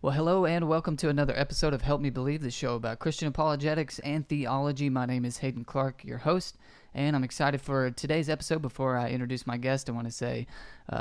Well, hello and welcome to another episode of Help Me Believe, the show about Christian apologetics and theology. My name is Haden Clark, your host, and I'm excited for today's episode. Before I introduce my guest, I want to say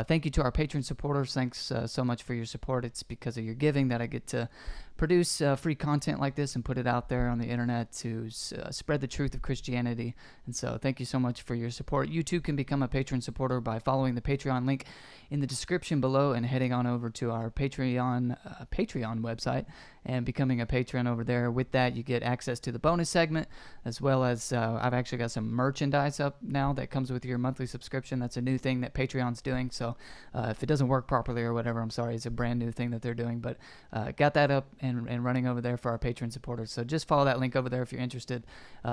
thank you to our Patreon supporters. Thanks so much for your support. It's because of your giving that I get to produce free content like this and put it out there on the internet to spread the truth of Christianity. And so thank you so much for your support. You too can become a Patreon supporter by following the Patreon link in the description below and heading on over to our Patreon website and becoming a patron over there. With that, you get access to the bonus segment, as well as I've actually got some merchandise up now that comes with your monthly subscription. That's a new thing that Patreon's doing. So if it doesn't work properly or whatever, I'm sorry, it's a brand new thing that they're doing. But got that up and running over there for our Patreon supporters. So just follow that link over there if you're interested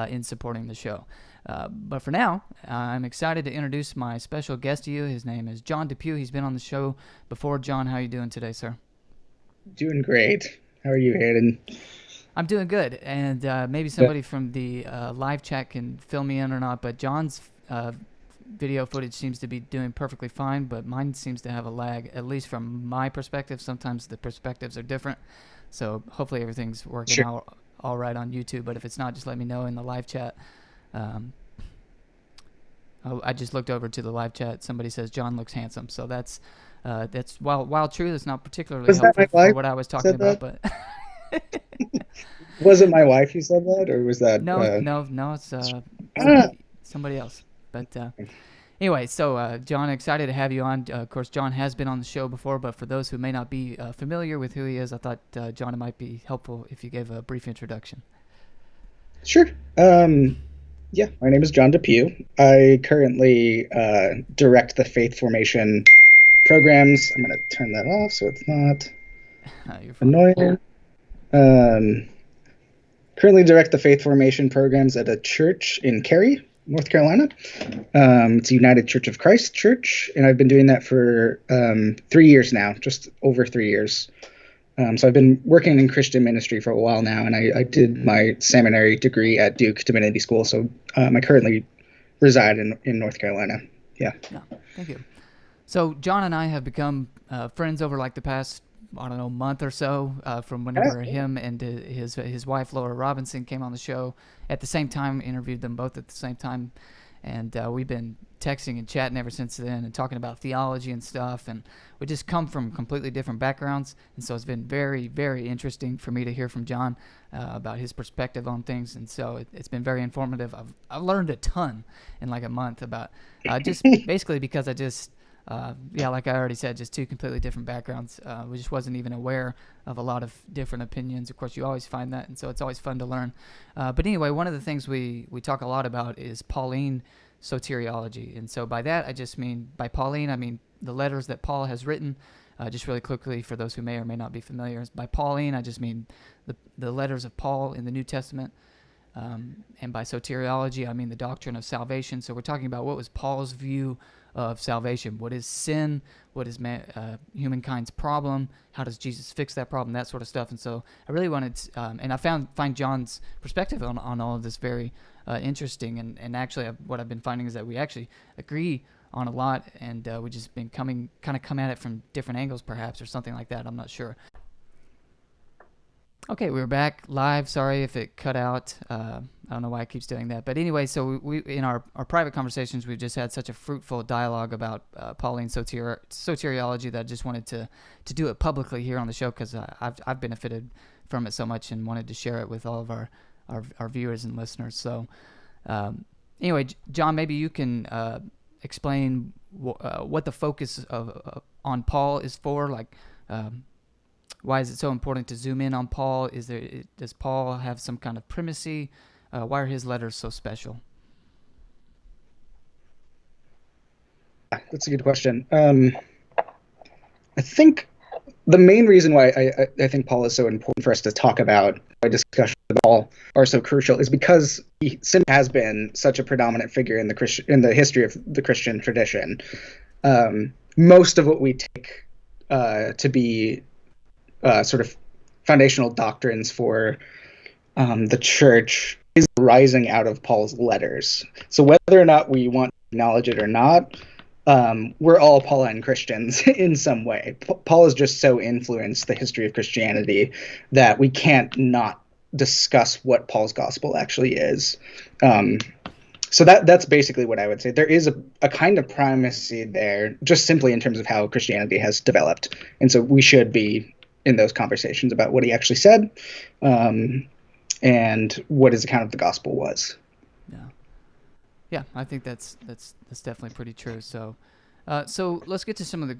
in supporting the show. But for now, I'm excited to introduce my special guest to you. His name is Jon DePue. He's been on the show before. Jon, how are you doing today, sir? Doing great. How are you, Haden? I'm doing good, and maybe somebody from the live chat can fill me in or not, but Jon's video footage seems to be doing perfectly fine, but mine seems to have a lag, at least from my perspective. Sometimes the perspectives are different, so hopefully everything's working out all right on YouTube, but if it's not, just let me know in the live chat. I just looked over to the live chat. Somebody says Jon looks handsome, so that's while true, that's not particularly helpful for what I was talking about. But was it my wife who said that, or was that no? It's somebody else. But anyway, so Jon, excited to have you on. Of course, Jon has been on the show before, but for those who may not be familiar with who he is, I thought Jon, it might be helpful if you gave a brief introduction. Sure. Yeah, my name is Jon DePue. I currently direct the faith formation programs. I'm going to turn that off so it's not annoying. Currently direct the faith formation programs at a church in Cary, North Carolina. It's a United Church of Christ church, and I've been doing that for 3 years now, just over 3 years. So I've been working in Christian ministry for a while now, and I did my seminary degree at Duke Divinity School. So I currently reside in North Carolina. Yeah. Thank you. So Jon and I have become friends over like the past, month or so, from whenever him and his wife Laura Robinson came on the show at the same time. Interviewed them both at the same time, and we've been texting and chatting ever since then and talking about theology and stuff. And we just come from completely different backgrounds, and so it's been very, very interesting for me to hear from Jon about his perspective on things. And so it's been very informative. I've learned a ton in like a month about just basically because I just like I already said, just two completely different backgrounds. We just wasn't even aware of a lot of different opinions. Of course, you always find that, and so it's always fun to learn. But anyway, one of the things we talk a lot about is Pauline Soteriology. And so by that, by Pauline, I mean the letters that Paul has written. Just really quickly, for those who may or may not be familiar, by Pauline, I just mean the letters of Paul in the New Testament. And by soteriology, I mean the doctrine of salvation. So we're talking about what was Paul's view of salvation. What is sin? What is humankind's problem? How does Jesus fix that problem? That sort of stuff. And so I really wanted to, and I find Jon's perspective on all of this very interesting. And actually what I've been finding is that we actually agree on a lot, and we just been come at it from different angles perhaps, or something like that. I'm not sure. Okay, we're back live. Sorry if it cut out. I don't know why it keeps doing that. But anyway, so we in our private conversations, we've just had such a fruitful dialogue about Pauline soteriology that I just wanted to do it publicly here on the show, because I've benefited from it so much and wanted to share it with all of our viewers and listeners. So anyway, Jon, maybe you can explain what the focus on Paul is for, like why is it so important to zoom in on Paul? Does Paul have some kind of primacy? Why are his letters so special? That's a good question. I think the main reason why I think Paul is so important for us to talk about, why discussions of Paul are so crucial, is because he simply has been such a predominant figure in the history of the Christian tradition. Most of what we take to be sort of foundational doctrines for the church is rising out of Paul's letters. So whether or not we want to acknowledge it or not, we're all Pauline Christians in some way. Paul has just so influenced the history of Christianity that we can't not discuss what Paul's gospel actually is. So that's basically what I would say. There is a kind of primacy there, just simply in terms of how Christianity has developed. And so we should be in those conversations about what he actually said, and what his account of the gospel was. Yeah, I think that's definitely pretty true. So let's get to some of the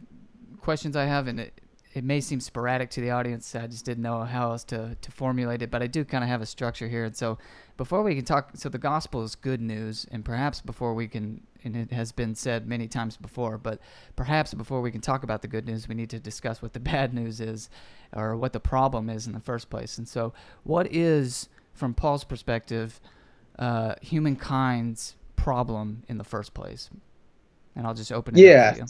questions I have, and it may seem sporadic to the audience. I just didn't know how else to formulate it, but I do kind of have a structure here. And so before we can talk, so the gospel is good news, and perhaps before we can, and it has been said many times before, but perhaps before we can talk about the good news, we need to discuss what the bad news is, or what the problem is in the first place. And so what is, from Paul's perspective, humankind's problem in the first place? And I'll just open it up for you.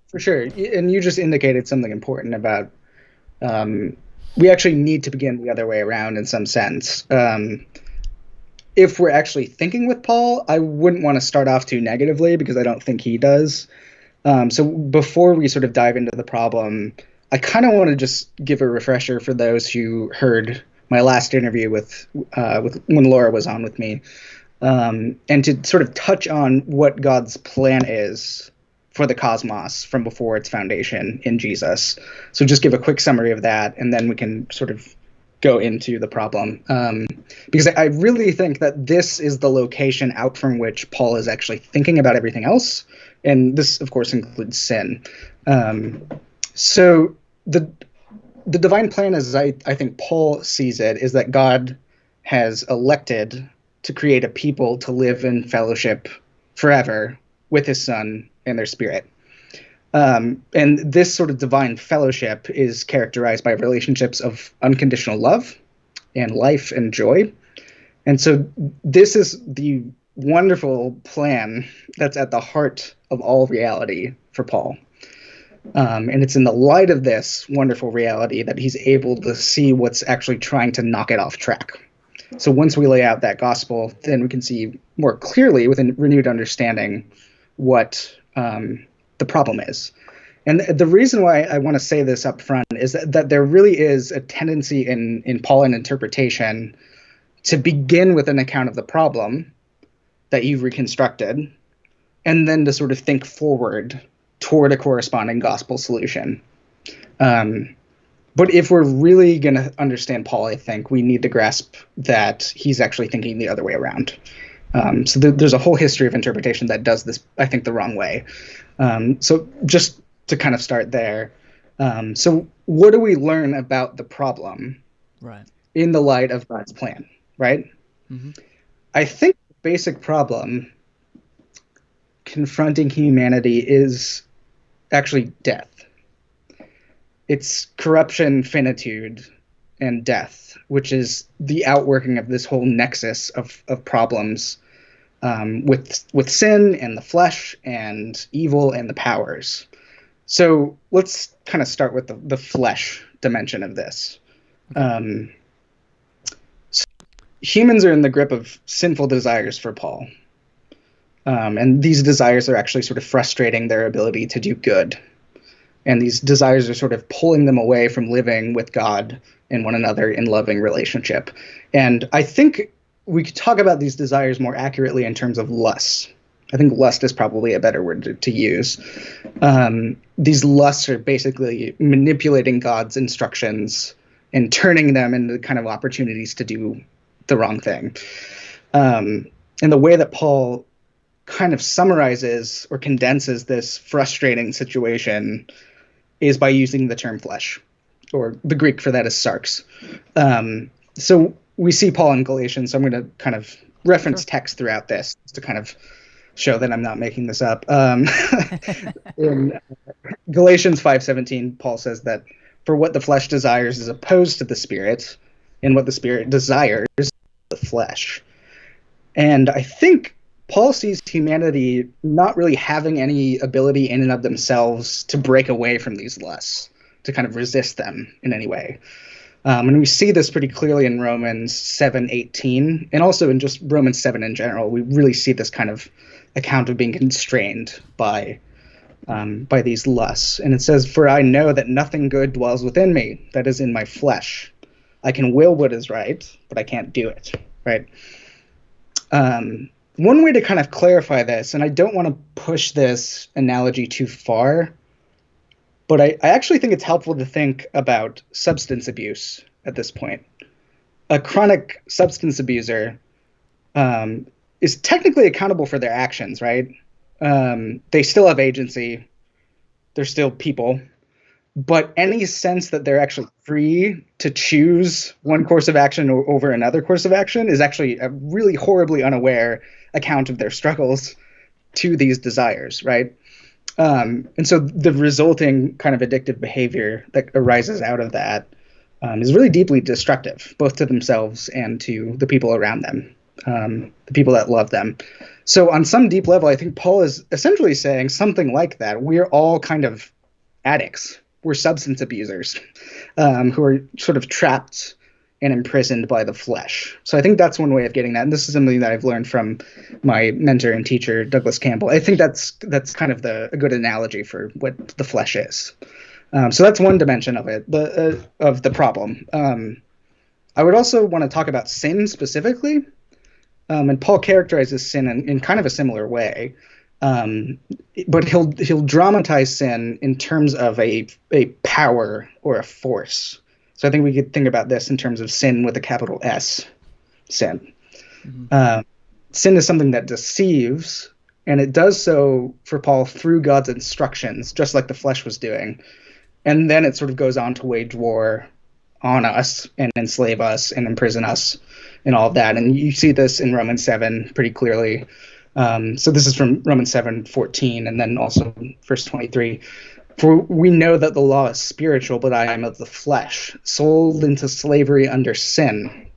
For sure. And you just indicated something important about we actually need to begin the other way around in some sense. If we're actually thinking with Paul, I wouldn't want to start off too negatively, because I don't think he does. So before we sort of dive into the problem, I kind of want to just give a refresher for those who heard my last interview with when Laura was on with me, and to sort of touch on what God's plan is for the cosmos from before its foundation in Jesus. So just give a quick summary of that, and then we can sort of go into the problem. Because I really think that this is the location out from which Paul is actually thinking about everything else. And this, of course, includes sin. So the divine plan, as I think Paul sees it, is that God has elected to create a people to live in fellowship forever with his Son and their Spirit. And this sort of divine fellowship is characterized by relationships of unconditional love and life and joy. And so this is the wonderful plan that's at the heart of all reality for Paul. And it's in the light of this wonderful reality that he's able to see what's actually trying to knock it off track. So once we lay out that gospel, then we can see more clearly with a renewed understanding what the problem is. And the reason why I want to say this up front is that there really is a tendency in Pauline interpretation to begin with an account of the problem that you've reconstructed, and then to sort of think forward toward a corresponding gospel solution. But if we're really going to understand Paul, I think we need to grasp that he's actually thinking the other way around. So there's a whole history of interpretation that does this, I think, the wrong way. So just to kind of start there. So what do we learn about the problem in the light of God's plan, right? Mm-hmm. I think the basic problem confronting humanity is actually death. It's corruption, finitude, and death, which is the outworking of this whole nexus of problems with sin and the flesh and evil and the powers. So let's kind of start with the flesh dimension of this. Okay. So humans are in the grip of sinful desires for Paul. And these desires are actually sort of frustrating their ability to do good. And these desires are sort of pulling them away from living with God and one another in loving relationship. And I think we could talk about these desires more accurately in terms of lust. I think lust is probably a better word to use. These lusts are basically manipulating God's instructions and turning them into kind of opportunities to do the wrong thing. And the way that Paul kind of summarizes or condenses this frustrating situation is by using the term flesh, or the Greek for that is sarx. So we see Paul in Galatians, so I'm going to kind of reference text throughout this to kind of show that I'm not making this up. In Galatians 5:17, Paul says that for what the flesh desires is opposed to the Spirit, and what the Spirit desires is the flesh. And I think Paul sees humanity not really having any ability in and of themselves to break away from these lusts, to kind of resist them in any way. And we see this pretty clearly in Romans 7:18, and also in just Romans 7 in general. We really see this kind of account of being constrained by these lusts. And it says, "For I know that nothing good dwells within me, that is in my flesh. I can will what is right, but I can't do it." Right. One way to kind of clarify this, and I don't want to push this analogy too far, but I actually think it's helpful to think about substance abuse at this point. A chronic substance abuser is technically accountable for their actions, right? They still have agency. They're still people. But any sense that they're actually free to choose one course of action over another course of action is actually a really horribly unaware account of their struggles to these desires, right? And so the resulting kind of addictive behavior that arises out of that is really deeply destructive, both to themselves and to the people around them, the people that love them. So on some deep level, I think Paul is essentially saying something like that. We're all kind of addicts. We're substance abusers who are sort of trapped and imprisoned by the flesh. So I think that's one way of getting that. And this is something that I've learned from my mentor and teacher, Douglas Campbell. I think that's kind of a good analogy for what the flesh is. So that's one dimension of it, of the problem. I would also want to talk about sin specifically. And Paul characterizes sin in kind of a similar way. But he'll dramatize sin in terms of a power or a force. So I think we could think about this in terms of sin with a capital S, sin. Mm-hmm. Sin is something that deceives, and it does so for Paul through God's instructions, just like the flesh was doing. And then it sort of goes on to wage war on us and enslave us and imprison us and all of that. And you see this in Romans 7 pretty clearly. So this is from Romans 7:14, and then also verse 23. "For we know that the law is spiritual, but I am of the flesh, sold into slavery under sin.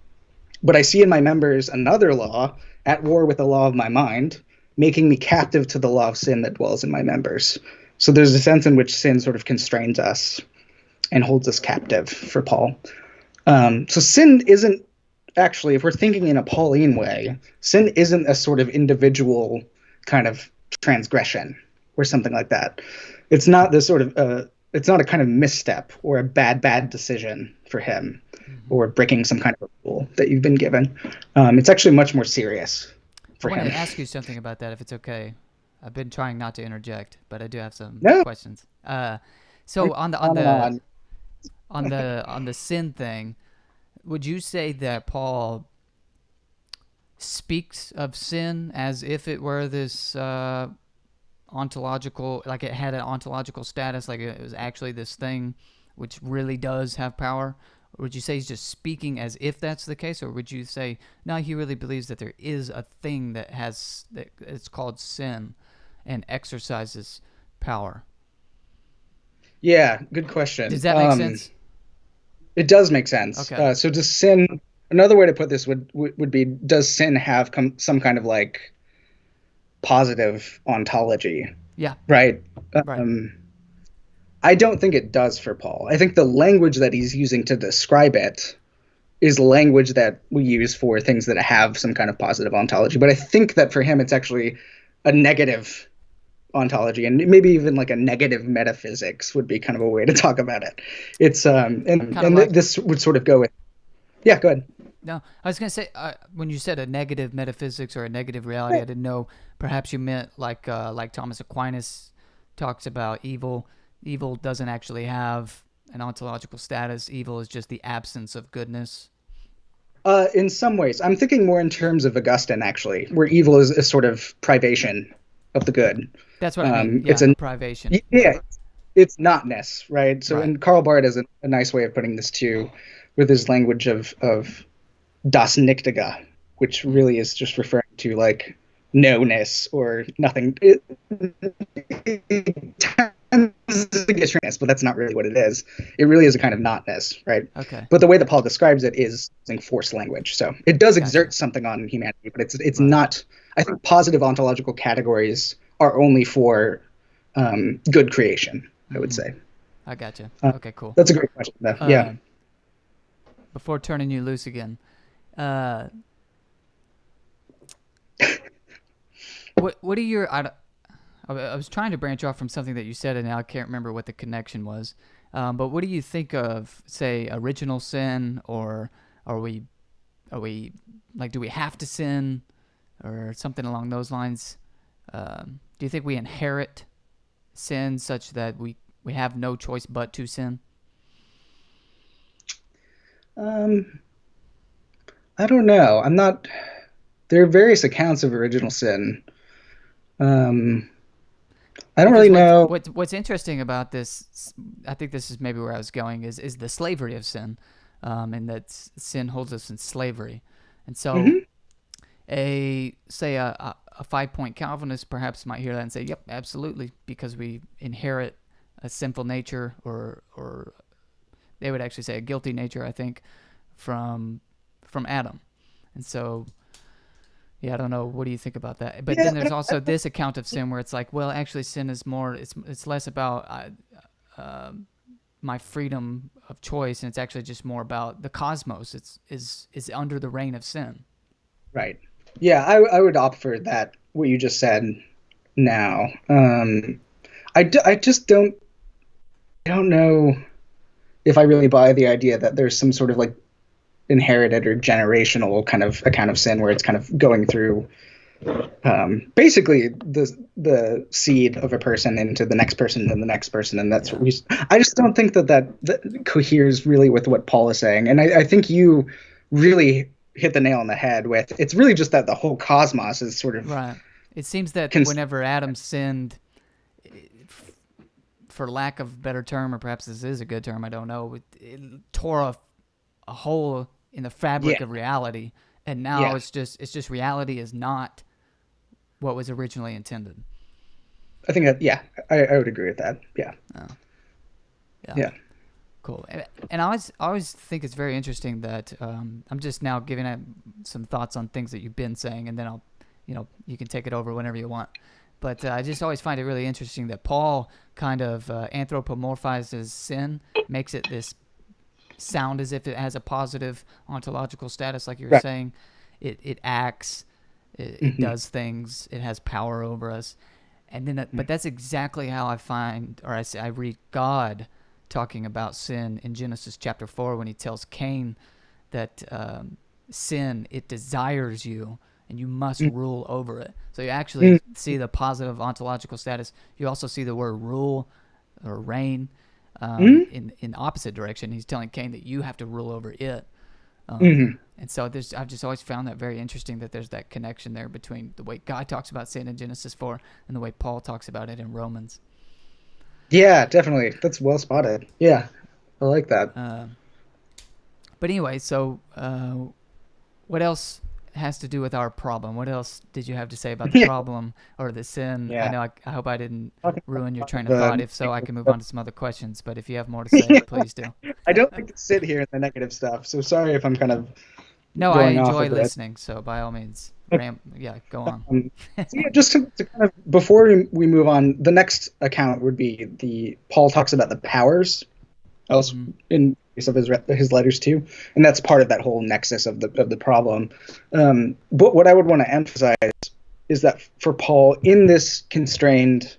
But I see in my members another law, at war with the law of my mind, making me captive to the law of sin that dwells in my members." So there's a sense in which sin sort of constrains us and holds us captive for Paul. So sin isn't actually, if we're thinking in a Pauline way, sin isn't a sort of individual kind of transgression or something like that. It's not this sort of it's not a kind of misstep or a bad decision for him, or breaking some kind of a rule that you've been given. It's actually much more serious for him. I want to ask you something about that, if it's okay. I've been trying not to interject, but I do have some questions. So on the sin thing, would you say that Paul speaks of sin as if it were this ontological, like it had an ontological status, like it was actually this thing which really does have power? Or would you say he's just speaking as if that's the case? Or would you say, no, he really believes that there is a thing that it's called sin and exercises power? Yeah, good question. Does that make sense? It does make sense. Okay. So does sin, another way to put this would be, does sin have some kind of like positive ontology? Yeah. Right. Right. I don't think it does for Paul. I think the language that he's using to describe it is language that we use for things that have some kind of positive ontology. But I think that for him, it's actually a negative ontology, and maybe even like a negative metaphysics would be kind of a way to talk about it. It's this would sort of go with. Yeah, go ahead. No, I was going to say, when you said a negative metaphysics or a negative reality, I didn't know, perhaps you meant like Thomas Aquinas talks about evil. Evil doesn't actually have an ontological status. Evil is just the absence of goodness. In some ways, I'm thinking more in terms of Augustine, actually, where evil is a sort of privation of the good. That's what I mean. Yeah, it's a privation. Yeah, it's notness, right? So, Right. And Karl Barth has a nice way of putting this too, with his language of das Nichtige, which really is just referring to like no-ness or nothing. It tends to get shriness, but that's not really what it is. It really is a kind of notness, right? Okay. But the way that Paul describes it is using forced language. So it does exert something on humanity, but it's right. Not. I think positive ontological categories are only for good creation, I would say. I gotcha. Okay, cool. That's a great question, though. Yeah. Before turning you loose again, What are your I was trying to branch off from something that you said, and now I can't remember what the connection was. But what do you think of, say, original sin, or are we like, do we have to sin, or something along those lines? Do you think we inherit sin such that we have no choice but to sin? Um, I don't know. I'm not. There are various accounts of original sin. Um, I don't Because really know. what's interesting about this, I think this is maybe where I was going, is the slavery of sin, and that sin holds us in slavery, and so Hmm. a 5 point Calvinist perhaps might hear that and say, "Yep, absolutely," because we inherit a sinful nature, or they would actually say a guilty nature, I think, from Adam, and so yeah, I don't know. What do you think about that? But Yeah, then there's also this account of sin where it's like, well, actually, sin is more. It's less about my freedom of choice, and it's actually just more about the cosmos. Is under the reign of sin. right. Yeah, I would opt for that. What you just said now. I just I don't know if I really buy the idea that there's some sort of like inherited or generational kind of account of sin where it's kind of going through basically the seed of a person into the next person and the next person, and that's what we. I just don't think that coheres really with what Paul is saying, and I think you really hit the nail on the head with it's really just that the whole cosmos is sort of Right. It seems that cons- whenever Adam sinned, for lack of a better term, or perhaps this is a good term, I don't know, it tore a hole in the yeah, fabric of reality, and now yeah. it's just reality is not what was originally intended. I think that yeah, I would agree with that. Yeah, Oh, yeah. yeah. Cool. And I always think it's very interesting that I'm just now giving it some thoughts on things that you've been saying, and then you can take it over whenever you want. But I just always find it really interesting that Paul kind of anthropomorphizes sin, makes it this sound as if it has a positive ontological status, like you were Right. saying. It acts, it Hmm. does things, it has power over us. And then, but that's exactly how I find, or I read God talking about sin in Genesis chapter 4 when he tells Cain that sin, it desires you and you must rule over it. So you actually see the positive ontological status. You also see the word rule or reign Hmm. in opposite direction. He's telling Cain that you have to rule over it. Hmm. And so I've just always found that very interesting that there's that connection there between the way God talks about sin in Genesis 4 and the way Paul talks about it in Romans. Yeah, definitely. That's well spotted. Yeah, I like that. Uh, but anyway, so what else has to do with our problem? What else did you have to say about the Yeah, problem or the sin? I yeah. know I hope I didn't Talking ruin your about train of thought. the If so, I can move on to some other questions. But if you have more to say, yeah, please do. I don't like to sit here in the negative stuff, so sorry if I'm kind of No, I going off a enjoy bit. listening. So by all means, Okay. yeah, go on. So yeah, just to kind of before we move on, the next account would be the Paul talks about the powers, else Hmm. in case of his letters too, and that's part of that whole nexus of the problem. But what I would want to emphasize is that for Paul, in this constrained,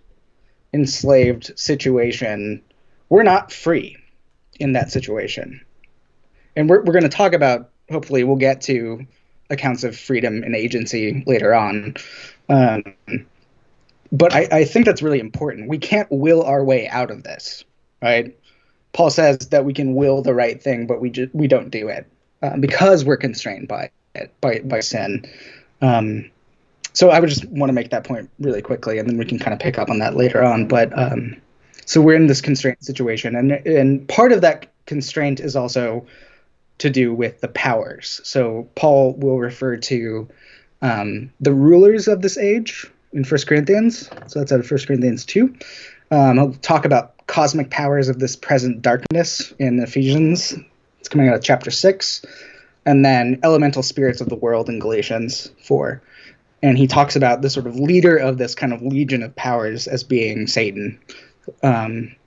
enslaved situation, we're not free in that situation. And we're going to talk about, hopefully, we'll get to accounts of freedom and agency later on. Um, but I think that's really important. We can't will our way out of this, right? Paul says that we can will the right thing, but we don't do it because we're constrained by it, by sin. Um, so I would just want to make that point really quickly, and then we can kind of pick up on that later on. But so we're in this constraint situation, and part of that constraint is also to do with the powers. So Paul will refer to the rulers of this age in 1 Corinthians. So that's out of 1 Corinthians 2. He'll talk about cosmic powers of this present darkness in Ephesians. It's coming out of chapter 6. And then elemental spirits of the world in Galatians 4. And he talks about the sort of leader of this kind of legion of powers as being Satan.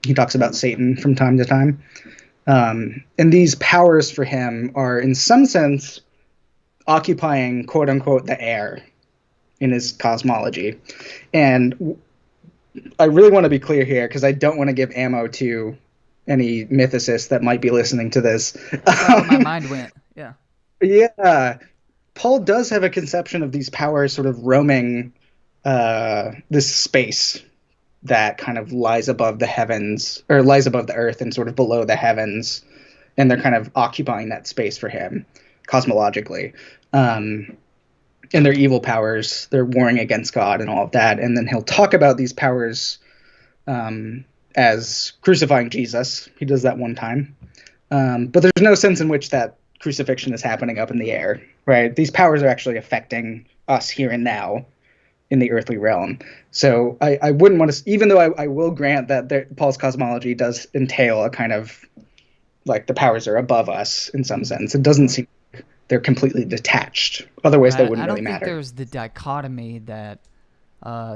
He talks about Satan from time to time. And these powers for him are, in some sense, occupying, quote unquote, the air. in his cosmology. And I really want to be clear here because I don't want to give ammo to any mythicists that might be listening to this. That's where my mind went. Yeah. Yeah. Paul does have a conception of these powers sort of roaming this space that kind of lies above the heavens, or lies above the earth and sort of below the heavens, and they're kind of occupying that space for him cosmologically. And they're evil powers, they're warring against God and all of that. And then he'll talk about these powers as crucifying Jesus. He does that one time. But there's no sense in which that crucifixion is happening up in the air, right? These powers are actually affecting us here and now in the earthly realm. So I wouldn't want to, even though I will grant that Paul's cosmology does entail a kind of, like, the powers are above us in some sense. It doesn't seem like they're completely detached. Otherwise, they wouldn't really matter. I don't think there's the dichotomy that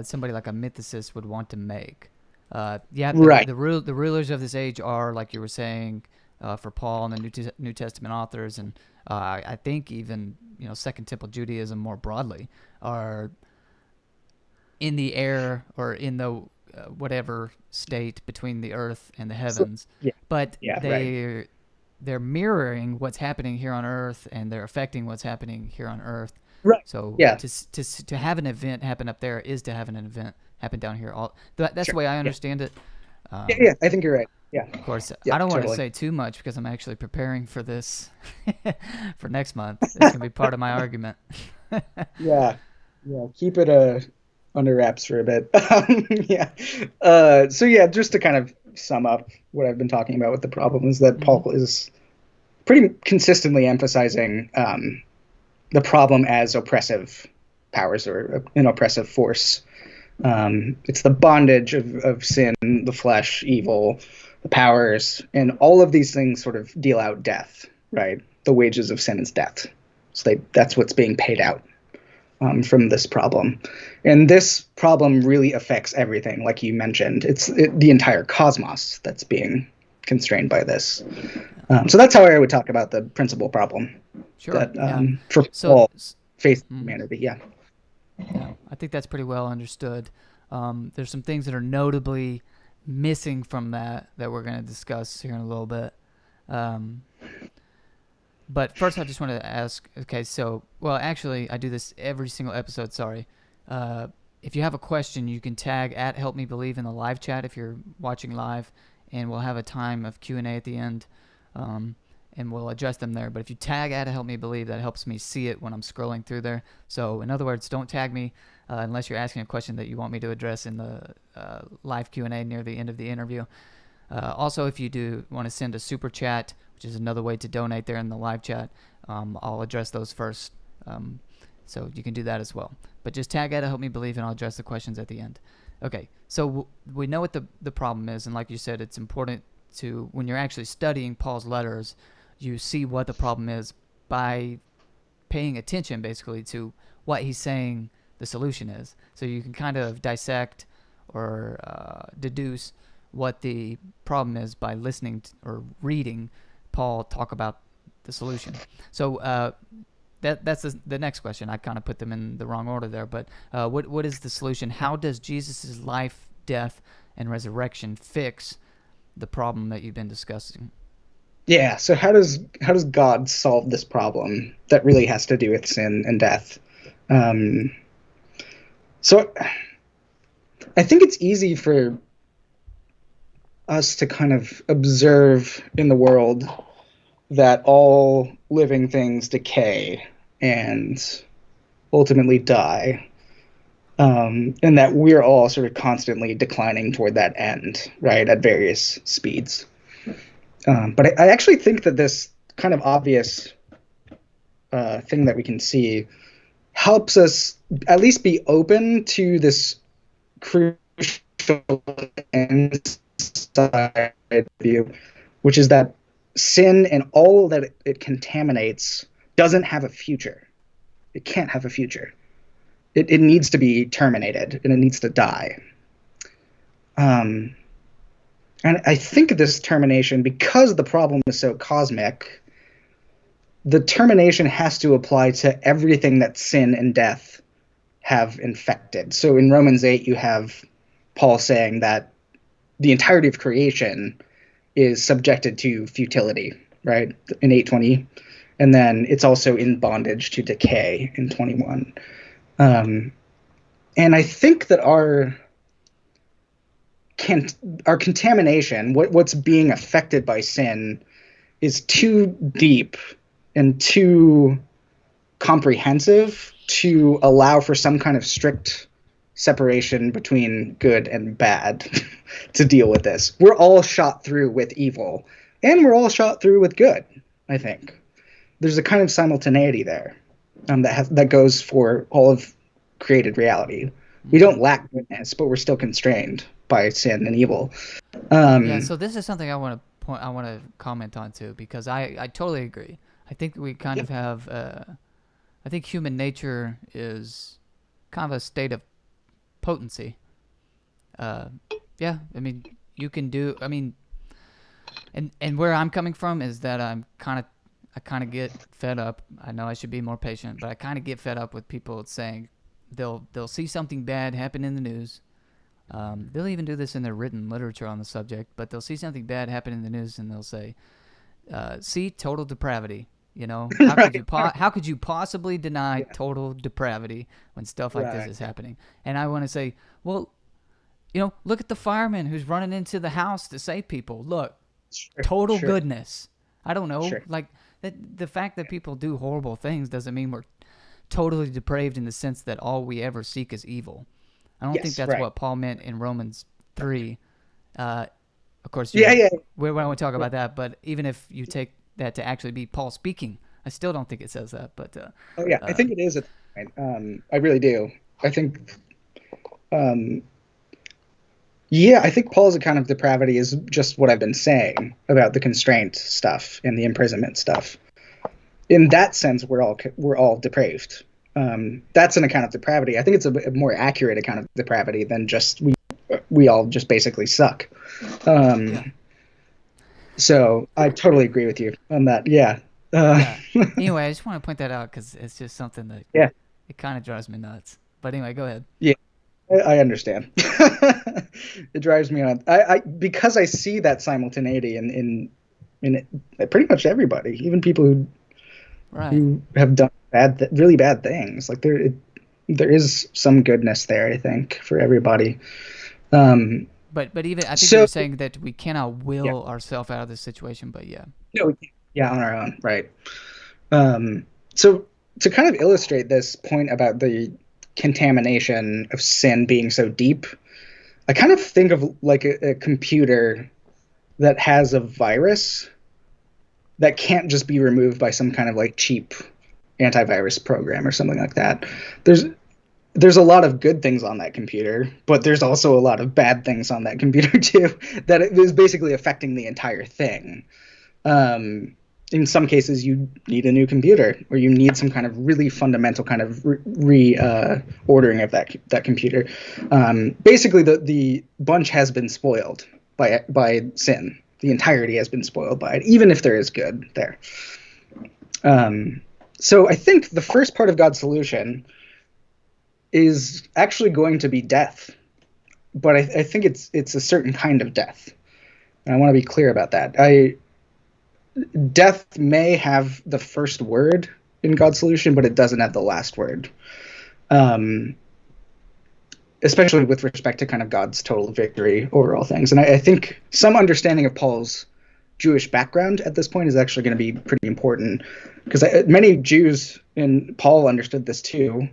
somebody like a mythicist would want to make. Right. The rulers of this age are, like you were saying, for Paul and the New Testament authors, and I think even Second Temple Judaism more broadly, are in the air or in the whatever state between the earth and the heavens. But they're mirroring what's happening here on earth, and they're affecting what's happening here on earth. Right. So to have an event happen up there is to have an event happen down here. That's the way I understand it. I think you're right. Yeah. Of course, I don't want to say too much because I'm actually preparing for this for next month. It's going to be part of my argument. Yeah. Keep it under wraps for a bit. So just to kind of sum up what I've been talking about with the problem is that Paul is pretty consistently emphasizing the problem as oppressive powers or an oppressive force. It's the bondage of sin, the flesh, evil, the powers, and all of these things sort of deal out death, right? The wages of sin is death. So that's what's being paid out from this problem. And this problem really affects everything, like you mentioned. It's the entire cosmos that's being constrained by this. So that's how I would talk about the principal problem. Sure. That, for Paul, faith in humanity, Yeah, I think that's pretty well understood. There's some things that are notably missing from that we're going to discuss here in a little bit. But first, I just wanted to ask, okay, actually, I do this every single episode, sorry. If you have a question, you can tag at Help Me Believe in the live chat if you're watching live, and we'll have a time of Q&A at the end, and we'll address them there. But if you tag at Help Me Believe, that helps me see it when I'm scrolling through there. So, in other words, don't tag me unless you're asking a question that you want me to address in the live Q&A near the end of the interview. Also, if you do want to send a super chat, which is another way to donate there in the live chat, I'll address those first. So you can do that as well. But just tag at Help Me Believe, and I'll address the questions at the end. Okay, so we know what the problem is, and like you said, it's important to, when you're actually studying Paul's letters, you see what the problem is by paying attention, basically, to what he's saying the solution is. So you can kind of dissect or deduce what the problem is by listening to, or reading Paul talk about the solution. So that's the next question. I kind of put them in the wrong order there, but what is the solution? How does Jesus' life, death, and resurrection fix the problem that you've been discussing? Yeah, so how does God solve this problem that really has to do with sin and death? So I think it's easy for us to kind of observe in the world that all living things decay and ultimately die, and that we're all sort of constantly declining toward that end, right, at various speeds. But I actually think that this kind of obvious thing that we can see helps us at least be open to this crucial inside view, which is that sin and all that it contaminates doesn't have a future. It can't have a future. It needs to be terminated, and it needs to die. And I think this termination, because the problem is so cosmic, the termination has to apply to everything that sin and death have infected. So in Romans 8, you have Paul saying that the entirety of creation is subjected to futility, right? In 8:20. And then it's also in bondage to decay in 21. And I think that our contamination, what's being affected by sin, is too deep and too comprehensive to allow for some kind of strict separation between good and bad to deal with this. We're all shot through with evil, and we're all shot through with good, I think. There's a kind of simultaneity there that goes for all of created reality. We don't lack goodness, but we're still constrained by sin and evil. Yeah, so this is something I want to comment on too, because I totally agree. I think we kind of have I think human nature is kind of a state of potency. Yeah, I mean, you can do. I mean, and where I'm coming from is that I kind of get fed up. I know I should be more patient, but I kind of get fed up with people saying they'll see something bad happen in the news. They'll even do this in their written literature on the subject, but they'll see something bad happen in the news and they'll say, "See, total depravity." You know, how could you possibly deny total depravity when stuff like this is happening? And I want to say, well, you know, look at the fireman who's running into the house to save people. Look, total goodness. I don't know, like the fact that people do horrible things doesn't mean we're totally depraved in the sense that all we ever seek is evil. I don't think that's what Paul meant in Romans 3. Of course, we won't talk about that, but even if you take that to actually be Paul speaking, I still don't think it says that. But I think it is at the point. I really do. I think, I think Paul's account of depravity is just what I've been saying about the constraint stuff and the imprisonment stuff. In that sense, we're all depraved. That's an account of depravity. I think it's a more accurate account of depravity than just we all just basically suck. So I totally agree with you on that. Yeah. Anyway, I just want to point that out because it's just something that it kind of drives me nuts. But anyway, go ahead. Yeah, I understand. It drives me nuts. I because I see that simultaneity in pretty much everybody, even people who have done really bad things. Like there is some goodness there, I think, for everybody. But even I think you're saying that we cannot will ourselves out of this situation. But no, we can't. Yeah, on our own, right? So to kind of illustrate this point about the contamination of sin being so deep, I kind of think of like a computer that has a virus that can't just be removed by some kind of like cheap antivirus program or something like that. There's a lot of good things on that computer, but there's also a lot of bad things on that computer too, that it is basically affecting the entire thing. In some cases, you need a new computer, or you need some kind of really fundamental kind of ordering of that computer. Basically, the bunch has been spoiled by sin. The entirety has been spoiled by it, even if there is good there. So I think the first part of God's solution is actually going to be death, but I think it's a certain kind of death, and I want to be clear about that. Death may have the first word in God's solution, but it doesn't have the last word, especially with respect to kind of God's total victory over all things. And I think some understanding of Paul's Jewish background at this point is actually going to be pretty important, because many Jews, and Paul understood this too,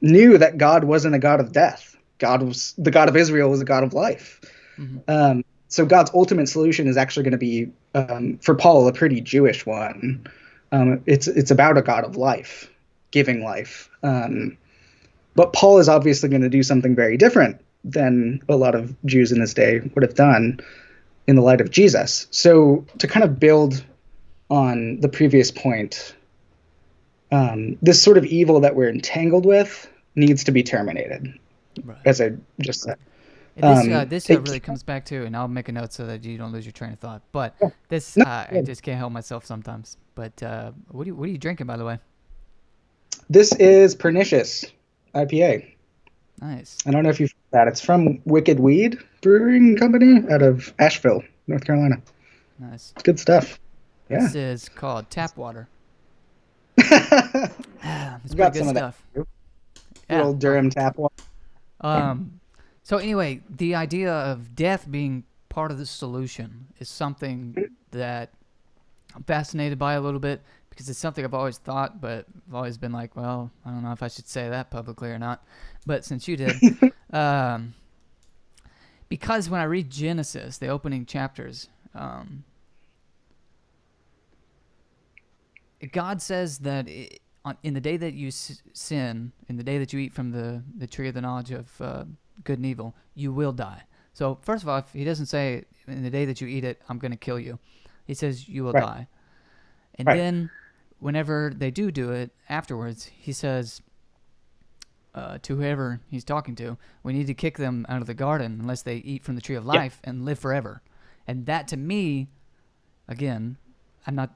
knew that God wasn't a God of death. The God of Israel was a God of life. Mm-hmm. So God's ultimate solution is actually going to be, for Paul, a pretty Jewish one. It's about a God of life, giving life. But Paul is obviously going to do something very different than a lot of Jews in this day would have done in the light of Jesus. So to kind of build on the previous point, this sort of evil that we're entangled with needs to be terminated, as I just said. This really comes back to, and I'll make a note so that you don't lose your train of thought. But I just can't help myself sometimes. But what are you drinking, by the way? This is Pernicious IPA. Nice. I don't know if you've heard that. It's from Wicked Weed Brewing Company out of Asheville, North Carolina. Nice. It's good stuff. Yeah. This is called tap water. It's We've pretty got good some of that. stuff. Too. Good Yeah. old Durham tap water. So anyway, the idea of death being part of the solution is something that I'm fascinated by a little bit because it's something I've always thought, but I've always been like, well, I don't know if I should say that publicly or not. But since you did, because when I read Genesis, the opening chapters, God says that in the day that you sin, in the day that you eat from the tree of the knowledge of good and evil, you will die. So first of all, he doesn't say in the day that you eat it, I'm going to kill you. He says you will Right. die. And Right. then whenever they do it afterwards, he says to whoever he's talking to, we need to kick them out of the garden unless they eat from the tree of life and live forever. And that to me, again, I'm not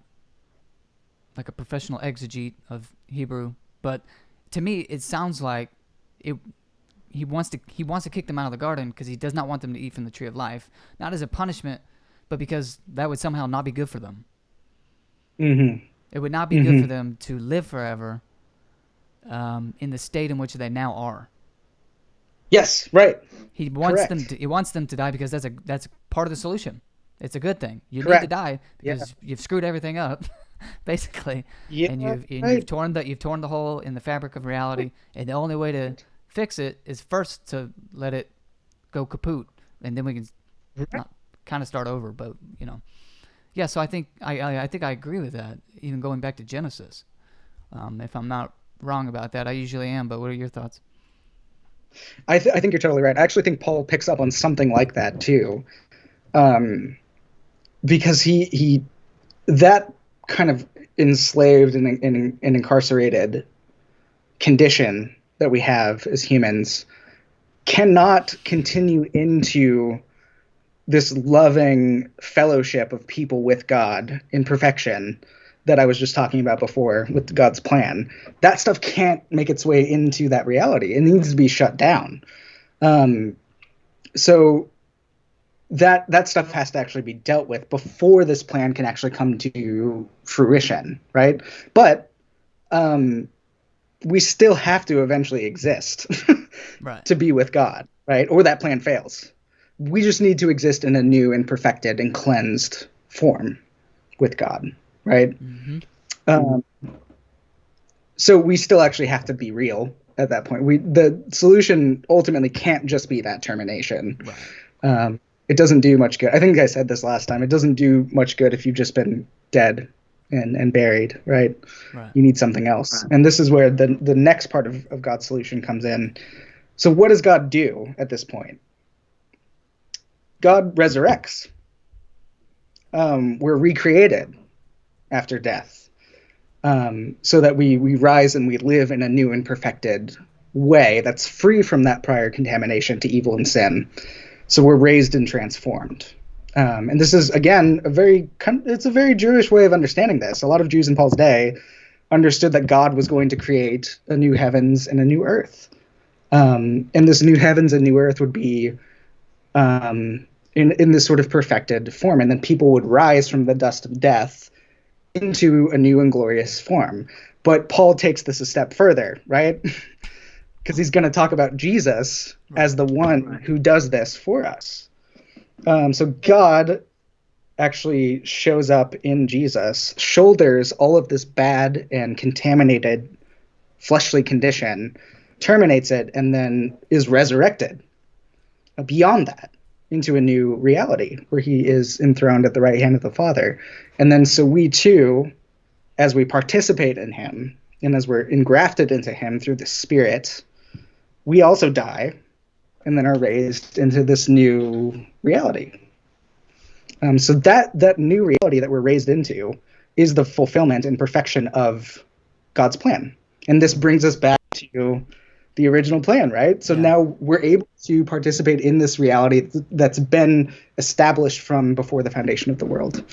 like a professional exegete of Hebrew, but to me it sounds like it. He wants to kick them out of the garden because he does not want them to eat from the tree of life, not as a punishment, but because that would somehow not be good for them. Mm-hmm. It would not be good for them to live forever in the state in which they now are. Yes, right. He wants Correct. He wants them to die because that's part of the solution. It's a good thing. You Correct. need to die because you've screwed everything up, basically, Yeah, and you've right. torn the hole in the fabric of reality. And the only way to fix it is first to let it go kaput, and then we can Right. kind of start over. But yeah. So I think I think I agree with that. Even going back to Genesis, if I'm not wrong about that, I usually am. But what are your thoughts? I think you're totally right. I actually think Paul picks up on something like that too, because he that kind of enslaved and incarcerated condition that we have as humans cannot continue into this loving fellowship of people with God in perfection that I was just talking about before with God's plan. That stuff can't make its way into that reality. It needs to be shut down. So that stuff has to actually be dealt with before this plan can actually come to fruition, right? But we still have to eventually exist Right. to be with God, right? Or that plan fails. We just need to exist in a new and perfected and cleansed form with God, right? Mm-hmm. So we still actually have to be real at that point. The solution ultimately can't just be that termination. Right. It doesn't do much good. I think I said this last time. It doesn't do much good if you've just been dead and buried, right? Right. You need something else. And this is where the next part of God's solution comes in. So what does God do at this point? God resurrects. We're recreated after death, so that we rise and we live in a new and perfected way that's free from that prior contamination to evil and sin. So we're raised and transformed. And this is, again, it's a very Jewish way of understanding this. A lot of Jews in Paul's day understood that God was going to create a new heavens and a new earth. And this new heavens and new earth would be in this sort of perfected form. And then people would rise from the dust of death into a new and glorious form. But Paul takes this a step further, right? Because he's going to talk about Jesus as the one who does this for us. So God actually shows up in Jesus, shoulders all of this bad and contaminated fleshly condition, terminates it, and then is resurrected beyond that into a new reality where he is enthroned at the right hand of the Father. And then so we too, as we participate in him and as we're engrafted into him through the Spirit, we also die and then are raised into this new reality. So that new reality that we're raised into is the fulfillment and perfection of God's plan. And this brings us back to the original plan, right? So now we're able to participate in this reality that's been established from before the foundation of the world.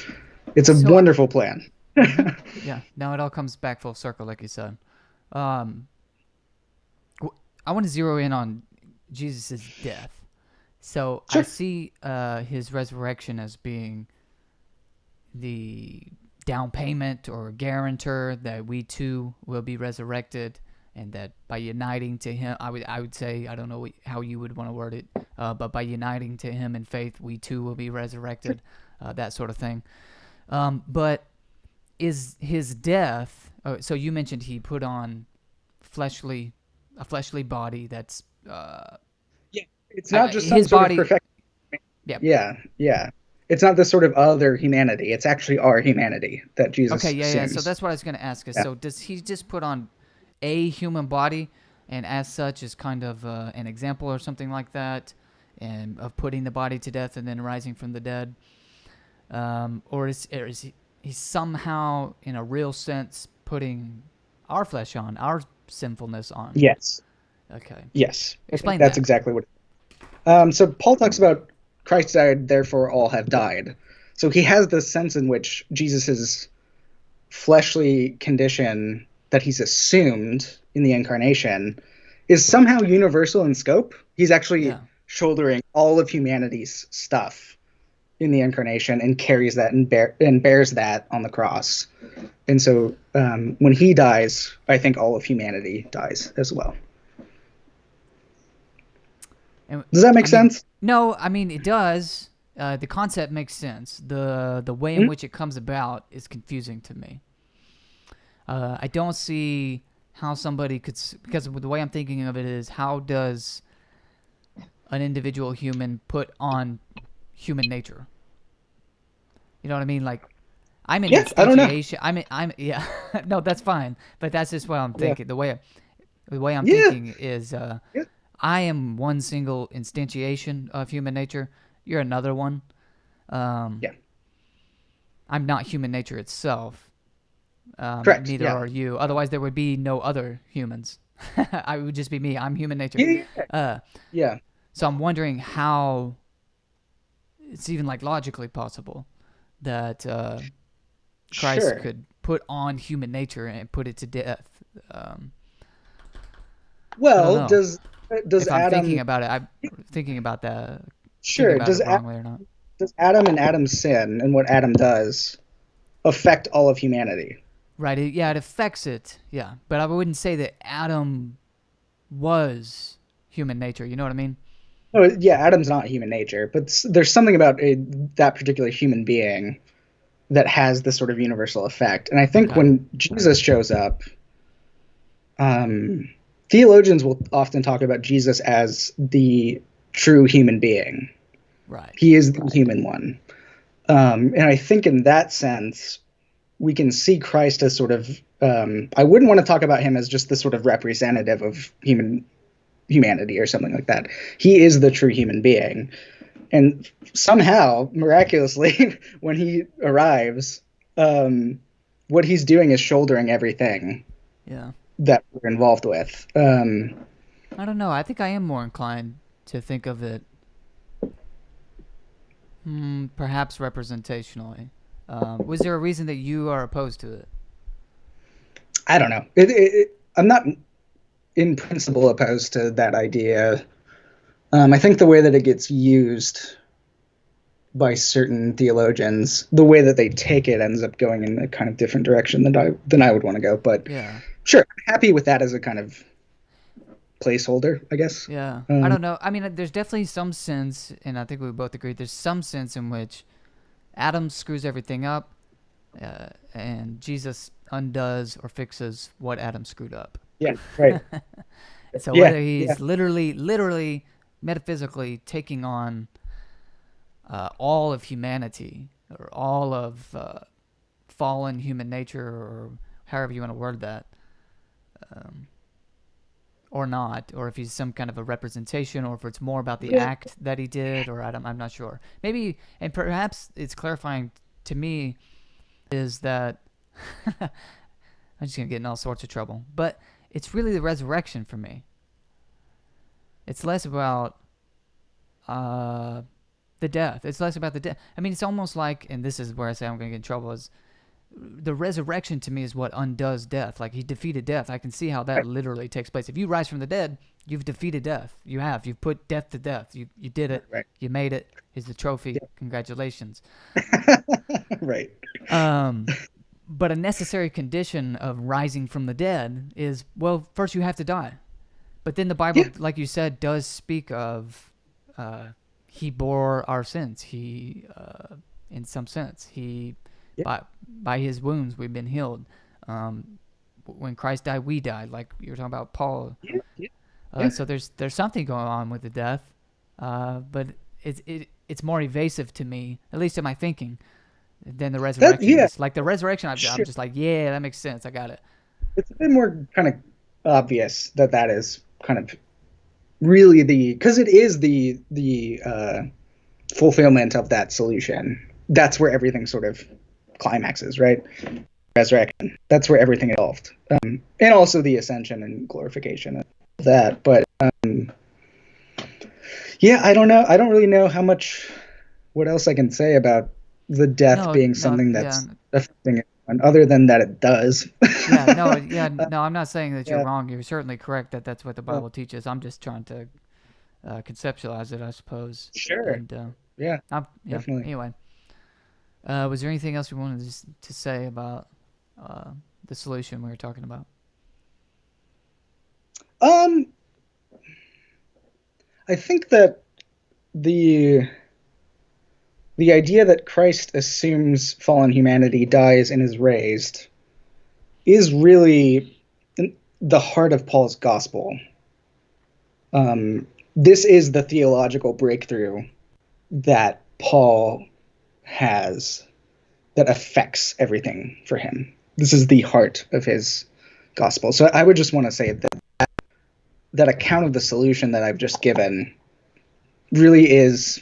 It's a wonderful plan. Yeah. Now it all comes back full circle, like you said. I want to zero in on Jesus' death. So I Sure. see his resurrection as being the down payment or guarantor that we too will be resurrected, and that by uniting to him, I would say, I don't know how you would want to word it, but by uniting to him in faith, we too will be resurrected, that sort of thing. But is his death? So you mentioned he put on fleshly a fleshly body that's Yeah. It's not just some his sort of body. perfect. Yeah. Yeah, yeah. It's not this sort of other humanity. It's actually our humanity that Okay. Jesus Yeah. Yeah. So assumes. that's what I was going to ask. Is Yeah. so does he just put on a human body, and as such is kind of an example or something like that, and of putting the body to death and then rising from the dead, or is he somehow in a real sense putting our flesh on, our sinfulness on? Yes. Okay. Yes. I think Explain that's that. exactly what. So Paul talks about Christ died, therefore all have died. So he has this sense in which Jesus's fleshly condition that he's assumed in the incarnation is somehow universal in scope. He's actually Yeah. shouldering all of humanity's stuff in the incarnation and carries that and bears that on the cross. And so when he dies, I think all of humanity dies as well. And Does that make I mean, sense? no, I mean it does. The concept makes sense. The way in Mhm. which it comes about is confusing to me. I don't see how somebody could, because the way I'm thinking of it is, how does an individual human put on human nature? You know what I mean? Like, I'm an Yeah, I don't know. instantiation. I'm yeah. No, that's fine. But that's just what I'm Yeah. thinking. The way I'm Yeah. thinking is, Yeah. I am one single instantiation of human nature. You're another one. Um, Yeah. I'm not human nature itself. Correct. Neither Yeah. are you. Otherwise, there would be no other humans. I would just be me. I'm human nature. Yeah. Yeah. Yeah. Uh, Yeah. so I'm wondering how it's even like logically possible that Christ Sure. could put on human nature and put it to death. Um, I don't Well, know does if I'm thinking Adam about it. I'm thinking about that, thinking sure about it wrongly or not. does Adam and Adam's sin and what Adam does affect all of humanity? Right? Yeah, it affects it. Yeah, but I wouldn't say that Adam was human nature. You know what I mean? No, yeah, Adam's not human nature, but there's something about that particular human being that has this sort of universal effect. And I think Okay. when Jesus shows up, um, theologians will often talk about Jesus as the true human being. Right. He is the human one. And I think in that sense, we can see Christ as sort of, I wouldn't want to talk about him as just the sort of representative of humanity or something like that. He is the true human being. And somehow, miraculously, when he arrives, what he's doing is shouldering everything Yeah. that we're involved with. I don't know. I think I am more inclined to think of it, perhaps representationally. Was there a reason that you are opposed to it? I don't know. I'm not in principle opposed to that idea. I think the way that it gets used by certain theologians, the way that they take it ends up going in a kind of different direction than I would want to go. But Yeah. sure, I'm happy with that as a kind of placeholder, I guess. Yeah. I don't know. I mean, there's definitely some sense, and I think we both agree, there's some sense in which Adam screws everything up, and Jesus undoes or fixes what Adam screwed up. Yeah, right. So Yeah, whether yeah, he's literally, metaphysically taking on all of humanity or all of fallen human nature, or however you want to word that, or not, or if he's some kind of a representation, or if it's more about the yeah. act that he did, or I'm not sure. Maybe, and perhaps it's clarifying to me is that I'm just gonna get in all sorts of trouble, but it's really the resurrection for me. It's less about the death. It's less about the death. I mean, it's almost like, and this is where I say I'm gonna get in trouble, is the resurrection to me is what undoes death. Like he defeated death. I can see how that literally takes place. If you rise from the dead, you've defeated death. You've put death to death. You did it. Right. You made it. Here's the trophy. Yeah. Congratulations. Right. But a necessary condition of rising from the dead is, well, first you have to die. But then the Bible, like you said, does speak of he bore our sins. He, in some sense, he by his wounds we've been healed. When Christ died, we died. Like you were talking about Paul. So there's something going on with the death, but it's more evasive to me, at least in my thinking, than the resurrection. Like the resurrection, I'm just like, yeah, that makes sense. I got it. It's a bit more kind of obvious that is kind of really because it is the fulfillment of that solution. That's where everything sort of climaxes, right? Resurrection. That's where everything evolved, and also the ascension and glorification of that. But I don't know. I don't really know what else I can say about the death being something that's affecting it, other than that it does. No, I'm not saying that you're wrong. You're certainly correct that that's what the Bible teaches. I'm just trying to conceptualize it, I suppose. Sure. And, definitely. Anyway, was there anything else you wanted to say about the solution we were talking about? I think that the idea that Christ assumes fallen humanity, dies, and is raised is really the heart of Paul's gospel. This is the theological breakthrough that Paul has that affects everything for him. This is the heart of his gospel. So I would just want to say that account of the solution that I've just given really is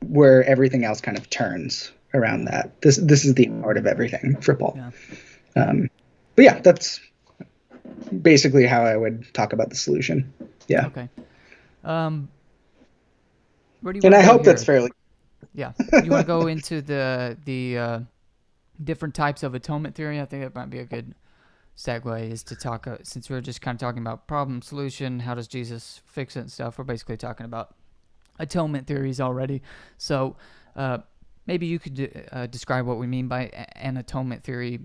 where everything else kind of turns around that. This is the heart of everything for Paul. But that's basically how I would talk about the solution. Yeah. Okay. Where do you and I hope here? That's fairly. Yeah. You want to go into the different types of atonement theory? I think that might be a good segue, is to talk, since we were just kind of talking about problem, solution, how does Jesus fix it and stuff. We're basically talking about atonement theories already. So maybe you could describe what we mean by an atonement theory,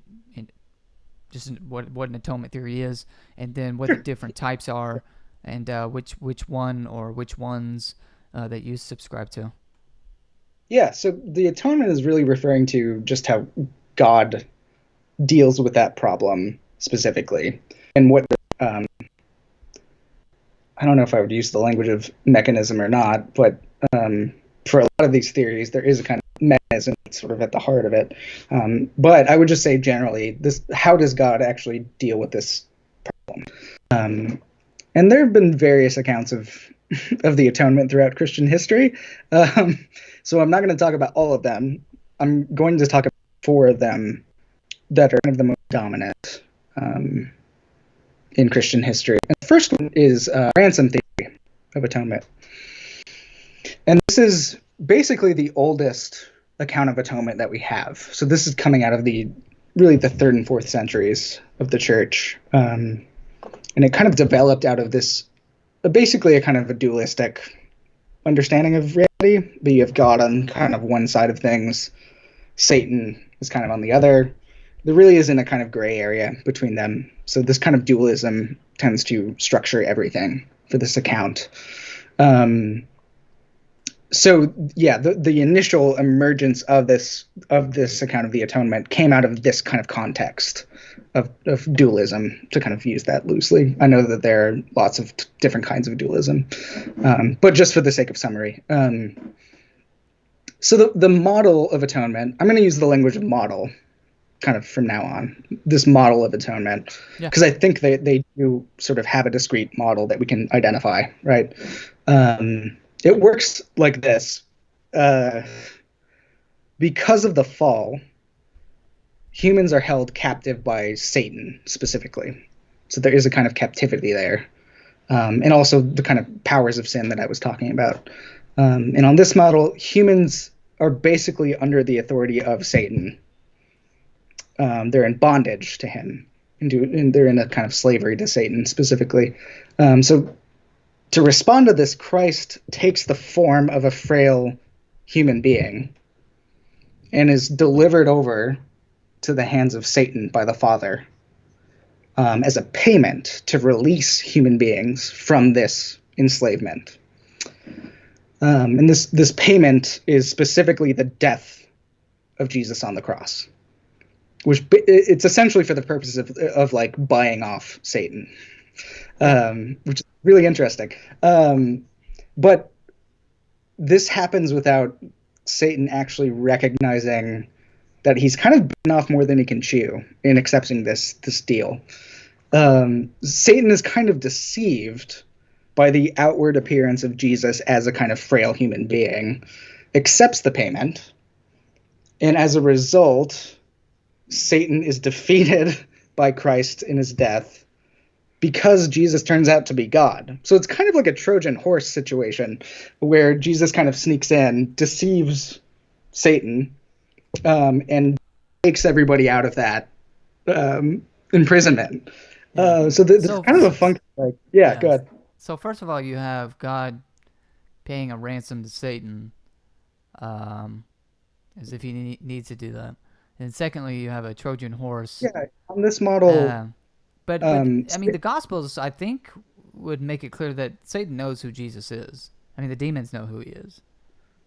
just what an atonement theory is, and then what the different types are, and which one or which ones that you subscribe to. Yeah, so the atonement is really referring to just how God deals with that problem specifically, and what I don't know if I would use the language of mechanism or not, but for a lot of these theories, there is a kind of mechanism sort of at the heart of it. But I would just say generally, how does God actually deal with this problem? And there have been various accounts of the atonement throughout Christian history. So I'm not going to talk about all of them. I'm going to talk about 4 of them that are kind of the most dominant in Christian history. And the first one is ransom theory of atonement. And this is basically the oldest account of atonement that we have. So this is coming out of the 3rd and 4th centuries of the church. And it kind of developed out of this, basically a kind of a dualistic understanding of reality. But you have God on kind of one side of things, Satan is kind of on the other. There really isn't a kind of gray area between them. So this kind of dualism tends to structure everything for this account. So yeah, the initial emergence of this account of the atonement came out of this kind of context of dualism, to kind of use that loosely. I know that there are lots of different kinds of dualism, but just for the sake of summary. So the model of atonement, I'm going to use the language of model kind of from now on, this model of atonement, because I think they do sort of have a discrete model that we can identify, right? It works like this. Because of the fall, humans are held captive by Satan specifically. So there is a kind of captivity there. And also the kind of powers of sin that I was talking about. And on this model, humans are basically under the authority of Satan. they're in bondage to him, and they're in a kind of slavery to Satan specifically. So to respond to this, Christ takes the form of a frail human being and is delivered over to the hands of Satan by the Father as a payment to release human beings from this enslavement. And this payment is specifically the death of Jesus on the cross, which it's essentially for the purpose of like buying off Satan, which is really interesting. But this happens without Satan actually recognizing that he's kind of bitten off more than he can chew in accepting this deal. Satan is kind of deceived by the outward appearance of Jesus as a kind of frail human being, accepts the payment, and as a result, Satan is defeated by Christ in his death because Jesus turns out to be God. So it's kind of like a Trojan horse situation where Jesus kind of sneaks in, deceives Satan, and takes everybody out of that imprisonment. So this is kind of a funky, like, yeah, go ahead. So first of all, you have God paying a ransom to Satan, as if he needs to do that. And secondly, you have a Trojan horse. Yeah, on this model. But I mean, the Gospels, I think, would make it clear that Satan knows who Jesus is. I mean, the demons know who he is.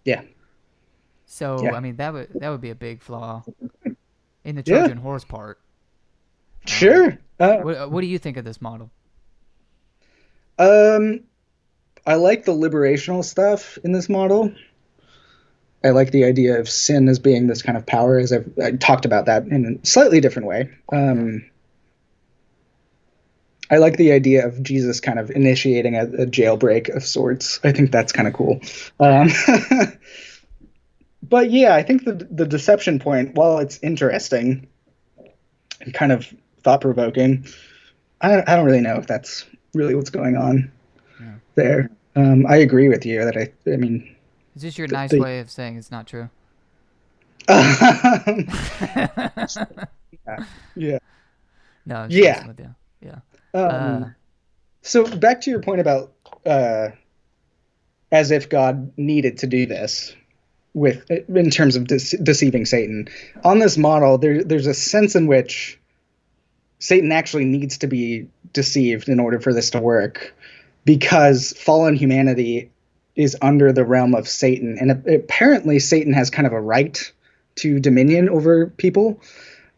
Yeah. So yeah. I mean, that would be a big flaw in the Trojan horse part. Sure. What do you think of this model? I like the liberational stuff in this model. I like the idea of sin as being this kind of power, as I talked about that in a slightly different way. I like the idea of Jesus kind of initiating a jailbreak of sorts. I think that's kind of cool. But yeah, I think the deception point, while it's interesting and kind of thought-provoking, I don't really know if that's really what's going on there. I agree with you that I mean... Is this your nice way of saying it's not true? Yeah. No, I'm just with you. Yeah. So back to your point about as if God needed to do this in terms of deceiving Satan. On this model, there's a sense in which Satan actually needs to be deceived in order for this to work, because fallen humanity is under the realm of Satan, and apparently Satan has kind of a right to dominion over people.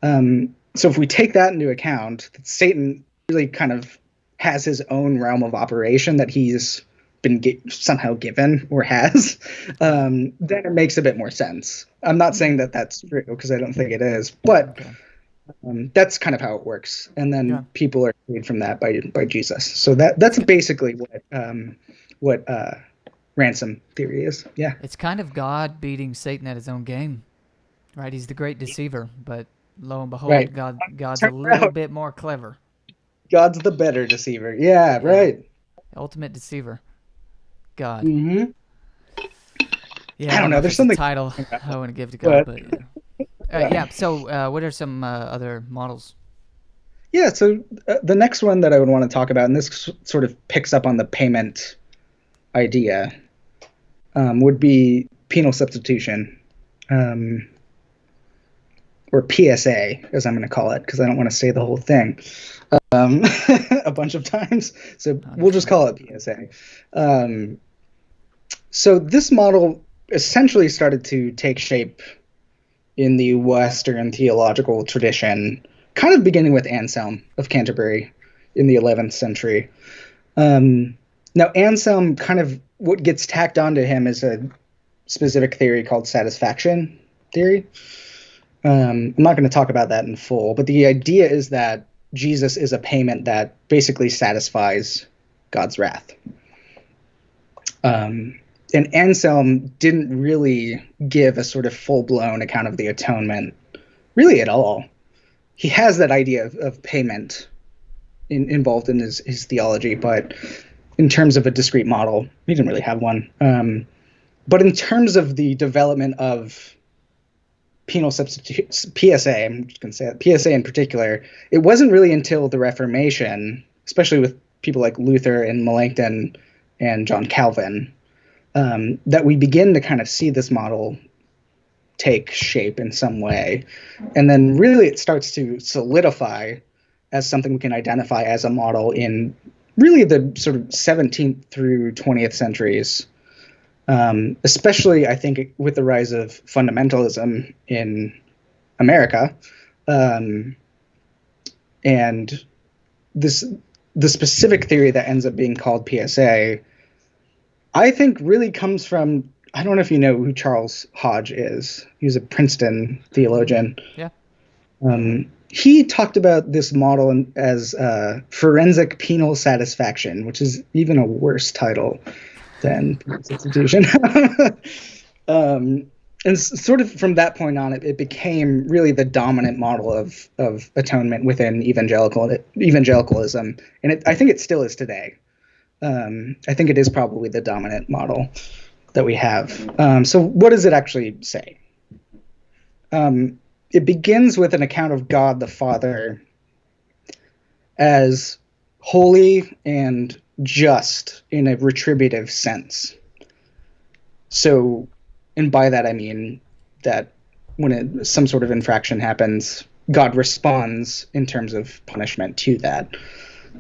So if we take that into account, that Satan really kind of has his own realm of operation that he's been somehow given or has, then it makes a bit more sense. I'm not saying that that's true, because I don't think it is, but that's kind of how it works. And then people are freed from that by Jesus. So that's basically what ransom theory is. Yeah. It's kind of God beating Satan at his own game, right? He's the great deceiver, but lo and behold, God's a little bit more clever. God's the better deceiver. Yeah, right. Ultimate deceiver. God. Mm-hmm. Yeah, I don't know. There's something title I want to give to God, but yeah. So, what are some other models? Yeah. So the next one that I would want to talk about, and this sort of picks up on the payment idea, would be penal substitution, or PSA, as I'm going to call it, because I don't want to say the whole thing a bunch of times. So we'll just call it PSA. So this model essentially started to take shape in the Western theological tradition, kind of beginning with Anselm of Canterbury in the 11th century. Now, Anselm, kind of what gets tacked onto him is a specific theory called satisfaction theory. I'm not going to talk about that in full, but the idea is that Jesus is a payment that basically satisfies God's wrath. And Anselm didn't really give a sort of full-blown account of the atonement, really at all. He has that idea of payment involved in his theology, but in terms of a discrete model, he didn't really have one. But in terms of the development of penal substitute, PSA, I'm just going to say it, PSA in particular, it wasn't really until the Reformation, especially with people like Luther and Melanchthon and John Calvin, that we begin to kind of see this model take shape in some way. And then really it starts to solidify as something we can identify as a model in really the sort of 17th through 20th centuries, especially, I think, with the rise of fundamentalism in America. And the specific theory that ends up being called PSA, I think really comes from, I don't know if you know who Charles Hodge is. He was a Princeton theologian. Yeah. He talked about this model as forensic penal satisfaction, which is even a worse title than penal substitution. And sort of from that point on, it became really the dominant model of atonement within evangelicalism, and I think it still is today. I think it is probably the dominant model that we have. So what does it actually say? It begins with an account of God the Father as holy and just in a retributive sense. So, and by that I mean that when some sort of infraction happens, God responds in terms of punishment to that.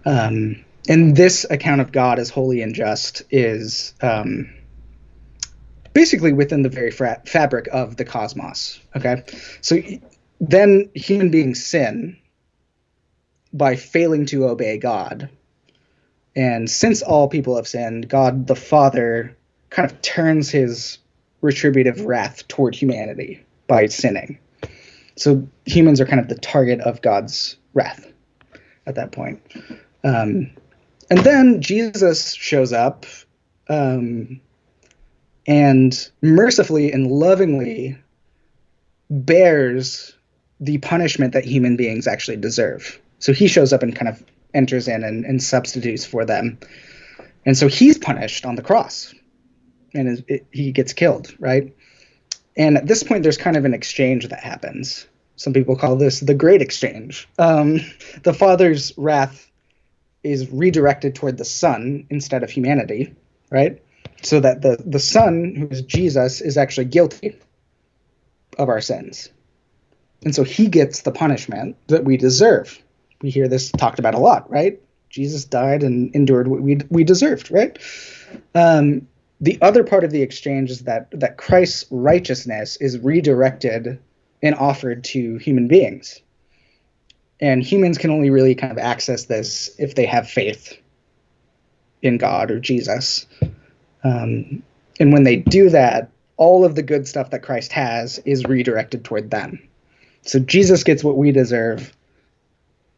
And this account of God as holy and just is basically within the very fabric of the cosmos. Okay, so then human beings sin by failing to obey God, and since all people have sinned, God the Father kind of turns his retributive wrath toward humanity by sinning. So humans are kind of the target of God's wrath at that point. And then Jesus shows up and mercifully and lovingly bears the punishment that human beings actually deserve. So he shows up and kind of enters in and substitutes for them. And so he's punished on the cross, and he gets killed, right? And at this point, there's kind of an exchange that happens. Some people call this the Great Exchange. The Father's wrath is redirected toward the Son instead of humanity, right? So that the Son, who is Jesus, is actually guilty of our sins. And so he gets the punishment that we deserve. We hear this talked about a lot, right? Jesus died and endured what we deserved, right? The other part of the exchange is that Christ's righteousness is redirected and offered to human beings. And humans can only really kind of access this if they have faith in God or Jesus. And when they do that, all of the good stuff that Christ has is redirected toward them. So Jesus gets what we deserve.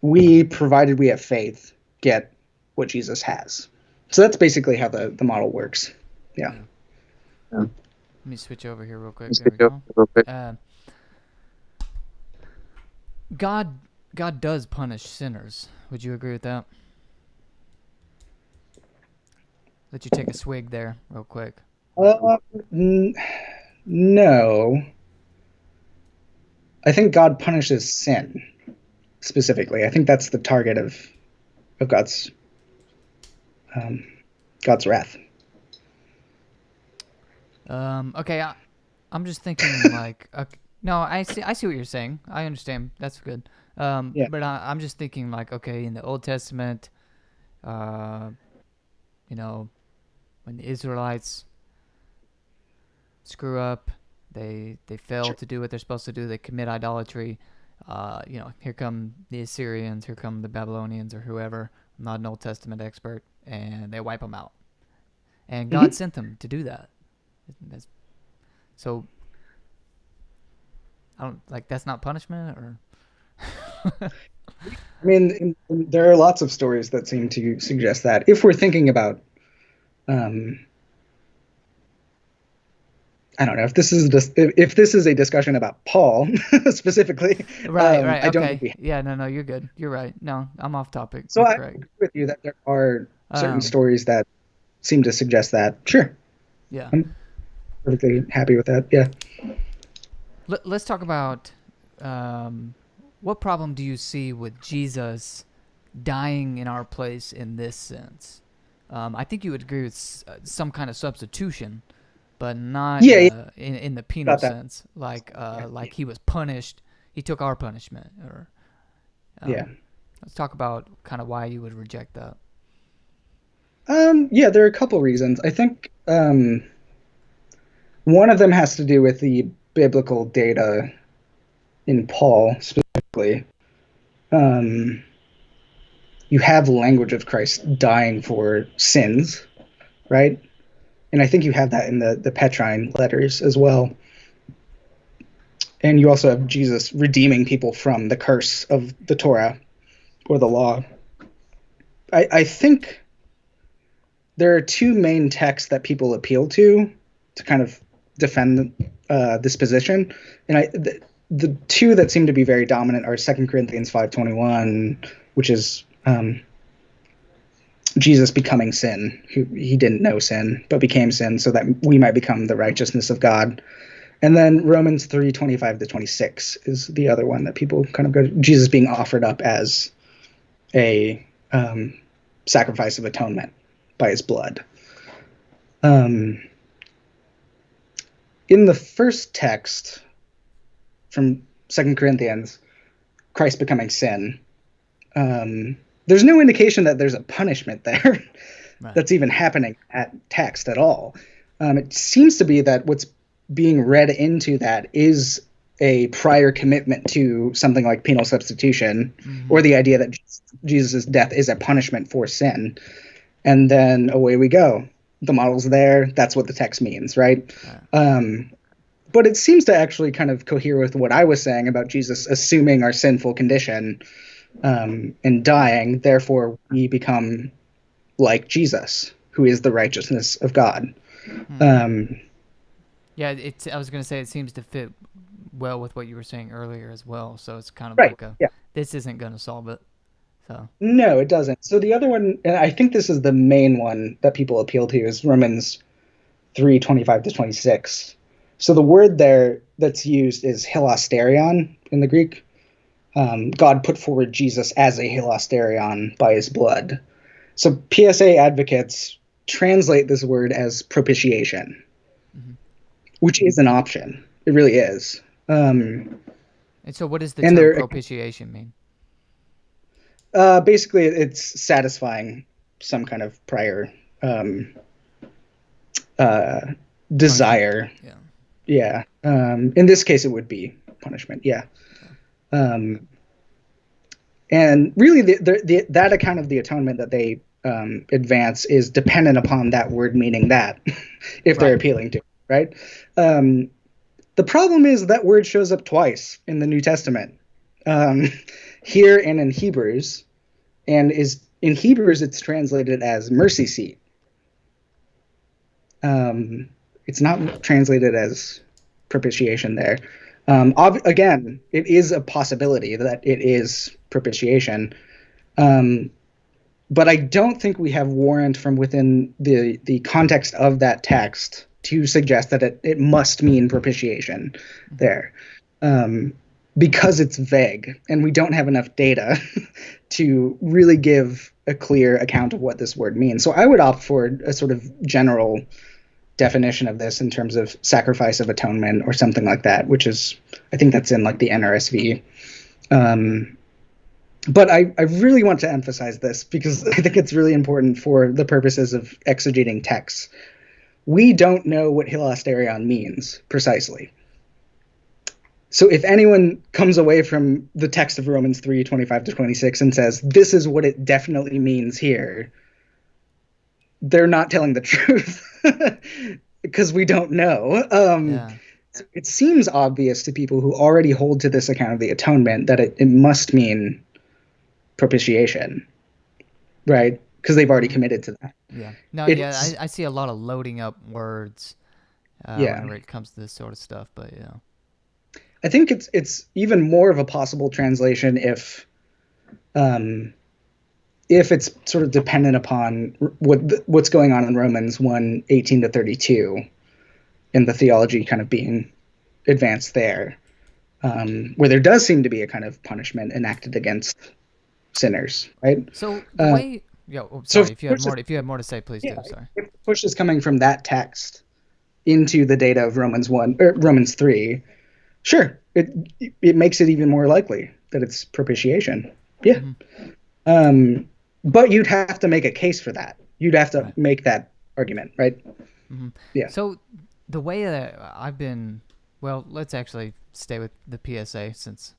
We, provided we have faith, get what Jesus has. So that's basically how the model works. Yeah. Let me switch over here real quick. There we go. God does punish sinners. Would you agree with that? Let you take a swig there real quick. No. I think God punishes sin specifically. I think that's the target of God's wrath. Okay, I'm just thinking like, no, I see what you're saying. I understand. That's good. Yeah. But I'm just thinking like, okay, in the Old Testament, when the Israelites screw up, they fail to do what they're supposed to do. They commit idolatry. Here come the Assyrians, here come the Babylonians or whoever. I'm not an Old Testament expert, and they wipe them out. And God sent them to do that. So, I don't like that's not punishment, or. I mean, there are lots of stories that seem to suggest that. If we're thinking about, I don't know if this is a discussion about Paul specifically. Right. I don't Okay. think No, you're good. You're right. No, I'm off topic. So I agree with you that there are certain stories that seem to suggest that. Sure. Yeah. I'm perfectly happy with that. Yeah. Let's talk about what problem do you see with Jesus dying in our place in this sense? I think you would agree with some kind of substitution, but not Yeah, yeah, in the penal about that. sense, Yeah, like he was punished. He took our punishment. Or yeah. let's talk about kind of why you would reject that. Yeah, there are a couple reasons. I think one of them has to do with the biblical data in Paul specifically. Um, you have language of Christ dying for sins, right? And I think you have that in the Petrine letters as well. And you also have Jesus redeeming people from the curse of the Torah or the law. I think there are two main texts that people appeal to kind of defend this position, and the two that seem to be very dominant are 2 Corinthians 5:21, which is Jesus becoming sin. He didn't know sin, but became sin so that we might become the righteousness of God. And then Romans 3:25-26 is the other one that people kind of go to, Jesus being offered up as a sacrifice of atonement by his blood. In the first text from 2 Corinthians, Christ becoming sin, there's no indication that there's a punishment there Right. that's even happening at text at all. It seems to be that what's being read into that is a prior commitment to something like penal substitution, or the idea that Jesus' death is a punishment for sin. And then away we go. The model's there. That's what the text means, right? But it seems to actually kind of cohere with what I was saying about Jesus assuming our sinful condition and dying. Therefore, we become like Jesus, who is the righteousness of God. Yeah, I was gonna say it seems to fit well with what you were saying earlier as well. So it's kind of Right. like Yeah. this isn't gonna solve it. So No, it doesn't. So the other one, and I think this is the main one that people appeal to, is Romans 3:25-26. So the word there that's used is hilasterion in the Greek. God put forward Jesus as a hilasterion by his blood. So PSA advocates translate this word as propitiation, which is an option. It really is. and so what does the And term propitiation mean? basically, it's satisfying some kind of prior desire. Yeah. Yeah. In this case, it would be punishment. Yeah. And really, that account of the atonement that they advance is dependent upon that word meaning that, if they're Right. appealing to it, right? The problem is that word shows up twice in the New Testament, here and in Hebrews, and in Hebrews it's translated as mercy seat. It's not translated as propitiation there. Again, it is a possibility that it is propitiation, but I don't think we have warrant from within the context of that text to suggest that it must mean propitiation there, because it's vague and we don't have enough data to really give a clear account of what this word means. So I would opt for a sort of general definition of this in terms of sacrifice of atonement or something like that, which is, I think that's in like the NRSV. But I really want to emphasize this because I think it's really important for the purposes of exegeting texts. We don't know what hilasterion means precisely. So if anyone comes away from the text of Romans 3:25-26 and says, this is what it definitely means here, they're not telling the truth because we don't know. It seems obvious to people who already hold to this account of the atonement that it must mean propitiation, right? Because they've already committed to that. Yeah. No, I see a lot of loading up words whenever it comes to this sort of stuff, but yeah. I think it's even more of a possible translation if it's sort of dependent upon what's going on in Romans 1:18-32, and the theology kind of being advance there, where there does seem to be a kind of punishment enacted against sinners, right? So the way, So sorry, if you have more to say, please do. Sorry. if the push is coming from that text into the data of Romans 3, sure, it makes it even more likely that it's propitiation. Yeah. But you'd have to make a case for that. You'd have to make that argument, right? Yeah. So the way that I've been, well, let's actually stay with the PSA, since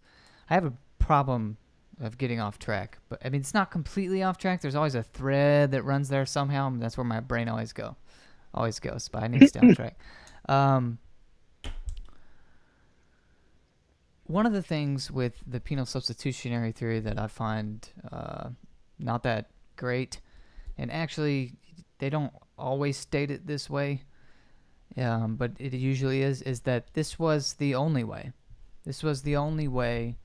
I have a problem of getting off track. But I mean, it's not completely off track. There's always a thread that runs there somehow, and that's where my brain always goes. But I need to stay on track. One of the things with the penal substitutionary theory that I find not that great, and actually they don't always state it this way, but it usually is that this was the only way. This was the only way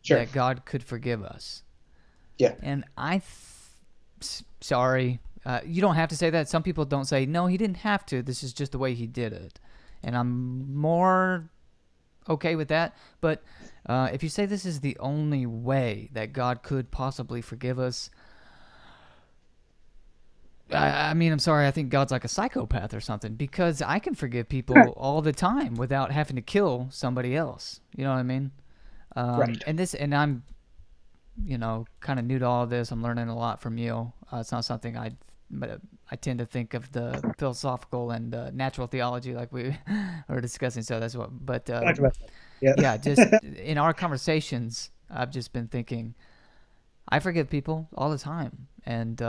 that God could forgive us. Yeah. And sorry, you don't have to say that. Some people don't say, no, he didn't have to. This is just the way he did it. And I'm more okay with that. But if you say this is the only way that God could possibly forgive us, I mean, I'm sorry, I think God's like a psychopath or something, because I can forgive people all the time without having to kill somebody else. You know what I mean? And I'm, kind of new to all of this. I'm learning a lot from you. It's not something I tend to think of the philosophical and natural theology like we were discussing. So that's what, but yeah, just in our conversations, I've just been thinking, I forgive people all the time, and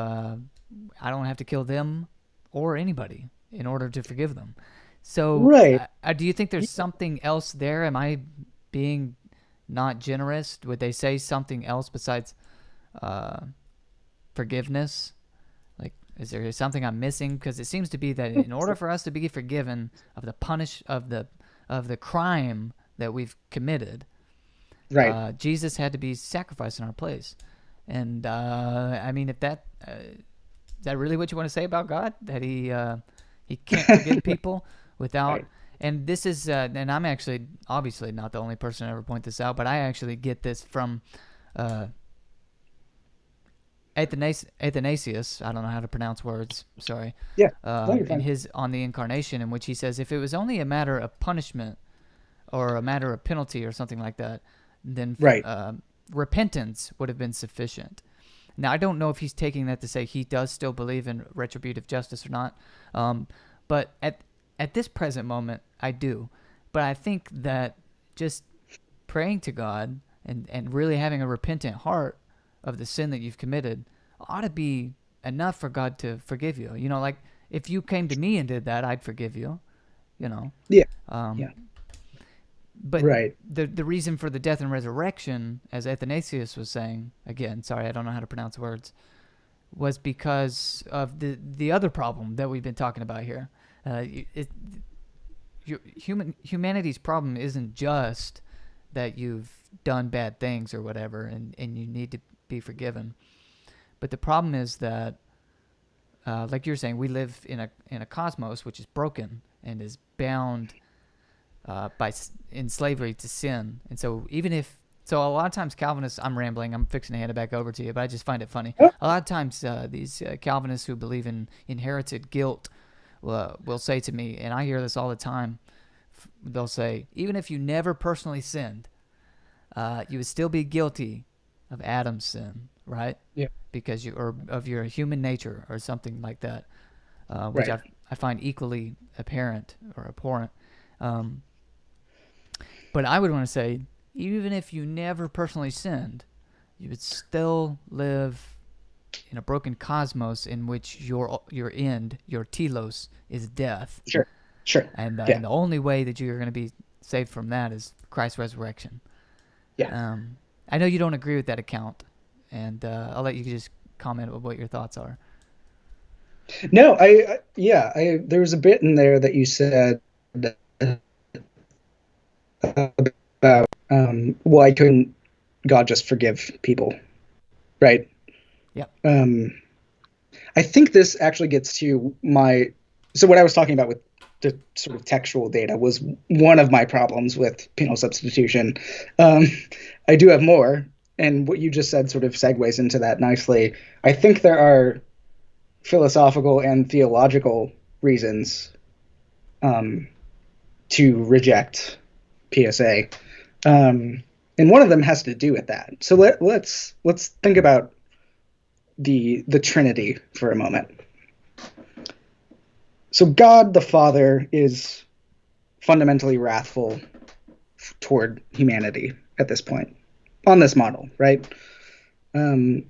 I don't have to kill them or anybody in order to forgive them. So do you think there's something else there? Am I being not generous? Would they say something else besides forgiveness? Like, is there something I'm missing? Because it seems to be that in order for us to be forgiven of the crime that we've committed, Jesus had to be sacrificed in our place. And I mean, if that is that really what you want to say about God? That he can't forgive people without. And this is, and I'm actually obviously not the only person to ever point this out, but I actually get this from Athanasius. I don't know how to pronounce words. Sorry. Yeah. In his On the Incarnation, in which he says, if it was only a matter of punishment or a matter of penalty or something like that, then repentance would have been sufficient. Now, I don't know if he's taking that to say he does still believe in retributive justice or not, but at this present moment, I do. But I think that just praying to God and really having a repentant heart of the sin that you've committed ought to be enough for God to forgive you. Like if you came to me and did that, I'd forgive you, Yeah. But the reason for the death and resurrection, as Athanasius was saying, again, sorry, I don't know how to pronounce words, was because of the other problem that we've been talking about here. Humanity's problem isn't just that you've done bad things or whatever and you need to be forgiven. But the problem is that, like you're saying, we live in a cosmos which is broken and is bound in slavery to sin. And so a lot of times Calvinists, I'm rambling, I'm fixing to hand it back over to you, but I just find it funny. A lot of times these Calvinists who believe in inherited guilt will say to me, and I hear this all the time, they'll say, even if you never personally sinned, you would still be guilty of Adam's sin, right? Yeah. Because or of your human nature or something like that, which I find equally apparent or abhorrent. But I would want to say, even if you never personally sinned, you would still live in a broken cosmos in which your end, your telos, is death. Sure. And the only way that you're going to be saved from that is Christ's resurrection. Yeah. I know you don't agree with that account, and I'll let you just comment on what your thoughts are. No, there was a bit in there that you said about why couldn't God just forgive people, right? Yeah. I think this actually gets to so what I was talking about with the sort of textual data was one of my problems with penal substitution. I do have more, and what you just said sort of segues into that nicely. I think there are philosophical and theological reasons to reject PSA, and one of them has to do with that. So let's think about the Trinity for a moment. So God the Father is fundamentally wrathful toward humanity at this point on this model, right? And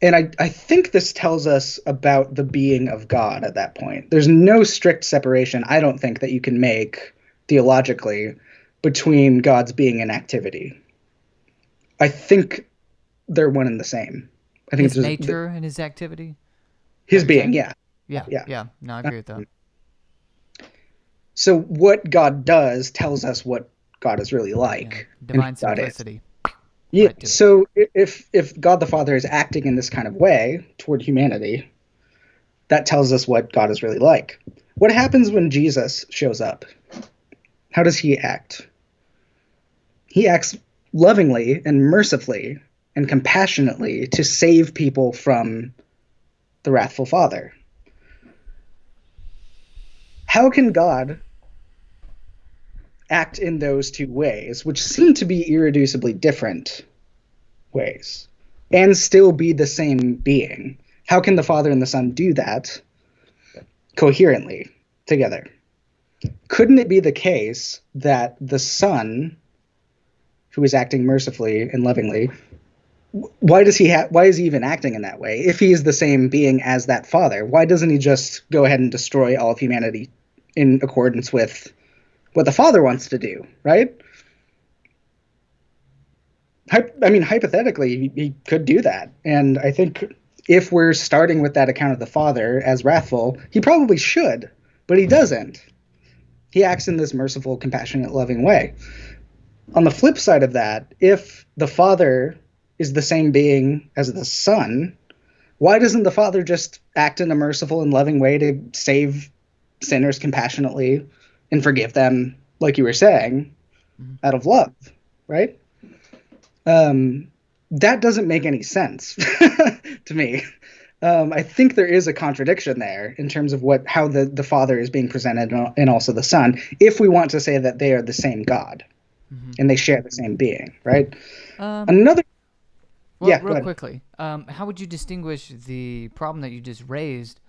I think this tells us about the being of God at that point. There's no strict separation, I don't think, that you can make theologically between God's being and activity. I think they're one and the same. I think his nature and his activity? His being, yeah. Yeah. No, I agree with that. So what God does tells us what God is really like. Yeah. Divine simplicity. Yeah. Right, so if God the Father is acting in this kind of way toward humanity, that tells us what God is really like. What happens when Jesus shows up? How does he act? He acts lovingly and mercifully and compassionately to save people from the wrathful Father. How can God act in those two ways, which seem to be irreducibly different ways, and still be the same being? How can the Father and the Son do that coherently together? Couldn't it be the case that the Son, who is acting mercifully and lovingly, why is he even acting in that way? If he is the same being as that Father, why doesn't he just go ahead and destroy all of humanity in accordance with what the Father wants to do, right? I mean, hypothetically, he could do that. And I think if we're starting with that account of the Father as wrathful, he probably should, but he doesn't. He acts in this merciful, compassionate, loving way. On the flip side of that, if the Father is the same being as the Son, why doesn't the Father just act in a merciful and loving way to save sinners compassionately and forgive them, like you were saying, out of love, right? That doesn't make any sense to me. I think there is a contradiction there in terms of how the Father is being presented and also the Son, if we want to say that they are the same God and they share the same being, right? Real quickly, how would you distinguish the problem that you just raised?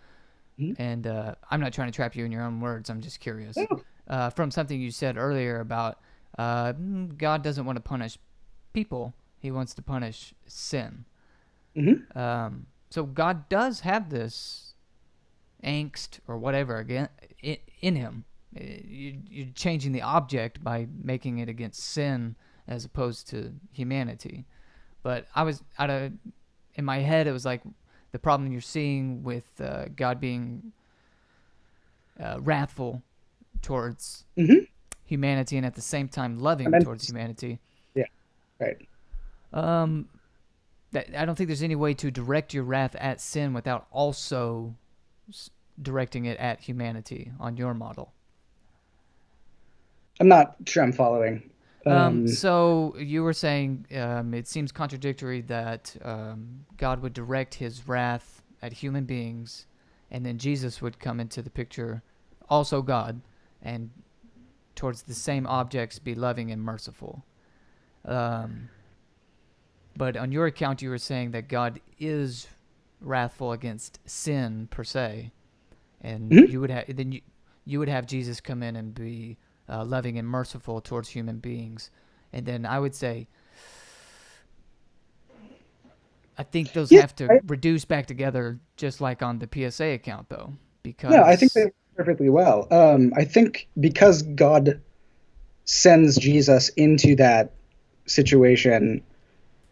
And I'm not trying to trap you in your own words. I'm just curious. From something you said earlier about God doesn't want to punish people. He wants to punish sin. So God does have this angst or whatever again in him. You're changing the object by making it against sin as opposed to humanity. But in my head, it was like the problem you're seeing with God being wrathful towards humanity and at the same time loving towards humanity. Yeah, right. I don't think there's any way to direct your wrath at sin without also directing it at humanity on your model. I'm not sure I'm following. So you were saying it seems contradictory that God would direct his wrath at human beings, and then Jesus would come into the picture, also God, and towards the same objects be loving and merciful. But on your account, you were saying that God is wrathful against sin per se, and you would have Jesus come in and be loving and merciful towards human beings. And then I would say, I think those have to reduce back together, just like on the PSA account, though. Because I think they work perfectly well. I think because God sends Jesus into that situation,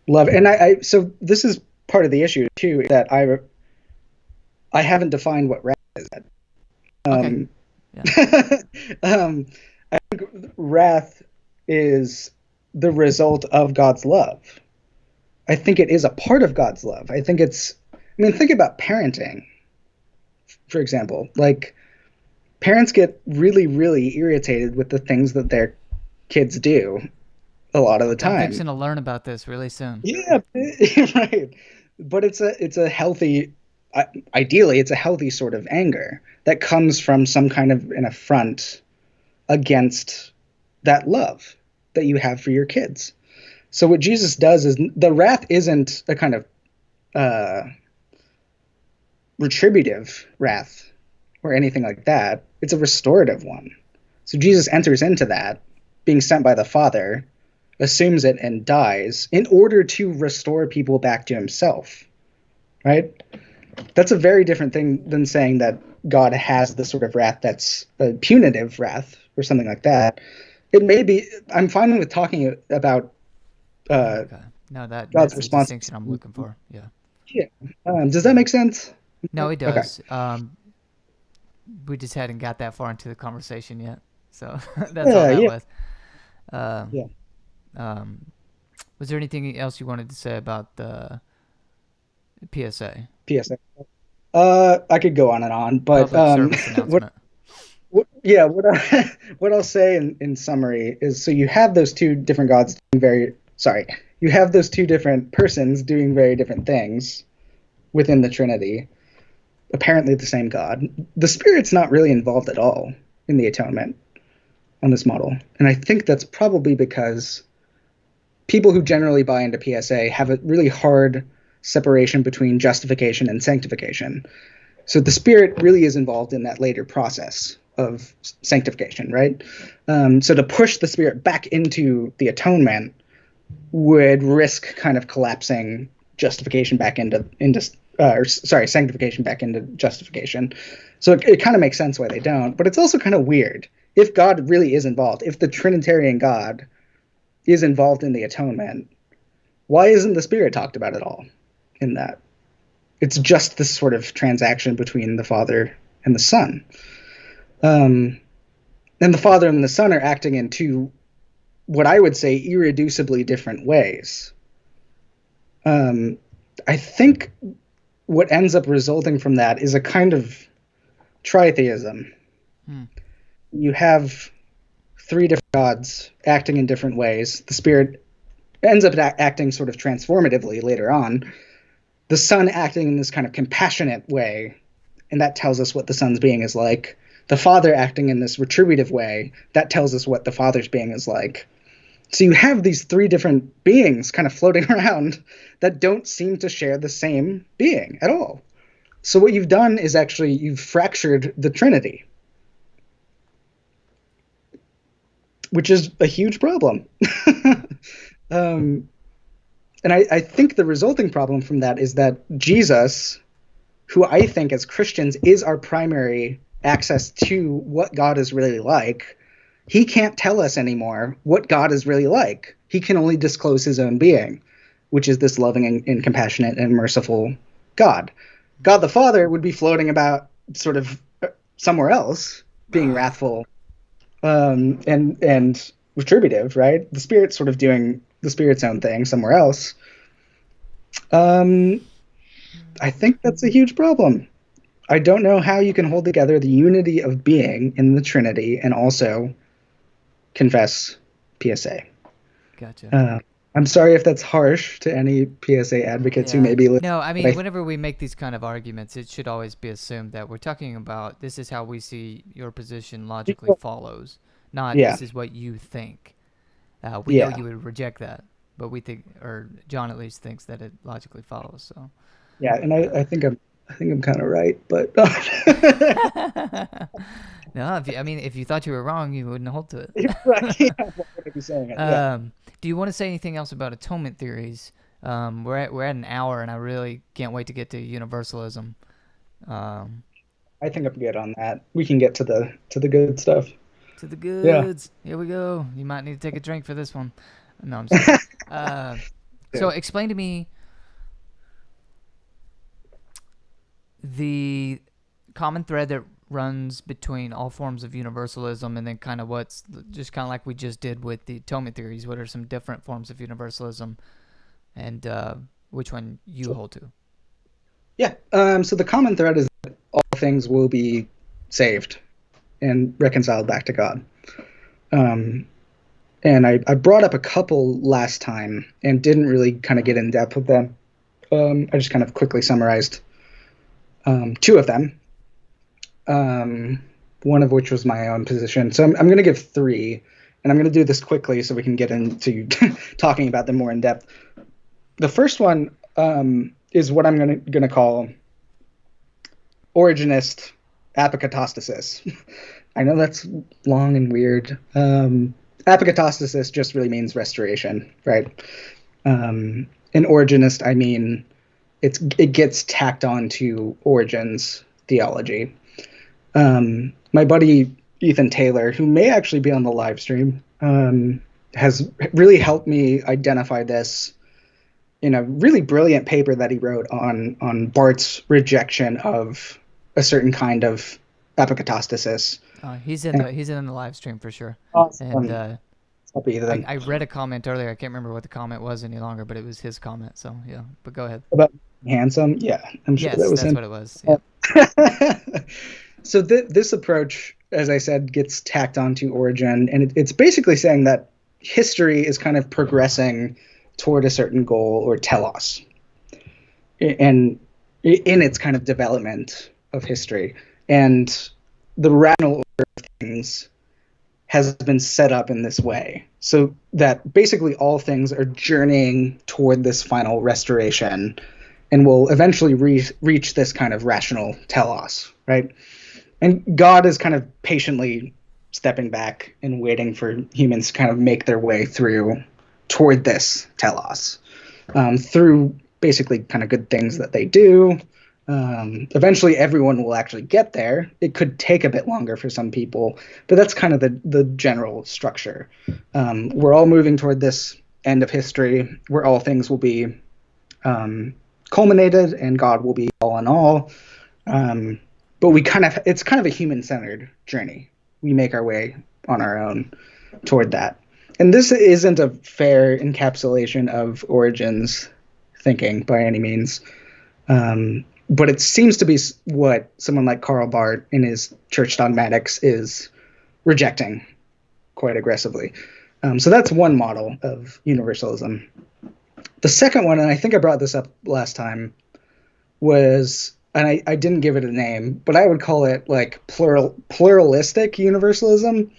love, and so this is part of the issue too, that I haven't defined what wrath is yet. Okay. Yeah. I think wrath is the result of God's love. I think it is a part of God's love. I think think about parenting, for example. Like, parents get really, really irritated with the things that their kids do a lot of the I'm time. fixing to learn about this really soon. Yeah, right. But it's a healthy, ideally, it's a healthy sort of anger that comes from some kind of an affront against that love that you have for your kids. So what Jesus does is the wrath isn't a kind of uh, retributive wrath or anything like that. It's a restorative one. So Jesus enters into that, being sent by the Father, assumes it and dies in order to restore people back to himself. Right? That's a very different thing than saying that God has the sort of wrath that's a punitive wrath or something like that. It may be. I'm fine with talking about Okay. No, God's that's the response. distinction I'm looking for. Yeah. Yeah. Does that Yeah. make sense? No, it Okay. does. We just hadn't got that far into the conversation yet, so that's all Yeah. that Yeah. was. Um, Yeah. um, was there anything else you wanted to say about the PSA, PSA. I could go on and on, but public service what, announcement? yeah, what I'll say in summary is, so you have those two different gods doing you have those two different persons doing very different things within the Trinity, apparently the same God. The Spirit's not really involved at all in the atonement on this model, and I think that's probably because people who generally buy into PSA have a really hard separation between justification and sanctification. So the Spirit really is involved in that later process of sanctification, right? So to push the Spirit back into the atonement would risk kind of collapsing justification back into sanctification back into justification. So it kind of makes sense why they don't, but it's also kind of weird. If God really is involved, if the Trinitarian God is involved in the atonement, why isn't the Spirit talked about at all in that? It's just this sort of transaction between the Father and the Son. And the Father and the Son are acting in two, what I would say, irreducibly different ways. I think what ends up resulting from that is a kind of tritheism. You have three different gods acting in different ways. The Spirit ends up acting sort of transformatively later on. The Son acting in this kind of compassionate way, and that tells us what the Son's being is like. The Father acting in this retributive way, that tells us what the Father's being is like. So you have these three different beings kind of floating around that don't seem to share the same being at all. So what you've done is actually you've fractured the Trinity, which is a huge problem. And I think the resulting problem from that is that Jesus, who I think as Christians is our primary access to what God is really like, he can't tell us anymore what God is really like. He can only disclose his own being, which is this loving and compassionate and merciful God. God the Father would be floating about sort of somewhere else, being wrathful and retributive, right? The Spirit's sort of doing the Spirit's own thing somewhere else. I think that's a huge problem. I don't know how you can hold together the unity of being in the Trinity and also confess PSA. Gotcha. I'm sorry if that's harsh to any PSA advocates who Yeah. may be listening. No, I mean, whenever we make these kind of arguments, it should always be assumed that we're talking about this is how we see your position logically follows, not Yeah. this is what you think. We know Yeah. you would reject that, but we think, or John at least thinks that it logically follows. So. Yeah, and I think I'm kind of right, but No, if you thought you were wrong, you wouldn't hold to it. right. Yeah, why would I be saying it? Yeah. Do you want to say anything else about atonement theories? We're at an hour, and I really can't wait to get to universalism. I think I'm good on that. We can get to the good stuff. To the Yeah. goods. Here we go. You might need to take a drink for this one. No, I'm sorry. So explain to me the common thread that runs between all forms of universalism, and then kind of what's just kind of like we just did with the atonement theories. What are some different forms of universalism, and which one you hold to? Yeah. So the common thread is that all things will be saved and reconciled back to God. And I brought up a couple last time and didn't really kind of get in depth with them. I just kind of quickly summarized two of them, one of which was my own position. So I'm going to give three, and I'm going to do this quickly so we can get into talking about them more in depth. The first one is what I'm going to call Origenist apokatastasis. I know that's long and weird. Apokatastasis just really means restoration, right? In Origenist, I mean it gets tacked on to Origen's theology. My buddy Ethan Taylor, who may actually be on the live stream, has really helped me identify this in a really brilliant paper that he wrote on Barth's rejection of a certain kind of apokatastasis. He's in the live stream for sure. Awesome. And I read a comment earlier. I can't remember what the comment was any longer, but it was his comment. So yeah, but go ahead. About handsome, yeah, I'm sure yes, that was that's him. what it was. Yeah. So this approach, as I said, gets tacked onto Origen, and it's basically saying that history is kind of progressing toward a certain goal or telos, and in its kind of development of history, and the rational order of things has been set up in this way, so that basically all things are journeying toward this final restoration, and will eventually reach this kind of rational telos, right? And God is kind of patiently stepping back and waiting for humans to kind of make their way through toward this telos, through basically kind of good things that they do. Eventually everyone will actually get there. It could take a bit longer for some people, but that's kind of the general structure. We're all moving toward this end of history where all things will be culminated and God will be all in all. But it's kind of a human-centered journey. We make our way on our own toward that. And this isn't a fair encapsulation of Origen's thinking by any means. But it seems to be what someone like Karl Barth in his Church Dogmatics is rejecting quite aggressively. So that's one model of universalism. The second one, and I think I brought this up last time, was, and I didn't give it a name, but I would call it like pluralistic universalism.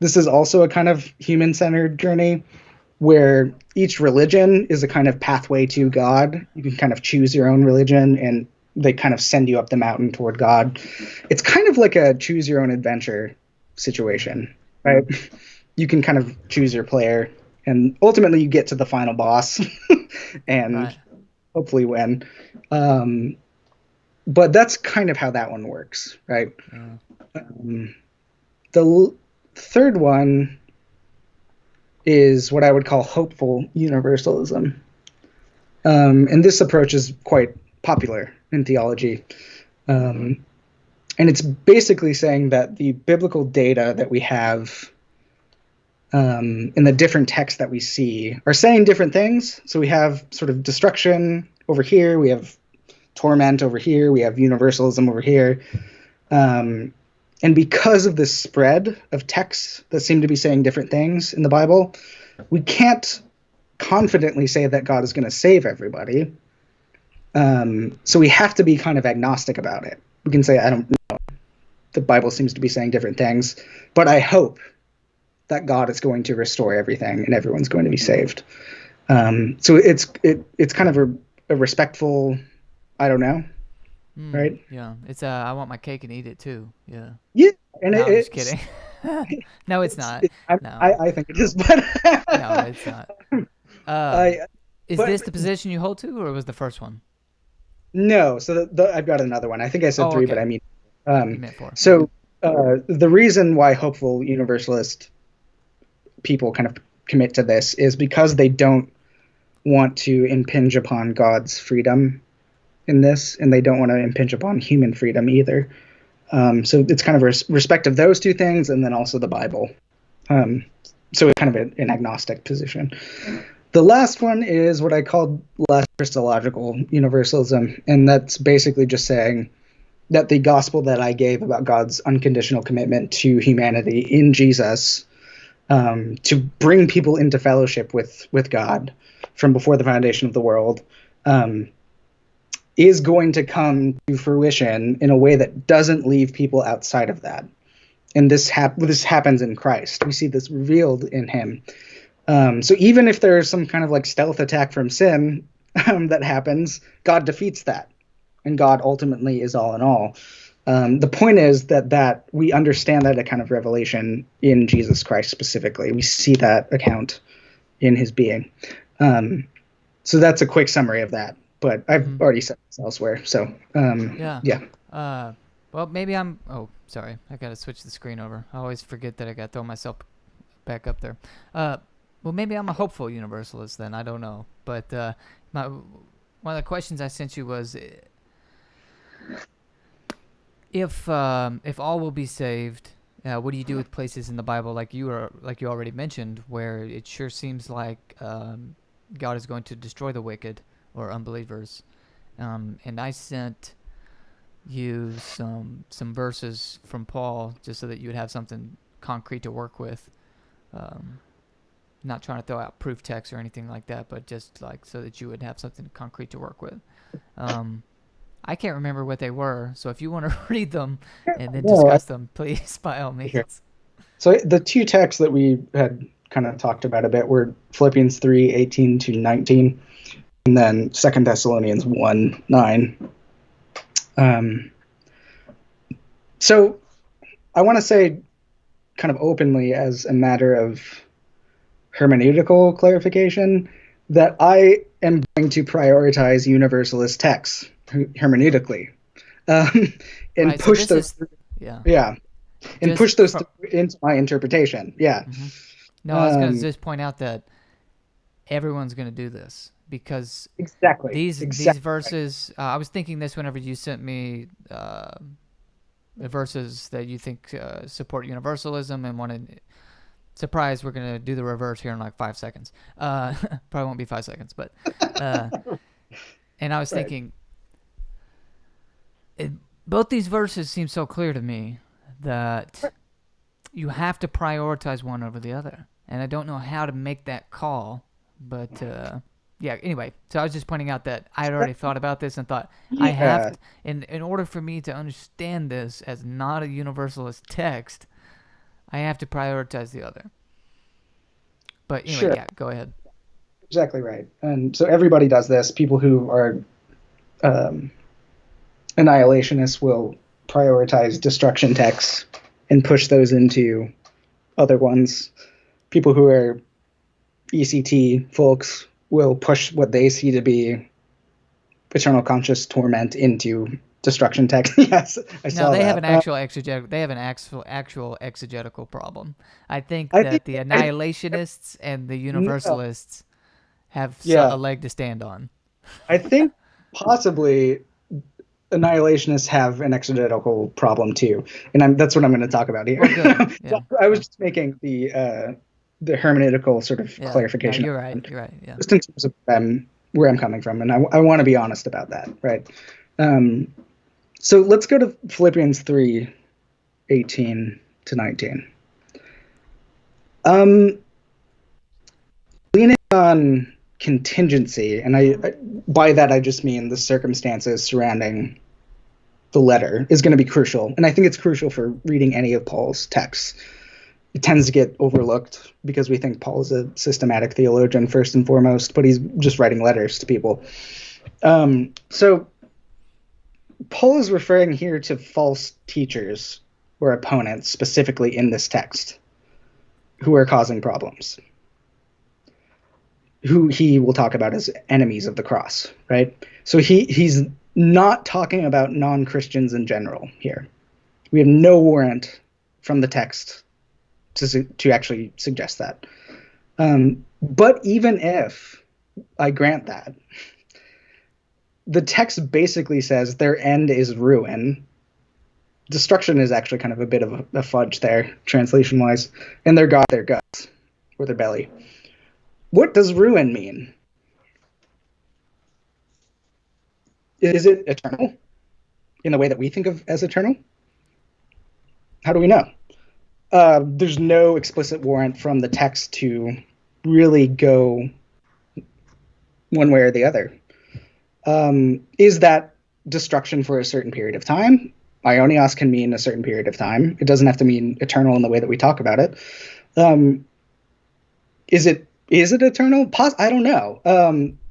This is also a kind of human-centered journey where each religion is a kind of pathway to God. You can kind of choose your own religion, and they kind of send you up the mountain toward God. It's kind of like a choose your own adventure situation, right? You can kind of choose your player, and ultimately you get to the final boss and hopefully win. But that's kind of how that one works, right? The third one is what I would call hopeful universalism. And this approach is quite popular in theology. And it's basically saying that the biblical data that we have in the different texts that we see are saying different things. So we have sort of destruction over here, we have torment over here, we have universalism over here. And because of this spread of texts that seem to be saying different things in the Bible, we can't confidently say that God is going to save everybody. So we have to be kind of agnostic about it. We can say, I don't know. The Bible seems to be saying different things, but I hope that God is going to restore everything and everyone's going to be saved. So it's kind of a respectful, I don't know. Right? Yeah, it's I want my cake and eat it too. Yeah. Yeah, and no, I'm just kidding. No, it's not. No. I think it is, but no, it's not. Is this the position you hold to, or was the first one? No, so I've got another one. I think I said three, okay. But I mean, You meant four. So the reason why hopeful universalist people kind of commit to this is because they don't want to impinge upon God's freedom in this, and they don't want to impinge upon human freedom either. So it's kind of respect of those two things, and then also the Bible. So it's kind of an agnostic position. The last one is what I called last Christological universalism, and that's basically just saying that the gospel that I gave about God's unconditional commitment to humanity in Jesus, to bring people into fellowship with God from before the foundation of the world, is going to come to fruition in a way that doesn't leave people outside of that. And this happens in Christ. We see this revealed in him. So even if there's some kind of like stealth attack from sin that happens, God defeats that. And God ultimately is all in all. The point is that we understand that kind of revelation in Jesus Christ specifically. We see that account in his being. So that's a quick summary of that. But I've already said this elsewhere. So yeah. Well, maybe I'm. Oh, sorry. I gotta switch the screen over. I always forget that I gotta throw myself back up there. Well, maybe I'm a hopeful universalist then. I don't know. But one of the questions I sent you was, if all will be saved, what do you do with places in the Bible like you already mentioned, where it sure seems like God is going to destroy the wicked or unbelievers? And I sent you some verses from Paul just so that you would have something concrete to work with. Not trying to throw out proof text or anything like that, but just like so that you would have something concrete to work with. I can't remember what they were, so if you want to read them and then discuss them, please, by all means. Sure. So the two texts that we had kind of talked about a bit were Philippians 3:18-19, and then 2 Thessalonians 1:9. So I want to say kind of openly, as a matter of hermeneutical clarification, that I am going to prioritize universalist texts hermeneutically, and right, push so those. Yeah. And push those into my interpretation. Yeah. Mm-hmm. No, I was going to just point out that everyone's going to do this because these verses. I was thinking this whenever you sent me the verses that you think support universalism, and wanted. Surprise, we're going to do the reverse here in like 5 seconds. Probably won't be 5 seconds, but and I was thinking, both these verses seem so clear to me that you have to prioritize one over the other, and I don't know how to make that call, but yeah, anyway, so I was just pointing out that I had already thought about this and thought I have to, in order for me to understand this as not a universalist text, I have to prioritize the other. But anyway, yeah, go ahead. Exactly right. And so everybody does this. People who are annihilationists will prioritize destruction texts and push those into other ones. People who are ECT folks will push what they see to be eternal conscious torment into destruction text. Yes, I saw that. No, they have an actual exegetical. They have an actual exegetical problem. I think that the annihilationists and the universalists have a leg to stand on. I think possibly annihilationists have an exegetical problem too, and that's what I'm going to talk about here. Well, yeah. I was just making the hermeneutical sort of clarification. No, you're right. You're right. Yeah. Just in terms of where I'm coming from, and I want to be honest about that, right? So let's go to Philippians 3:18-19. Leaning on contingency, and I by that I just mean the circumstances surrounding the letter, is going to be crucial, and I think it's crucial for reading any of Paul's texts. It tends to get overlooked because we think Paul is a systematic theologian first and foremost, but he's just writing letters to people. So Paul is referring here to false teachers or opponents, specifically in this text, who are causing problems, who he will talk about as enemies of the cross, right? So he's not talking about non-Christians in general here. We have no warrant from the text to actually suggest that. But even if I grant that, the text basically says their end is ruin. Destruction is actually kind of a bit of a fudge there, translation-wise. And their God, their guts, or their belly. What does ruin mean? Is it eternal? in the way that we think of as eternal? How do we know? There's no explicit warrant from the text to really go one way or the other. Is that destruction for a certain period of time? Aionios can mean a certain period of time. It doesn't have to mean eternal in the way that we talk about it. Is it eternal? I don't know.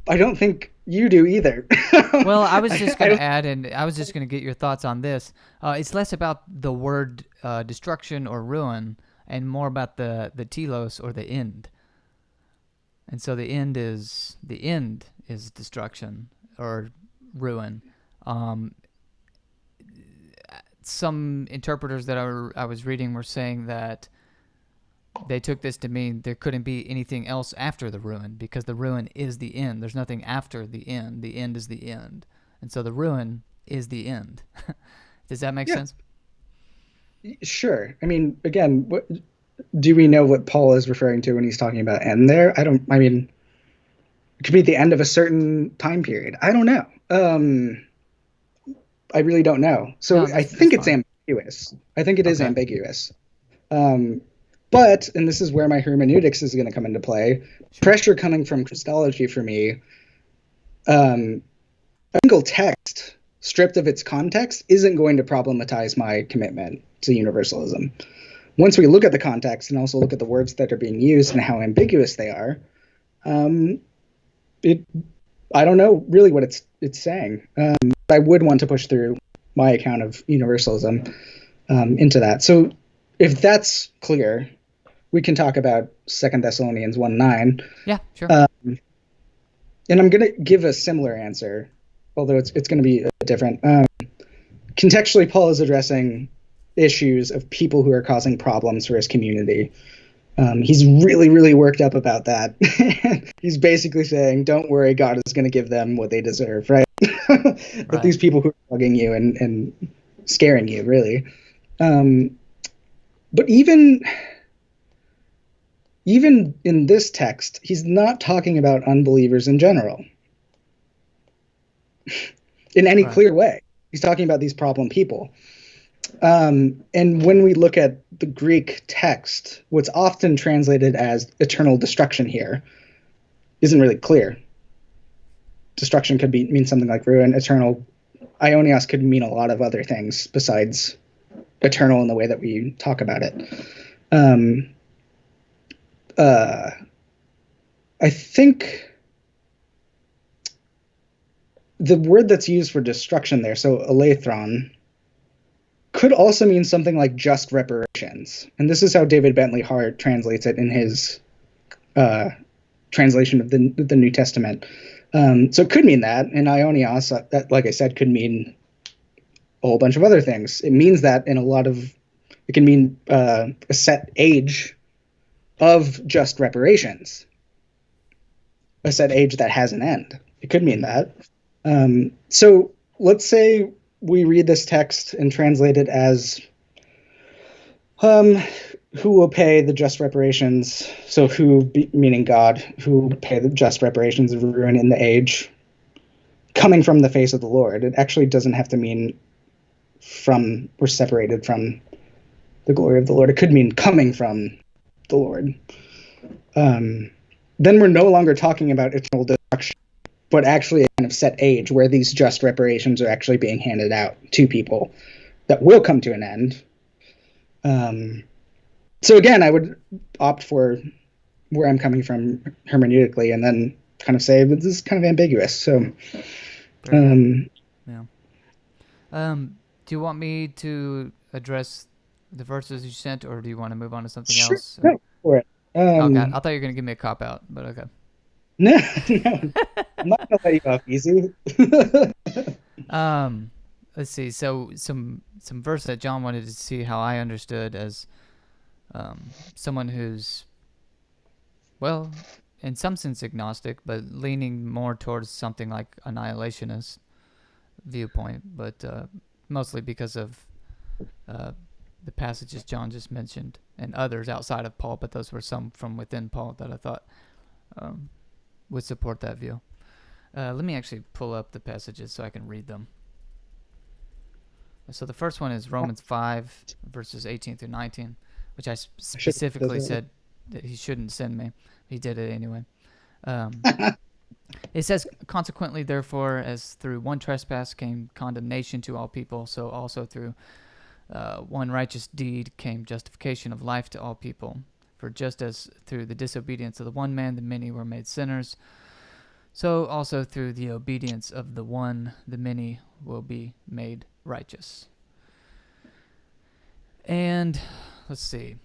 I don't think you do either. Well, I was just going to add, and I was just going to get your thoughts on this. It's less about the word destruction or ruin, and more about the telos or the end. And so the end is destruction or ruin. Some interpreters that I was reading were saying that they took this to mean there couldn't be anything else after the ruin, because the ruin is the end. There's nothing after the end. The end is the end. And so the ruin is the end. Does that make sense? Sure. I mean, again, do we know what Paul is referring to when he's talking about end there? I mean, it could be the end of a certain time period. I don't know. I really don't know. So I think it's ambiguous. I think it is ambiguous. But, and this is where my hermeneutics is going to come into play, pressure coming from Christology for me, a single text stripped of its context isn't going to problematize my commitment to universalism. Once we look at the context and also look at the words that are being used and how ambiguous they are, I don't know really what it's saying. I would want to push through my account of universalism into that. So if that's clear, we can talk about 2 Thessalonians 1:9. Yeah, sure. And I'm going to give a similar answer, although it's going to be different. Contextually, Paul is addressing issues of people who are causing problems for his community. He's really, really worked up about that. He's basically saying, don't worry, God is going to give them what they deserve, right? But these people who are bugging you and scaring you, really. But even in this text, he's not talking about unbelievers in general in any clear way. He's talking about these problem people. And when we look at the Greek text, what's often translated as eternal destruction here isn't really clear. Destruction could mean something like ruin. Eternal, aionios could mean a lot of other things besides eternal in the way that we talk about it. I think the word that's used for destruction there, so elathron, could also mean something like just reparations. And this is how David Bentley Hart translates it in his translation of the New Testament. So it could mean that. And aionios, that, like I said, could mean a whole bunch of other things. It means that in it can mean a set age of just reparations, a set age that has an end. It could mean that. So let's say we read this text and translate it as who will pay the just reparations. So meaning God, who will pay the just reparations of ruin in the age coming from the face of the Lord. It actually doesn't have to mean from or separated from the glory of the Lord. It could mean coming from the Lord. Then we're no longer talking about eternal destruction, but actually a kind of set age where these just reparations are actually being handed out to people that will come to an end. So again, I would opt for where I'm coming from hermeneutically, and then kind of say, but this is kind of ambiguous. So, yeah. Do you want me to address the verses you sent, or do you want to move on to something else? No, for it. Oh God, I thought you were gonna give me a cop out, but okay. No, I'm not gonna let you off easy. Let's see. So some verse that John wanted to see how I understood as someone who's, well, in some sense agnostic, but leaning more towards something like annihilationist viewpoint, but mostly because of the passages John just mentioned and others outside of Paul, but those were some from within Paul that I thought would support that view. Let me actually pull up the passages so I can read them. So the first one is Romans 5, verses 18 through 19, which I I should specifically doesn't said that he shouldn't send me. He did it anyway. Um, it says, consequently, therefore, as through one trespass came condemnation to all people, so also through one righteous deed came justification of life to all people. For just as through the disobedience of the one man the many were made sinners, so also through the obedience of the one the many will be made righteous. And let's see.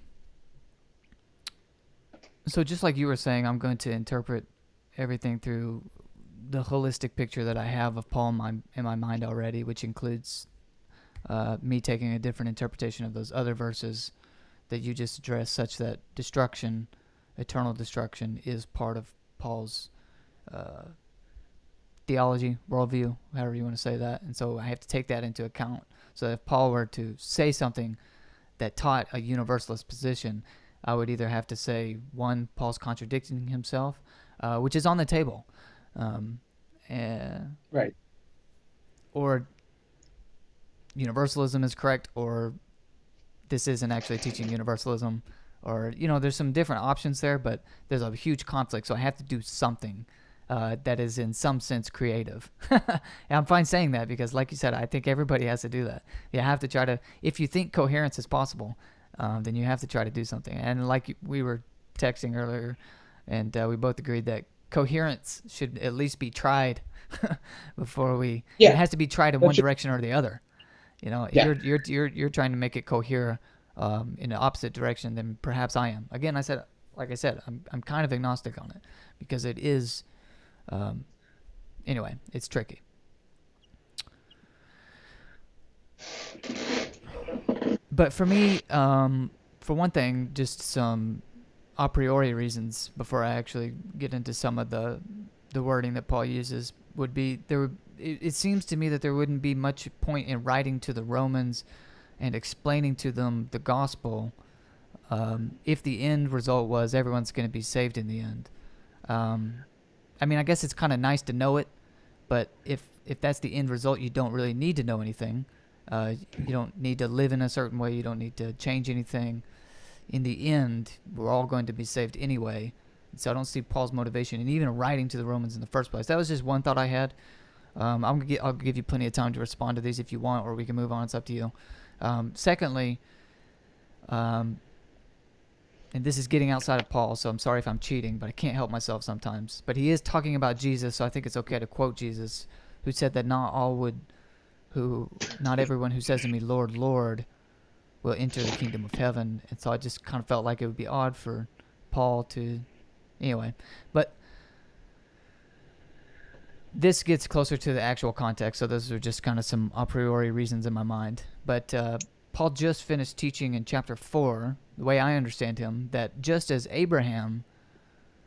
So just like you were saying, I'm going to interpret everything through the holistic picture that I have of Paul in my mind already, which includes me taking a different interpretation of those other verses that you just addressed, such that destruction, eternal destruction, is part of Paul's theology, worldview, however you want to say that. And so I have to take that into account. So if Paul were to say something that taught a universalist position, I would either have to say, one, Paul's contradicting himself, which is on the table, right. or universalism is correct, or this isn't actually teaching universalism, or, there's some different options there, but there's a huge conflict, so I have to do something that is in some sense creative. And I'm fine saying that because, like you said, I think everybody has to do that. You have to try to, if you think coherence is possible, then you have to try to do something. And like we were texting earlier, and we both agreed that coherence should at least be tried before we. Yeah. It has to be tried in one direction or the other. Yeah. You're trying to make it cohere in the opposite direction than perhaps I am. Again, like I said, I'm kind of agnostic on it because it is. Anyway, it's tricky. But for me, for one thing, just some a priori reasons before I actually get into some of the wording that Paul uses would be it seems to me that there wouldn't be much point in writing to the Romans and explaining to them the gospel if the end result was everyone's going to be saved in the end. I mean, I guess it's kind of nice to know it, but if that's the end result, you don't really need to know anything. You don't need to live in a certain way. You don't need to change anything. In the end, we're all going to be saved anyway. So I don't see Paul's motivation in even writing to the Romans in the first place. That was just one thought I had. I'll give you plenty of time to respond to these if you want, or we can move on. It's up to you. Secondly, and this is getting outside of Paul, so I'm sorry if I'm cheating, but I can't help myself sometimes. But he is talking about Jesus, so I think it's okay to quote Jesus, who said that not everyone who says to me, Lord, Lord, will enter the kingdom of heaven. And so I just kind of felt like it would be odd for Paul to, anyway. But this gets closer to the actual context, so those are just kind of some a priori reasons in my mind. But Paul just finished teaching in chapter 4, the way I understand him, that just as Abraham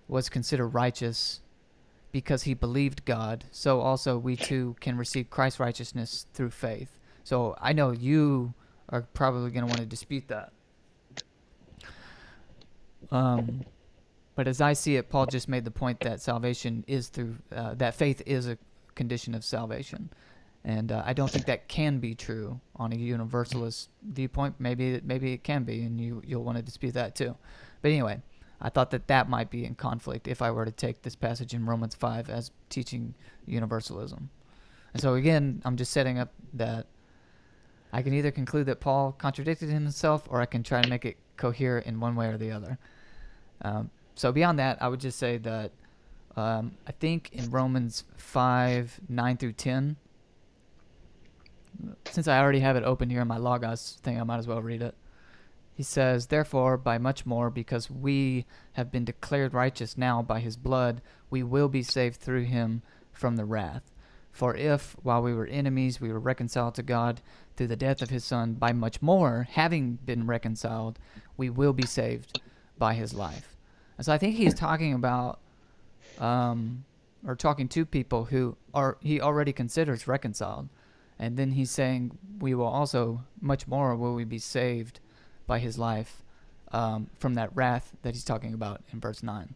was considered righteous because he believed God, so also we too can receive Christ's righteousness through faith. So I know you are probably going to want to dispute that. But as I see it, Paul just made the point that salvation is through, that faith is a condition of salvation. And I don't think that can be true on a universalist viewpoint. Maybe it can be, and you'll want to dispute that too. But anyway, I thought that might be in conflict if I were to take this passage in Romans 5 as teaching universalism. And so again, I'm just setting up that I can either conclude that Paul contradicted himself, or I can try to make it cohere in one way or the other. So beyond that, I would just say that I think in Romans 5, 9 through 10, since I already have it open here in my Logos thing, I might as well read it. He says, therefore, by much more, because we have been declared righteous now by his blood, we will be saved through him from the wrath. For if, while we were enemies, we were reconciled to God through the death of his Son, by much more, having been reconciled, we will be saved by his life. And so I think he's talking about, or talking to people who he already considers reconciled. And then he's saying, we will also, much more will we be saved by his life from that wrath that he's talking about in verse 9.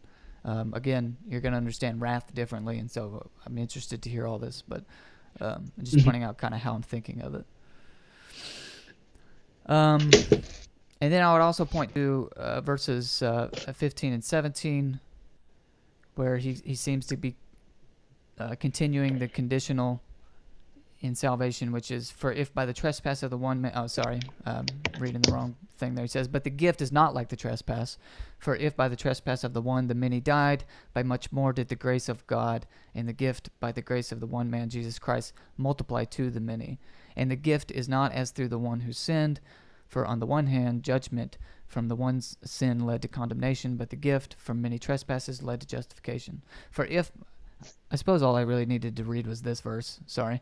Again, you're going to understand wrath differently, and so I'm interested to hear all this, but I'm just pointing out kind of how I'm thinking of it. And then I would also point to verses 15 and 17, where he seems to be continuing the conditional in salvation, which is, for if by the trespass of the one man, reading the wrong thing there. He says, but the gift is not like the trespass, for if by the trespass of the one the many died, by much more did the grace of God and the gift by the grace of the one man Jesus Christ multiply to the many. And the gift is not as through the one who sinned, for on the one hand judgment from the one's sin led to condemnation, but the gift from many trespasses led to justification. For if, I suppose all I really needed to read was this verse. Sorry.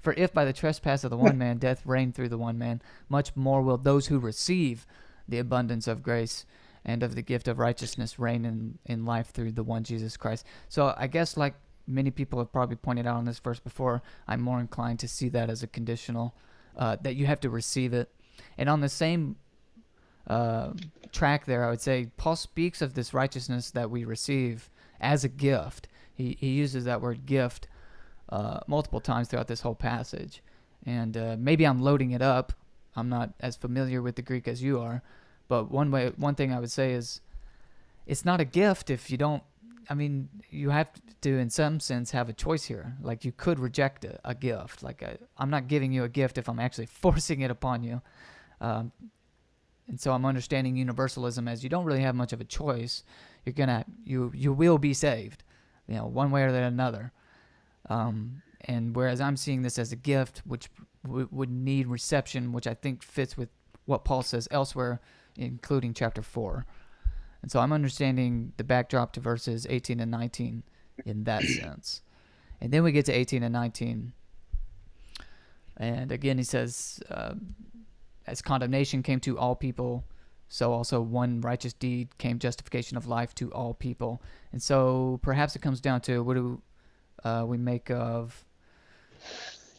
For if by the trespass of the one man death reigned through the one man, much more will those who receive the abundance of grace and of the gift of righteousness reign in life through the one Jesus Christ. So I guess, like many people have probably pointed out on this verse before, I'm more inclined to see that as a conditional, that you have to receive it. And on the same track there, I would say Paul speaks of this righteousness that we receive as a gift. He uses that word gift multiple times throughout this whole passage. And maybe I'm loading it up. I'm not as familiar with the Greek as you are. But one thing I would say is, it's not a gift if you don't, I mean, you have to, in some sense, have a choice here. Like, you could reject a gift. Like, I'm not giving you a gift if I'm actually forcing it upon you. And so I'm understanding universalism as you don't really have much of a choice. You will be saved, one way or another. And whereas I'm seeing this as a gift, which would need reception, which I think fits with what Paul says elsewhere, including chapter 4. And so I'm understanding the backdrop to verses 18 and 19 in that sense. And then we get to 18 and 19. And again, he says, as condemnation came to all people, so also one righteous deed came justification of life to all people. And so perhaps it comes down to, what do we make of...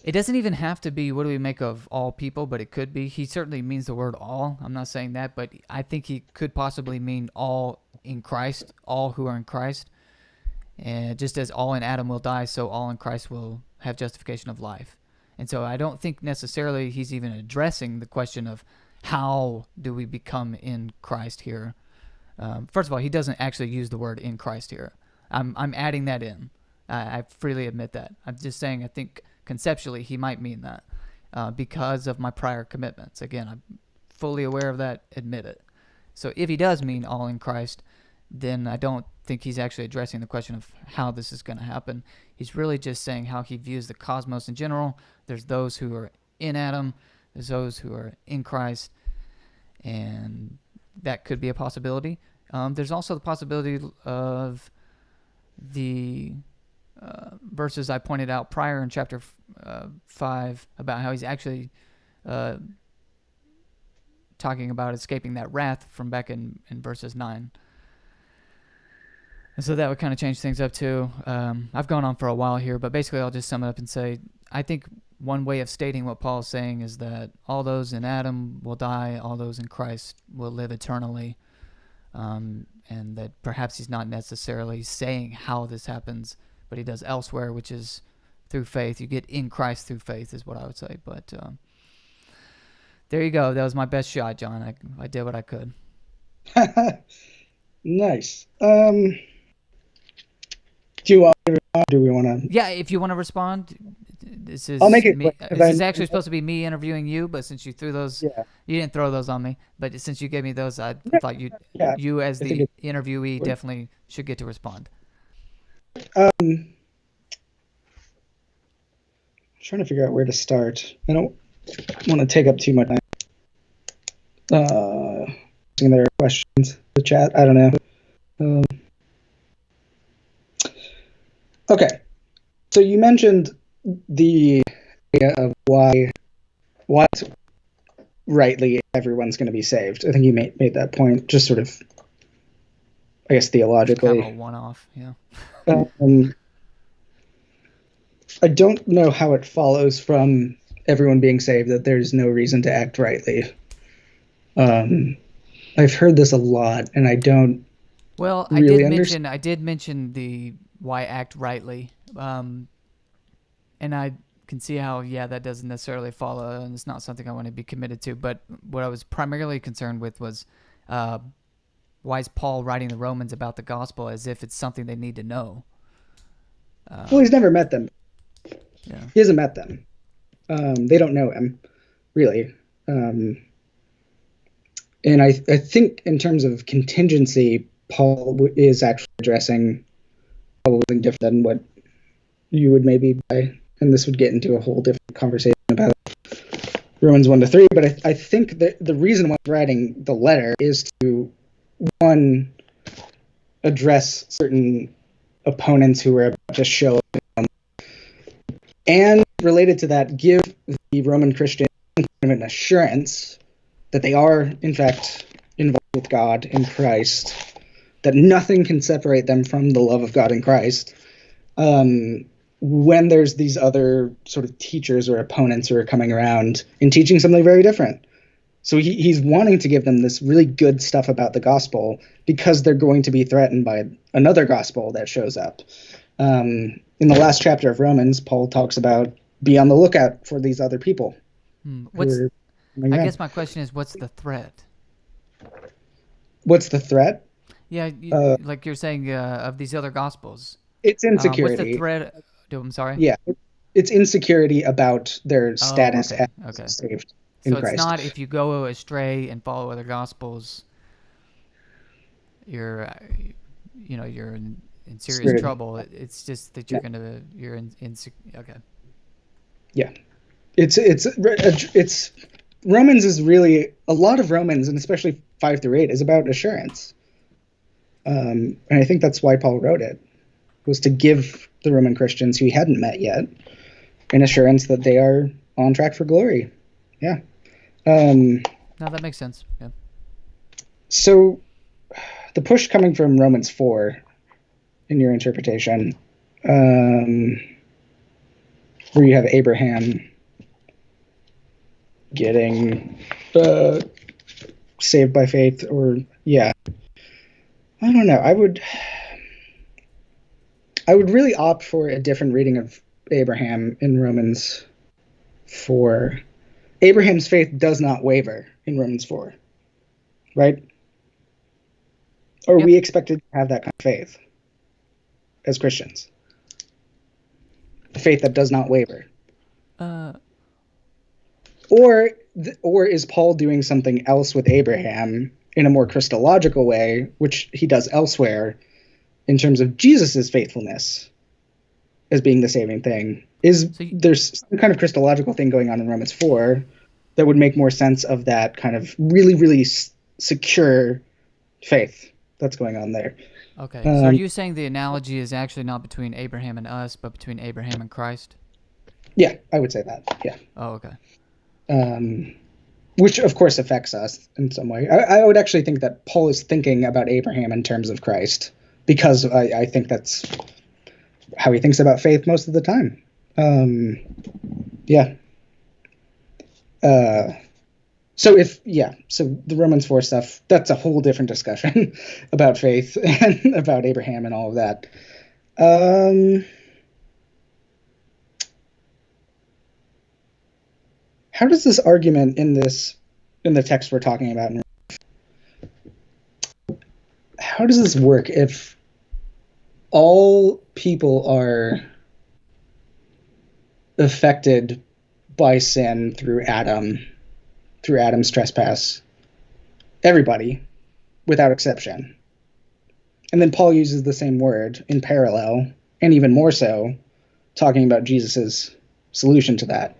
It doesn't even have to be what do we make of all people, but it could be. He certainly means the word all. I'm not saying that, but I think he could possibly mean all in Christ, all who are in Christ. And just as all in Adam will die, so all in Christ will have justification of life. And so I don't think necessarily he's even addressing the question of how do we become in Christ here. First of all, he doesn't actually use the word in Christ here. I'm adding that in. I freely admit that. I'm just saying I think conceptually he might mean that because of my prior commitments. Again, I'm fully aware of that, admit it. So if he does mean all in Christ, then I don't think he's actually addressing the question of how this is going to happen. He's really just saying how he views the cosmos in general. There's those who are in Adam, there's those who are in Christ, and that could be a possibility. There's also the possibility of the verses I pointed out prior in chapter 5 about how he's actually talking about escaping that wrath from back in verses 9. And so that would kind of change things up too. I've gone on for a while here, but basically I'll just sum it up and say, I think one way of stating what Paul is saying is that all those in Adam will die, all those in Christ will live eternally, and that perhaps he's not necessarily saying how this happens, but he does elsewhere, which is through faith. You get in Christ through faith is what I would say. But there you go. That was my best shot, John. I did what I could. Nice. Do you want to respond? Do we want to? Yeah, if you want to respond, this is. I'll make it. This is actually supposed to be me interviewing you, but since you threw those, Yeah. you didn't throw those on me. But since you gave me those, I thought Yeah. you as I think the interviewee definitely should get to respond. Trying to figure out where to start. I don't want to take up too much time. There are questions in the chat. I don't know. Okay. So you mentioned the idea of why rightly everyone's going to be saved. I think you made that point just sort of, I guess, theologically. Kind of a one-off, yeah. I don't know how it follows from everyone being saved that there's no reason to act rightly. I've heard this a lot, and I don't. Well, really I did mention the why act rightly, and I can see how, yeah, that doesn't necessarily follow, and it's not something I want to be committed to. But what I was primarily concerned with was, why is Paul writing the Romans about the gospel as if it's something they need to know? Well, he's never met them. Yeah. He hasn't met them. They don't know him, really. And I think in terms of contingency, Paul is actually addressing probably something different than what you would maybe buy. And this would get into a whole different conversation about Romans 1-3. But I think that the reason why he's writing the letter is to, one, address certain opponents who are about to show up, and related to that, give the Roman Christians an assurance that they are, in fact, involved with God in Christ, that nothing can separate them from the love of God in Christ, when there's these other sort of teachers or opponents who are coming around and teaching something very different. So he's wanting to give them this really good stuff about the gospel because they're going to be threatened by another gospel that shows up. In the last chapter of Romans, Paul talks about be on the lookout for these other people. I guess my question is, what's the threat? What's the threat? Yeah, like you're saying, of these other gospels. It's insecurity. What's the threat? I'm sorry? Yeah, it's insecurity about their status as saved in So Christ. it's not if you go astray and follow other gospels, you're in serious trouble. It's just that you're in okay. Yeah, it's Romans is really, a lot of Romans, and especially 5-8, is about assurance. And I think that's why Paul wrote it, was to give the Roman Christians who he hadn't met yet an assurance that they are on track for glory. Yeah. No, that makes sense. Yeah. So the push coming from Romans 4 in your interpretation, where you have Abraham getting saved by faith, or I don't know. I would really opt for a different reading of Abraham in Romans 4. Abraham's faith does not waver in Romans 4, right? Or are we expected to have that kind of faith as Christians? A faith that does not waver. Or is Paul doing something else with Abraham in a more Christological way, which he does elsewhere, in terms of Jesus's faithfulness as being the saving thing? There's some kind of Christological thing going on in Romans 4 that would make more sense of that kind of really, really secure faith that's going on there. Okay, so are you saying the analogy is actually not between Abraham and us, but between Abraham and Christ? Yeah, I would say that, yeah. Oh, okay. Which, of course, affects us in some way. I would actually think that Paul is thinking about Abraham in terms of Christ, because I think that's how he thinks about faith most of the time. So the Romans 4 stuff, that's a whole different discussion about faith and about Abraham and all of that. How does this argument in the text we're talking about, how does this work if all people are affected by sin through Adam's trespass? Everybody, without exception. And then Paul uses the same word in parallel, and even more so, talking about Jesus's solution to that.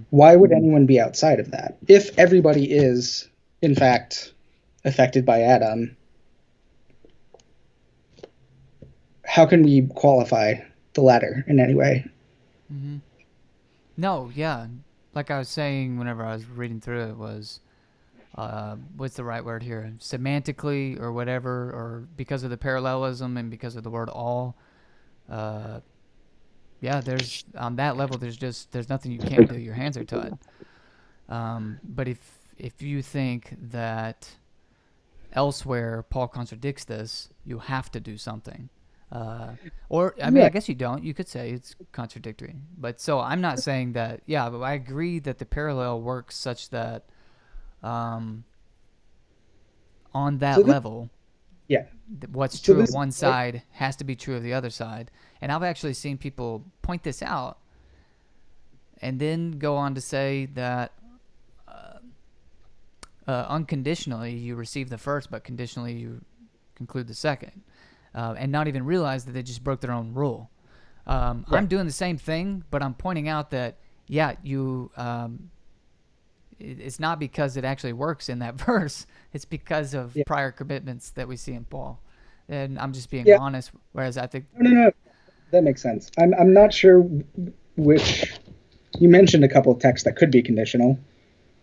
Why would anyone be outside of that? If everybody is, in fact, affected by Adam, how can we qualify the latter in any way? Mm-hmm. No, yeah. Like I was saying whenever I was reading through it, was, what's the right word here? Semantically or whatever, or because of the parallelism and because of the word all, there's, on that level, there's nothing you can't do. Your hands are tied. But if you think that elsewhere Paul contradicts this, you have to do something. Or I mean, I guess you don't. You could say it's contradictory. But so I'm not saying that. Yeah, but I agree that the parallel works such that on that So this, level, yeah. what's So true of this, one side has to be true of the other side. And I've actually seen people point this out and then go on to say that unconditionally you receive the first, but conditionally you conclude the second, and not even realize that they just broke their own rule. I'm doing the same thing, but I'm pointing out that you. It's not because it actually works in that verse. It's because of prior commitments that we see in Paul, and I'm just being honest. Whereas I think no, that makes sense. I'm not sure which. You mentioned a couple of texts that could be conditional,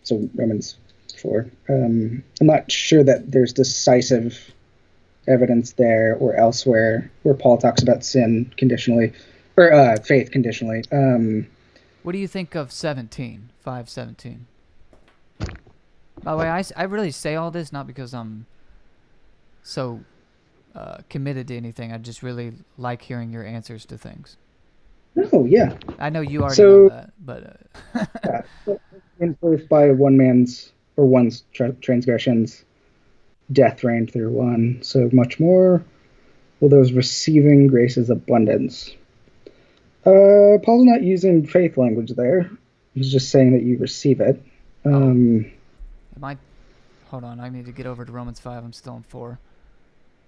so Romans 4. I'm not sure that there's decisive evidence there or elsewhere where Paul talks about sin conditionally, or faith conditionally. What do you think of 5:17? By the way, I really say all this not because I'm so committed to anything. I just really like hearing your answers to things. Oh, yeah. I know you already know that, but... In first by one's transgressions, death reigned through one, so much more will those receiving grace's abundance. Paul's not using faith language there. He's just saying that you receive it. Hold on, I need to get over to Romans 5. I'm still in 4.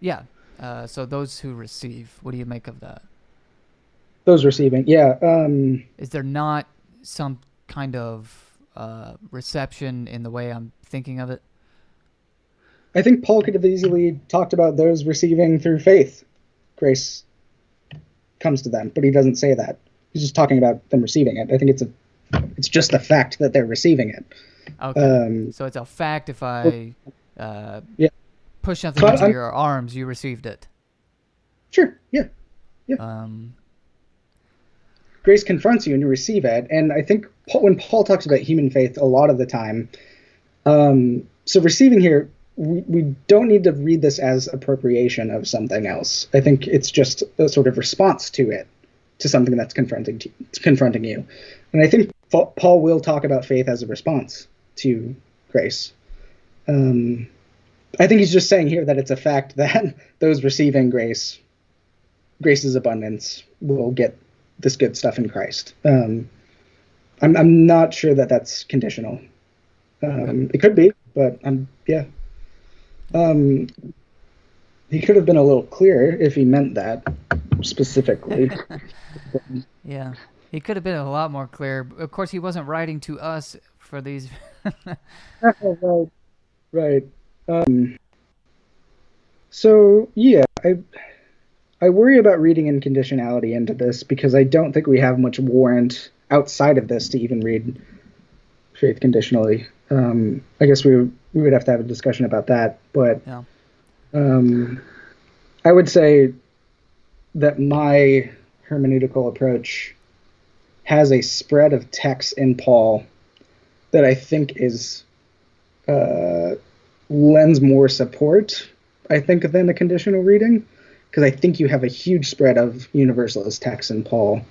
Yeah, so those who receive, what do you make of that? Those receiving, yeah. Is there not some kind of reception in the way I'm thinking of it? I think Paul could have easily talked about those receiving through faith. Grace comes to them, but he doesn't say that. He's just talking about them receiving it. I think it's just the fact that they're receiving it. Okay, so it's a fact if I push something into your arms, you received it. Sure, yeah. Grace confronts you and you receive it. And I think when Paul talks about human faith a lot of the time, so receiving here, we don't need to read this as appropriation of something else. I think it's just a sort of response to it, to something that's confronting you. And I think Paul will talk about faith as a response to grace. I think he's just saying here that it's a fact that those receiving grace's abundance will get this good stuff in Christ. I'm not sure that that's conditional. It could be, but he could have been a little clearer if he meant that specifically. Yeah, he could have been a lot more clear. Of course, he wasn't writing to us for these. Right. So yeah, I worry about reading in conditionality into this because I don't think we have much warrant outside of this to even read faith conditionally. I guess we would have to have a discussion about that, but I would say that my hermeneutical approach has a spread of texts in Paul that I think is lends more support, I think, than a conditional reading. Because I think you have a huge spread of universalist texts in Paul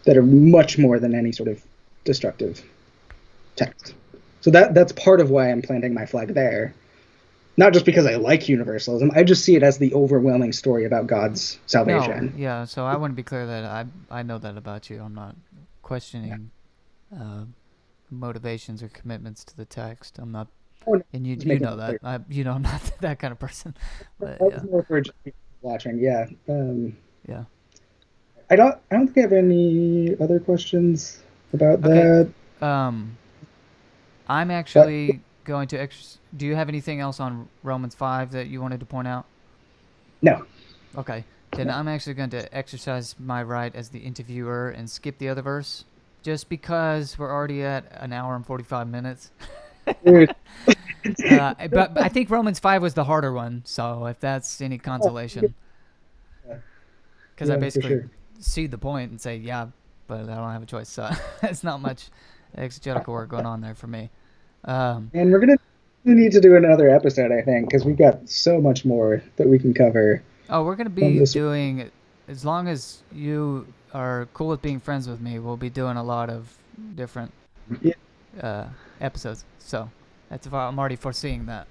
that are much more than any sort of destructive text. So that's part of why I'm planting my flag there. Not just because I like universalism, I just see it as the overwhelming story about God's salvation. No, yeah, so I want to be clear that I know that about you. I'm not questioning motivations or commitments to the text. I'm not, and you know that. I'm not that kind of person. But, that was more for just watching, yeah. Yeah. I don't think I have any other questions about that. I'm actually going to do you have anything else on Romans 5 that you wanted to point out? No. Okay. Then I'm actually going to exercise my right as the interviewer and skip the other verse just because we're already at an hour and 45 minutes. But I think Romans 5 was the harder one, so if that's any consolation. Because I basically see the point and say, yeah, but I don't have a choice. So it's not much exegetical work going on there for me. And we're going to need to do another episode, I think, because we've got so much more that we can cover. Oh, we're going to be doing as long as you are cool with being friends with me, we'll be doing a lot of different Yeah. uh, episodes. So I'm already foreseeing that.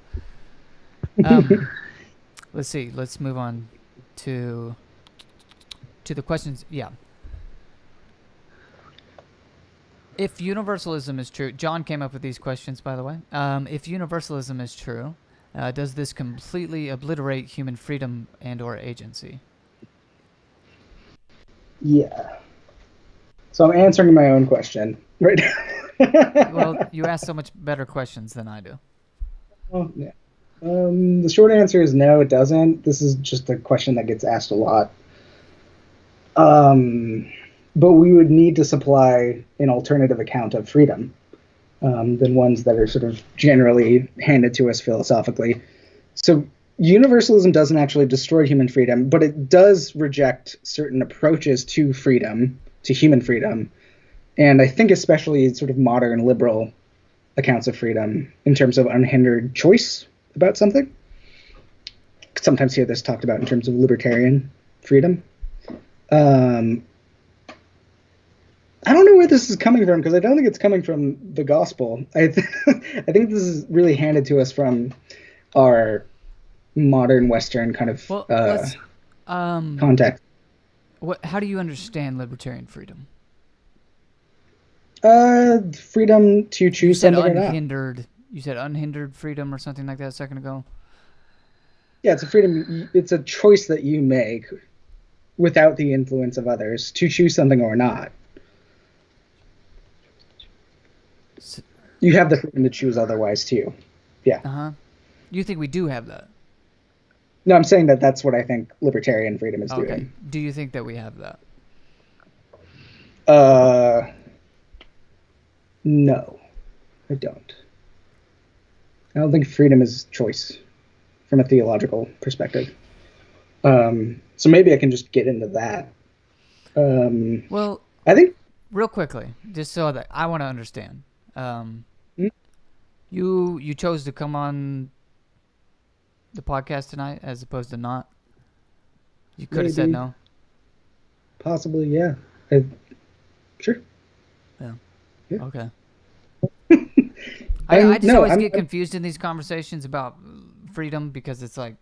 Um, let's see. Let's move on to the questions. Yeah. If universalism is true, John came up with these questions, by the way. If universalism is true, does this completely obliterate human freedom and/or agency? Yeah. So I'm answering my own question right now. Well, you ask so much better questions than I do. Oh, yeah. The short answer is no, it doesn't. This is just a question that gets asked a lot. But we would need to supply an alternative account of freedom than ones that are sort of generally handed to us philosophically. So universalism doesn't actually destroy human freedom, but it does reject certain approaches to freedom, to human freedom, and I think especially sort of modern liberal accounts of freedom in terms of unhindered choice about something. Sometimes hear this talked about in terms of libertarian freedom. I don't know where this is coming from because I don't think it's coming from the gospel. I think this is really handed to us from our modern Western kind of context. How do you understand libertarian freedom? Freedom to choose something or not. You said unhindered freedom or something like that a second ago. Yeah, it's a freedom. It's a choice that you make without the influence of others to choose something or not. You have the freedom to choose otherwise too. Yeah. You think we do have that? No, I'm saying that that's what I think libertarian freedom is doing. Do you think that we have that? No, I don't. I don't think freedom is choice from a theological perspective. So maybe I can just get into that. Well, I think real quickly, just so that I want to understand. You chose to come on the podcast tonight as opposed to not. You could have said no. Possibly, yeah. Sure. Yeah. Yeah. Okay. I just always get confused in these conversations about freedom because it's like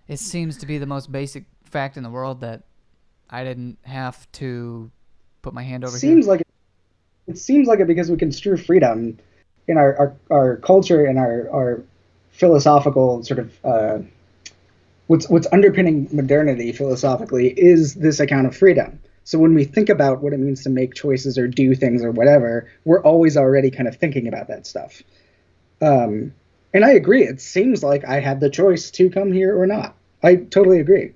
it seems to be the most basic fact in the world that I didn't have to put my hand over here. It seems like it because we construe freedom in our culture and our philosophical sort of what's underpinning modernity philosophically is this account of freedom. So when we think about what it means to make choices or do things or whatever, we're always already kind of thinking about that stuff. And I agree. It seems like I had the choice to come here or not. I totally agree.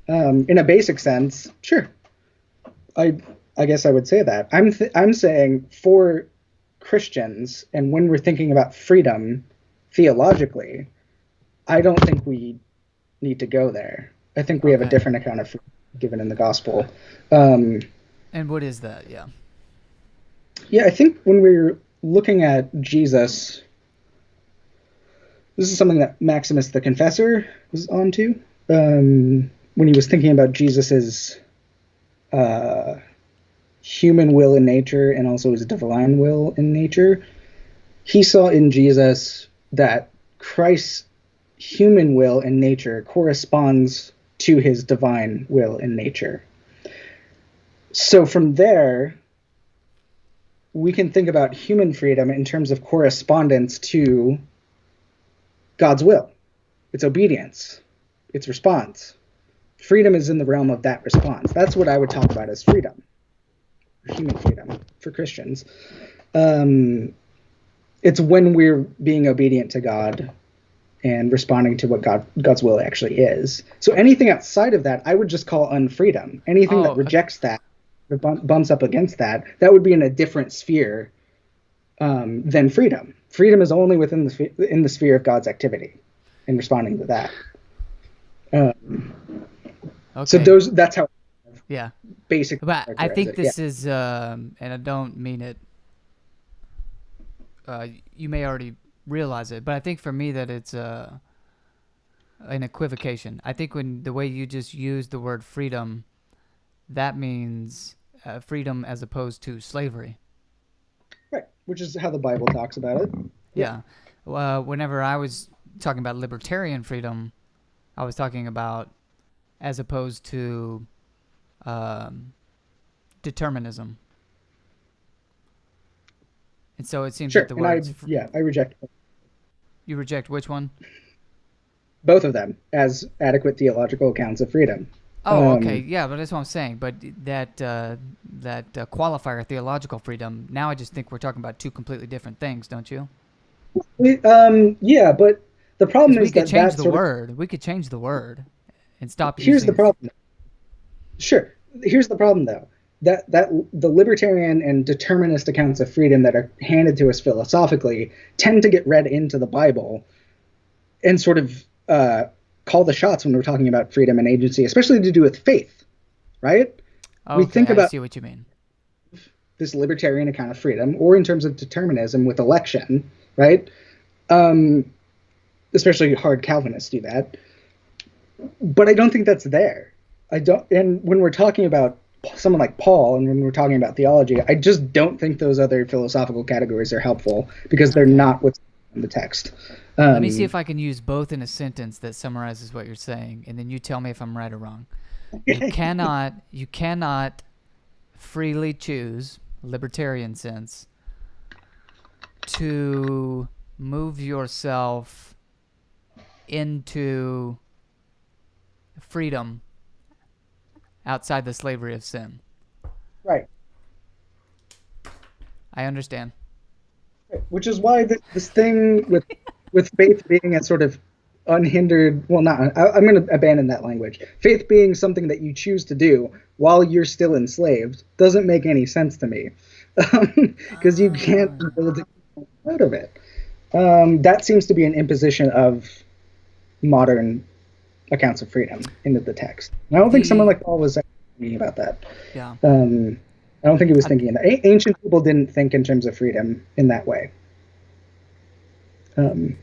In a basic sense, sure. I guess I would say that. I'm saying for Christians, and when we're thinking about freedom theologically, I don't think we need to go there. I think we have a different account of freedom given in the gospel. And what is that? Yeah. Yeah, I think when we're looking at Jesus, this is something that Maximus the Confessor was onto when he was thinking about Jesus's human will in nature and also his divine will in nature. He saw in Jesus that Christ's human will in nature corresponds to his divine will in nature. So from there, we can think about human freedom in terms of correspondence to God's will. It's obedience. It's response. Freedom is in the realm of that response. That's what I would talk about as freedom. Human freedom for Christians. It's when we're being obedient to God and responding to what God's will actually is. So anything outside of that, I would just call unfreedom. Anything that rejects that, bumps up against that, that would be in a different sphere than freedom. Freedom is only within the sphere of God's activity and responding to that. So that's how. Yeah. Basically. But I think this is, and I don't mean it. You may already realize it, but I think for me that it's an equivocation. I think when the way you just used the word freedom, that means freedom as opposed to slavery. Right, which is how the Bible talks about it. Yeah. Whenever I was talking about libertarian freedom, I was talking about as opposed to um, determinism. And so it seems Sure, that the and I words yeah, I reject you reject which one? both of them as adequate theological accounts of freedom. Oh, okay, yeah, but that's what I'm saying. But that qualifier, theological freedom. Now I just think we're talking about two completely different things, don't you? Yeah, but the Because problem we is could that change that the sort of word. We could change the word and stop here's the using. problem. Sure, here's the problem though. That the libertarian and determinist accounts of freedom that are handed to us philosophically tend to get read into the Bible and sort of call the shots when we're talking about freedom and agency, especially to do with faith, right? We Okay, think I about see what you mean. this libertarian account of freedom, or in terms of determinism with election, right? Um, Especially hard Calvinists do that. But I don't think that's there. I don't, and when we're talking about someone like Paul, and when we're talking about theology, I just don't think those other philosophical categories are helpful because they're Okay. not what's in the text. Let me see if I can use both in a sentence that summarizes what you're saying, and then you tell me if I'm right or wrong. You cannot freely choose, libertarian sense, to move yourself into freedom outside the slavery of sin. Right. I understand. Which is why this thing with faith being a sort of unhindered, well, not, I'm going to abandon that language. Faith being something that you choose to do while you're still enslaved doesn't make any sense to me, because you can't be able to get out of it. That seems to be an imposition of modern accounts of freedom into the text. And I don't think someone like Paul was thinking about that. Yeah. I don't think he was thinking in that. Ancient people didn't think in terms of freedom in that way. I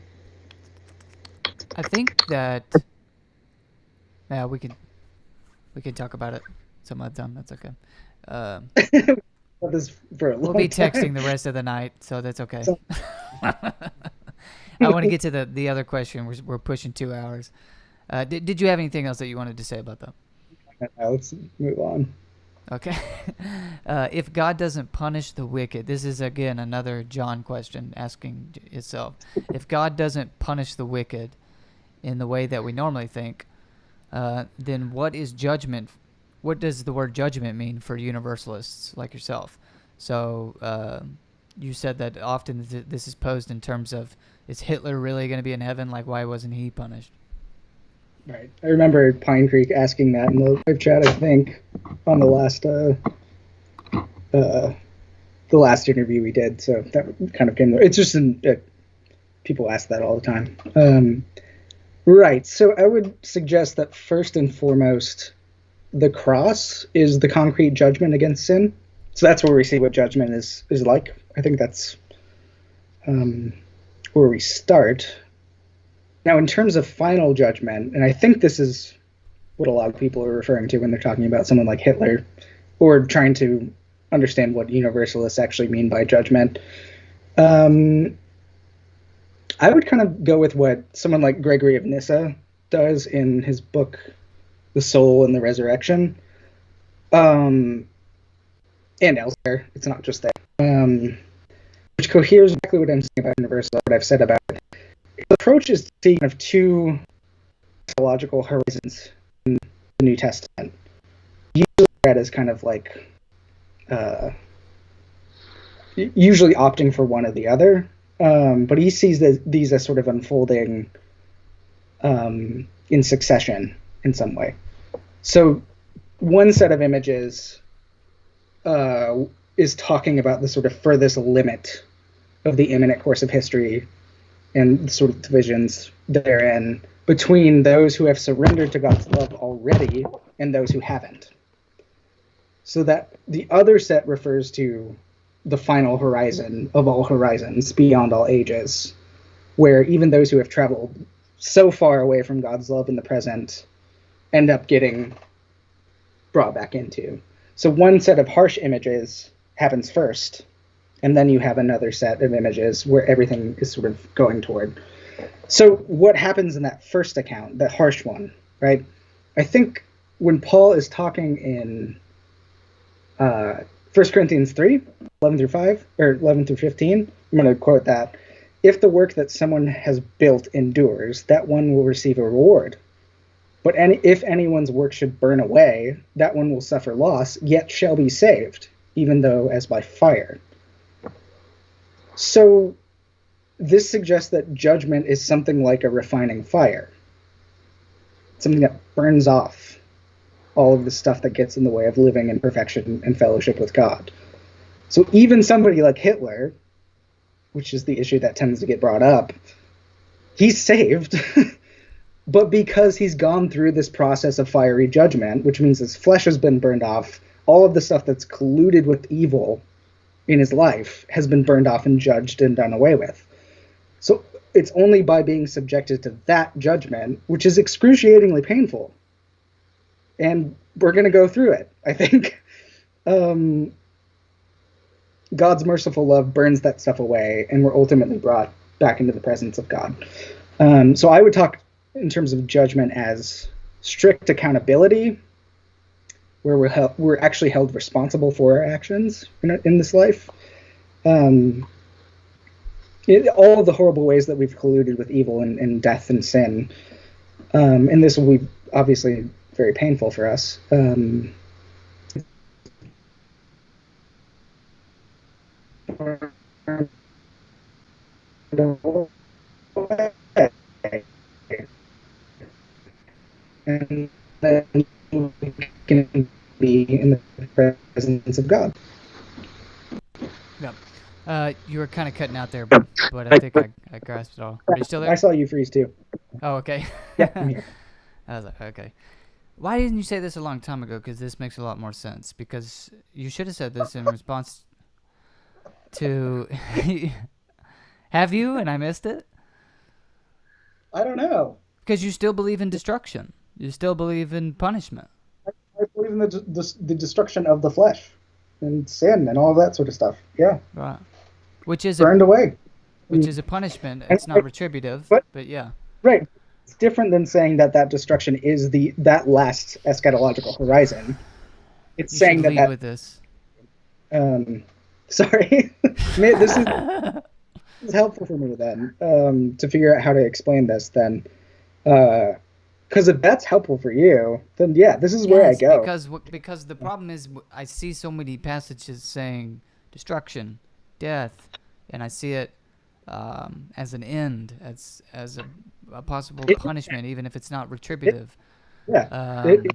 think that yeah, we could talk about it some other time. That's okay. This for a We'll long be time. texting the rest of the night, so that's okay. So- I want to get to the other question. We're pushing 2 hours. Did you have anything else that you wanted to say about that? Let's move on. Okay. If God doesn't punish the wicked, this is again another John question asking itself. If God doesn't punish the wicked in the way that we normally think, then what is judgment? What does the word judgment mean for universalists like yourself? So you said that often this is posed in terms of, is Hitler really going to be in heaven? Like, why wasn't he punished? Right. I remember Pine Creek asking that in the live chat, I think, on the last interview we did. So that kind of came. It's just people ask that all the time. Right. So I would suggest that first and foremost, the cross is the concrete judgment against sin. So that's where we see what judgment is like. I think that's where we start. Now, in terms of final judgment, and I think this is what a lot of people are referring to when they're talking about someone like Hitler, or trying to understand what universalists actually mean by judgment, I would kind of go with what someone like Gregory of Nyssa does in his book, The Soul and the Resurrection, and elsewhere. It's not just there. Which coheres exactly what I'm saying about universal, what I've said about it. The approach is to see kind of two theological horizons in the New Testament. Usually read as kind of like usually opting for one or the other, but he sees these as sort of unfolding in succession in some way. So one set of images is talking about the sort of furthest limit of the imminent course of history and sort of divisions therein between those who have surrendered to God's love already and those who haven't. So that the other set refers to the final horizon of all horizons, beyond all ages, where even those who have traveled so far away from God's love in the present end up getting brought back into. So one set of harsh images happens first, and then you have another set of images where everything is sort of going toward. So what happens in that first account, the harsh one, right? I think when Paul is talking in 1 Corinthians 3, 11 through 5, or 11 through 15, I'm going to quote that. If the work that someone has built endures, that one will receive a reward. But if anyone's work should burn away, that one will suffer loss, yet shall be saved, even though as by fire. So this suggests that judgment is something like a refining fire. Something that burns off all of the stuff that gets in the way of living in perfection and fellowship with God. So even somebody like Hitler, which is the issue that tends to get brought up, he's saved, but because he's gone through this process of fiery judgment, which means his flesh has been burned off, all of the stuff that's colluded with evil in his life has been burned off and judged and done away with. So it's only by being subjected to that judgment, which is excruciatingly painful. And we're going to go through it, I think. God's merciful love burns that stuff away, and we're ultimately brought back into the presence of God. So I would talk in terms of judgment as strict accountability, where we're actually held responsible for our actions in this life. All of the horrible ways that we've colluded with evil and death and sin. And this will be obviously very painful for us. And then we can be in the presence of God. Yeah. You were kind of cutting out there, but I think I grasped it all. Are you still there? I saw you freeze too. Oh, okay. Yeah, I'm here. I was like, okay. Why didn't you say this a long time ago? Because this makes a lot more sense. Because you should have said this in response to... Have you? And I missed it? I don't know. Because you still believe in destruction. You still believe in punishment. I believe in the destruction of the flesh and sin and all that sort of stuff. Yeah. Right. Which is burned away. Which is a punishment. It's not retributive, but yeah. Right. It's different than saying that destruction is that last eschatological horizon. It's saying that with this. Sorry. This is helpful for me then, to figure out how to explain this then. Because if that's helpful for you, then yeah, this is where I go. Because the problem is I see so many passages saying destruction, death, and I see it as an end, as a possible punishment, even if it's not retributive. And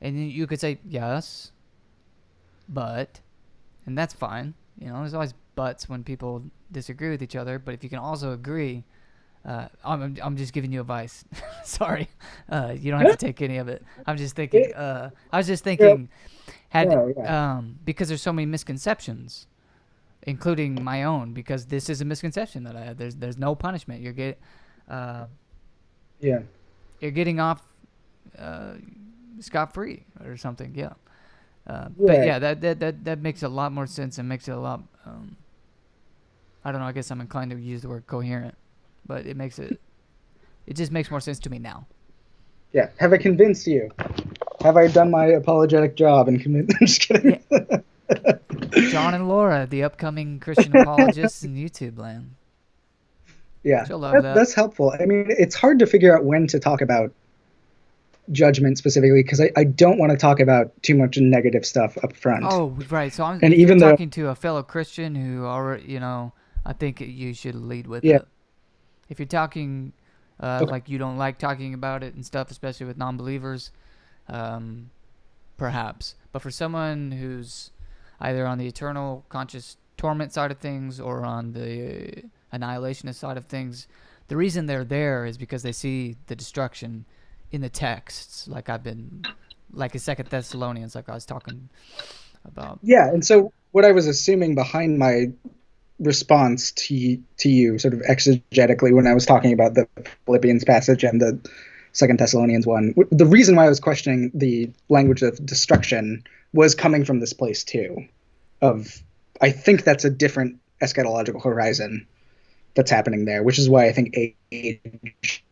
you could say yes, but, and that's fine. You know, there's always buts when people disagree with each other. But if you can also agree, I'm just giving you advice. Sorry, you don't have to take any of it. I'm just thinking. I was just thinking, because there's so many misconceptions, including my own. Because this is a misconception that I have. There's no punishment. You're getting off scot-free or something. Yeah. But yeah, that makes a lot more sense and makes it a lot. I don't know. I guess I'm inclined to use the word coherent, but it just makes more sense to me now. Yeah. Have I convinced you? Have I done my apologetic job and convinced? I'm just kidding. Yeah. John and Laura, the upcoming Christian apologists in YouTube land. Yeah, She'll love that. That's helpful. I mean, it's hard to figure out when to talk about judgment specifically because I don't want to talk about too much negative stuff up front. Oh, right. So I'm talking to a fellow Christian who already, I think you should lead with it. If you're talking like you don't like talking about it and stuff, especially with non-believers, perhaps. But for someone who's either on the eternal conscious torment side of things or on the annihilationist side of things, the reason they're there is because they see the destruction in the texts, like in 2 Thessalonians, like I was talking about. Yeah, and so what I was assuming behind my response to you sort of exegetically when I was talking about the Philippians passage and Second Thessalonians 1. The reason why I was questioning the language of destruction was coming from this place too. I think that's a different eschatological horizon that's happening there, which is why I think age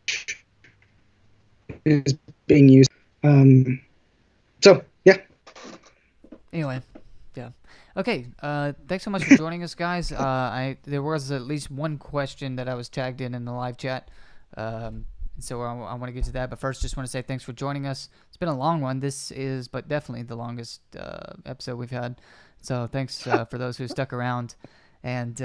is being used. So yeah. Anyway, yeah. Okay. Thanks so much for joining us, guys. There was at least one question that I was tagged in the live chat. So I want to get to that, but first, just want to say thanks for joining us. It's been a long one. This is, but definitely the longest episode we've had. So thanks for those who stuck around, and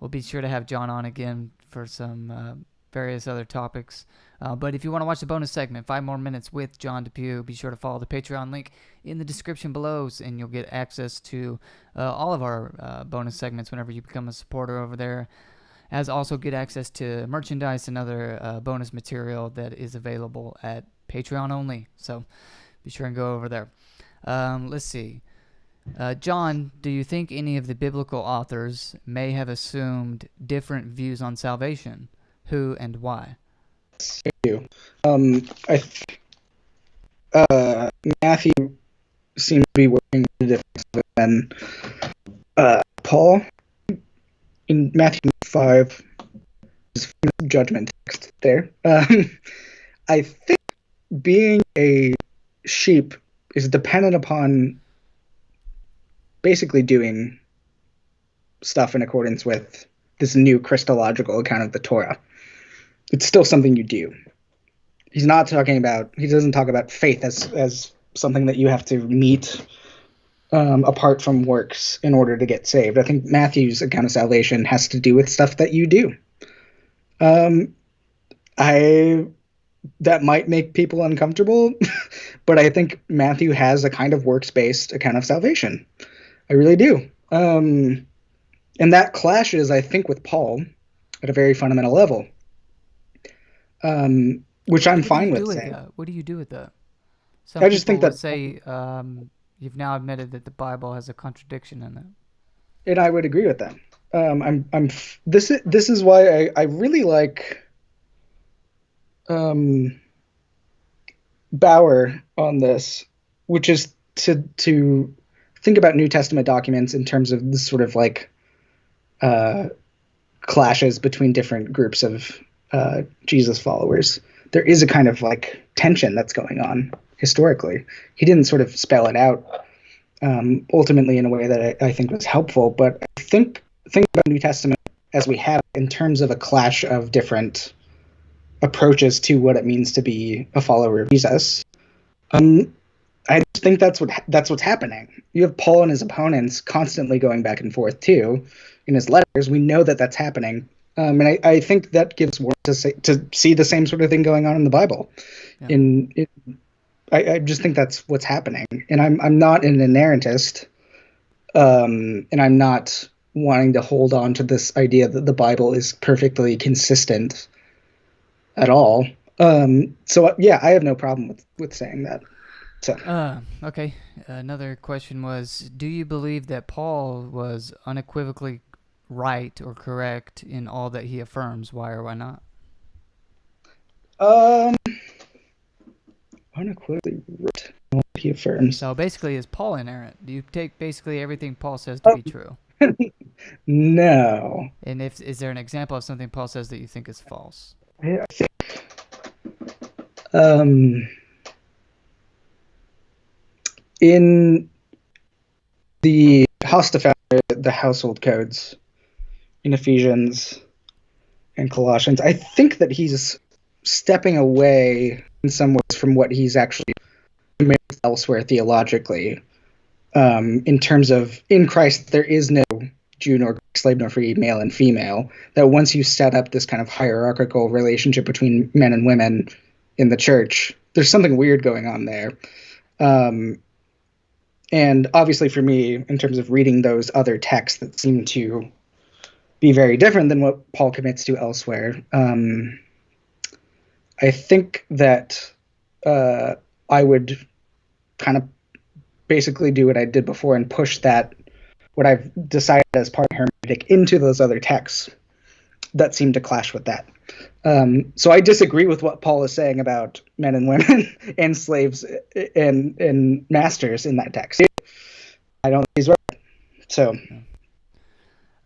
we'll be sure to have Jon on again for some various other topics. But if you want to watch the bonus segment, 5 more minutes with Jon DePue, be sure to follow the Patreon link in the description below, and you'll get access to all of our bonus segments whenever you become a supporter over there. As also get access to merchandise and other bonus material that is available at Patreon only. So be sure and go over there. Let's see. Jon, do you think any of the biblical authors may have assumed different views on salvation? Who and why? I think Matthew seems to be working differently than Paul. In Matthew 5, is judgment text there. I think being a sheep is dependent upon basically doing stuff in accordance with this new Christological account of the Torah. It's still something you do. He doesn't talk about faith as something that you have to meet apart from works in order to get saved. I think Matthew's account of salvation has to do with stuff that you do. That might make people uncomfortable, but I think Matthew has a kind of works-based account of salvation. I really do. And that clashes, I think, with Paul at a very fundamental level, which I'm fine with saying. What do you do with that? I just think that say you've now admitted that the Bible has a contradiction in it, and I would agree with that. This is why I really like Bauer on this, which is to think about New Testament documents in terms of this sort of like clashes between different groups of Jesus followers. There is a kind of like tension that's going on historically. He didn't sort of spell it out ultimately in a way that I think was helpful, but I think about New Testament as we have in terms of a clash of different approaches to what it means to be a follower of Jesus. I just think that's what's happening. You have Paul and his opponents constantly going back and forth too in his letters. We know that that's happening. And I think that gives warrant to see the same sort of thing going on in the Bible. Yeah. I just think that's what's happening. And I'm not an inerrantist, and I'm not wanting to hold on to this idea that the Bible is perfectly consistent at all. So yeah, I have no problem with saying that. So. Okay. Another question was, do you believe that Paul was unequivocally right or correct in all that he affirms? Why or why not? Unequivocally right in all that he affirms. So basically, is Paul inerrant? Do you take basically everything Paul says to be true? No. And is there an example of something Paul says that you think is false? I think in the the household codes in Ephesians and Colossians, I think that he's stepping away in some ways from what he's actually made elsewhere theologically. In terms of, in Christ, there is no Jew nor Greek, slave nor free, male and female. That once you set up this kind of hierarchical relationship between men and women in the church, there's something weird going on there. And obviously for me, in terms of reading those other texts that seem to be very different than what Paul commits to elsewhere, I think that I would kind of basically do what I did before and push that, what I've decided as part of hermeneutic, into those other texts that seem to clash with that. So I disagree with what Paul is saying about men and women and slaves and masters in that text. I don't think he's right. So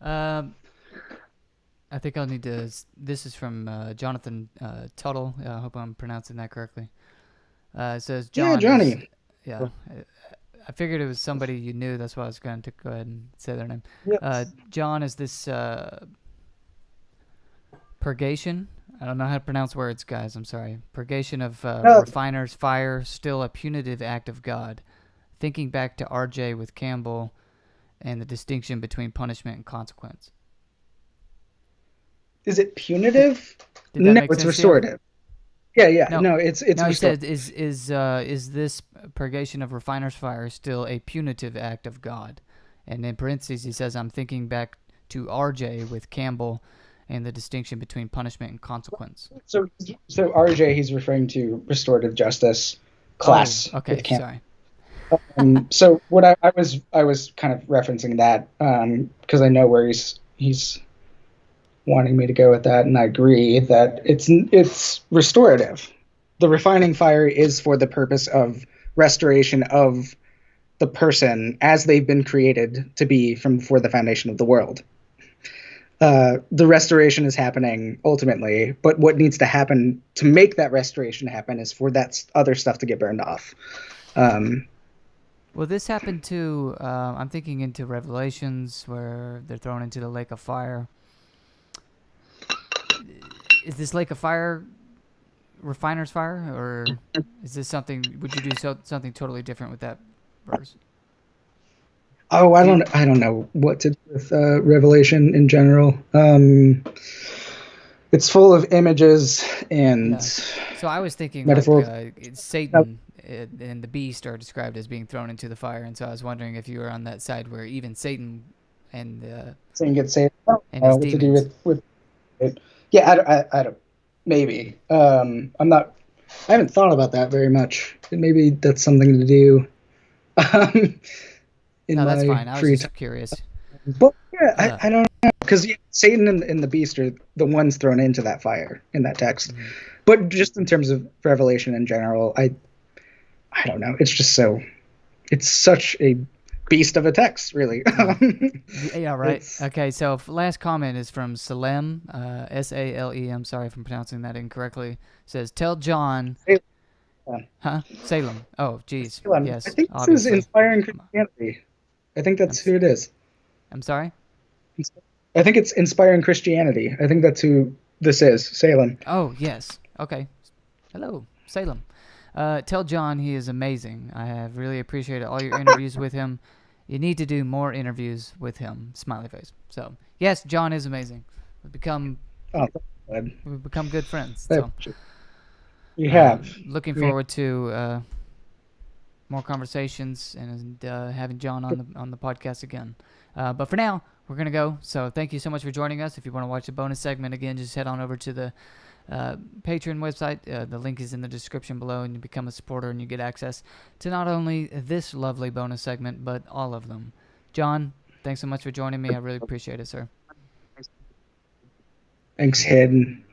Um, I think I'll need to. This is from Jonathan Tuttle. I hope I'm pronouncing that correctly. It says yeah, John is. Johnny. Yeah, I figured it was somebody you knew. That's why I was going to go ahead and say their name. Yes. John is this purgation. I don't know how to pronounce words, guys. I'm sorry. Purgation of No, refiner's fire, still a punitive act of God. Thinking back to R.J. with Campbell and the distinction between punishment and consequence. is it punitive? Did that No, make it's sense to you? restorative. Yeah. No, No, it's no. He restorative. said, "Is this purgation of refiner's fire still a punitive act of God?" And in parentheses, he says, "I'm thinking back to R.J. with Campbell, and the distinction between punishment and consequence." So RJ, he's referring to restorative justice Oh, class okay. with Camp. Sorry. So what I was kind of referencing that because I know where he's wanting me to go with that, and I agree that it's restorative. The refining fire is for the purpose of restoration of the person as they've been created to be from before the foundation of the world. The restoration is happening ultimately, but what needs to happen to make that restoration happen is for that other stuff to get burned off. Well, this happened to. I'm thinking into Revelations, where they're thrown into the lake of fire. Is this lake of fire refiner's fire, or is this something? Would you do something totally different with that verse? Oh, Do you, I don't know what to do with Revelation in general. It's full of images and yeah. So I was thinking like metaphors. Satan and the beast are described as being thrown into the fire, and so I was wondering if you were on that side where even Satan and Saying gets saved. I don't and know his what to do demons. with it. Yeah, I don't. Maybe. I'm not. I haven't thought about that very much. Maybe that's something to do um, in No, that's my fine. I was free time. just curious. But yeah, Uh, I don't know because Satan and the beast are the ones thrown into that fire in that text. mhm. But just in terms of Revelation in general, I don't know. It's just so. It's such a beast of a text, really. Yeah. Yeah, right. It's Okay, so last comment is from Salem, Salem. I'm sorry if I'm pronouncing that incorrectly. Says, "Tell John, huh? Salem. Oh, geez. Salem. I Yes, think this is obviously. inspiring I'm, Christianity. I think I'm, that's who it is. I'm sorry. I think it's inspiring Christianity. I think that's who this is. Salem. Oh, yes. Okay. Hello, Salem. Tell John he is amazing. I have really appreciated all your interviews with him. You need to do more interviews with him. Smiley face. So yes, John is amazing. We've become Oh, good. we've become good friends. So We have. looking We have. forward to more conversations and having John on the podcast again. But for now, we're gonna go. So thank you so much for joining us. If you want to watch the bonus segment again, just head on over to the Patreon website. The link is in the description below, and you become a supporter and you get access to not only this lovely bonus segment but all of them. John, thanks so much for joining me. I really appreciate it, sir. Thanks, Haden.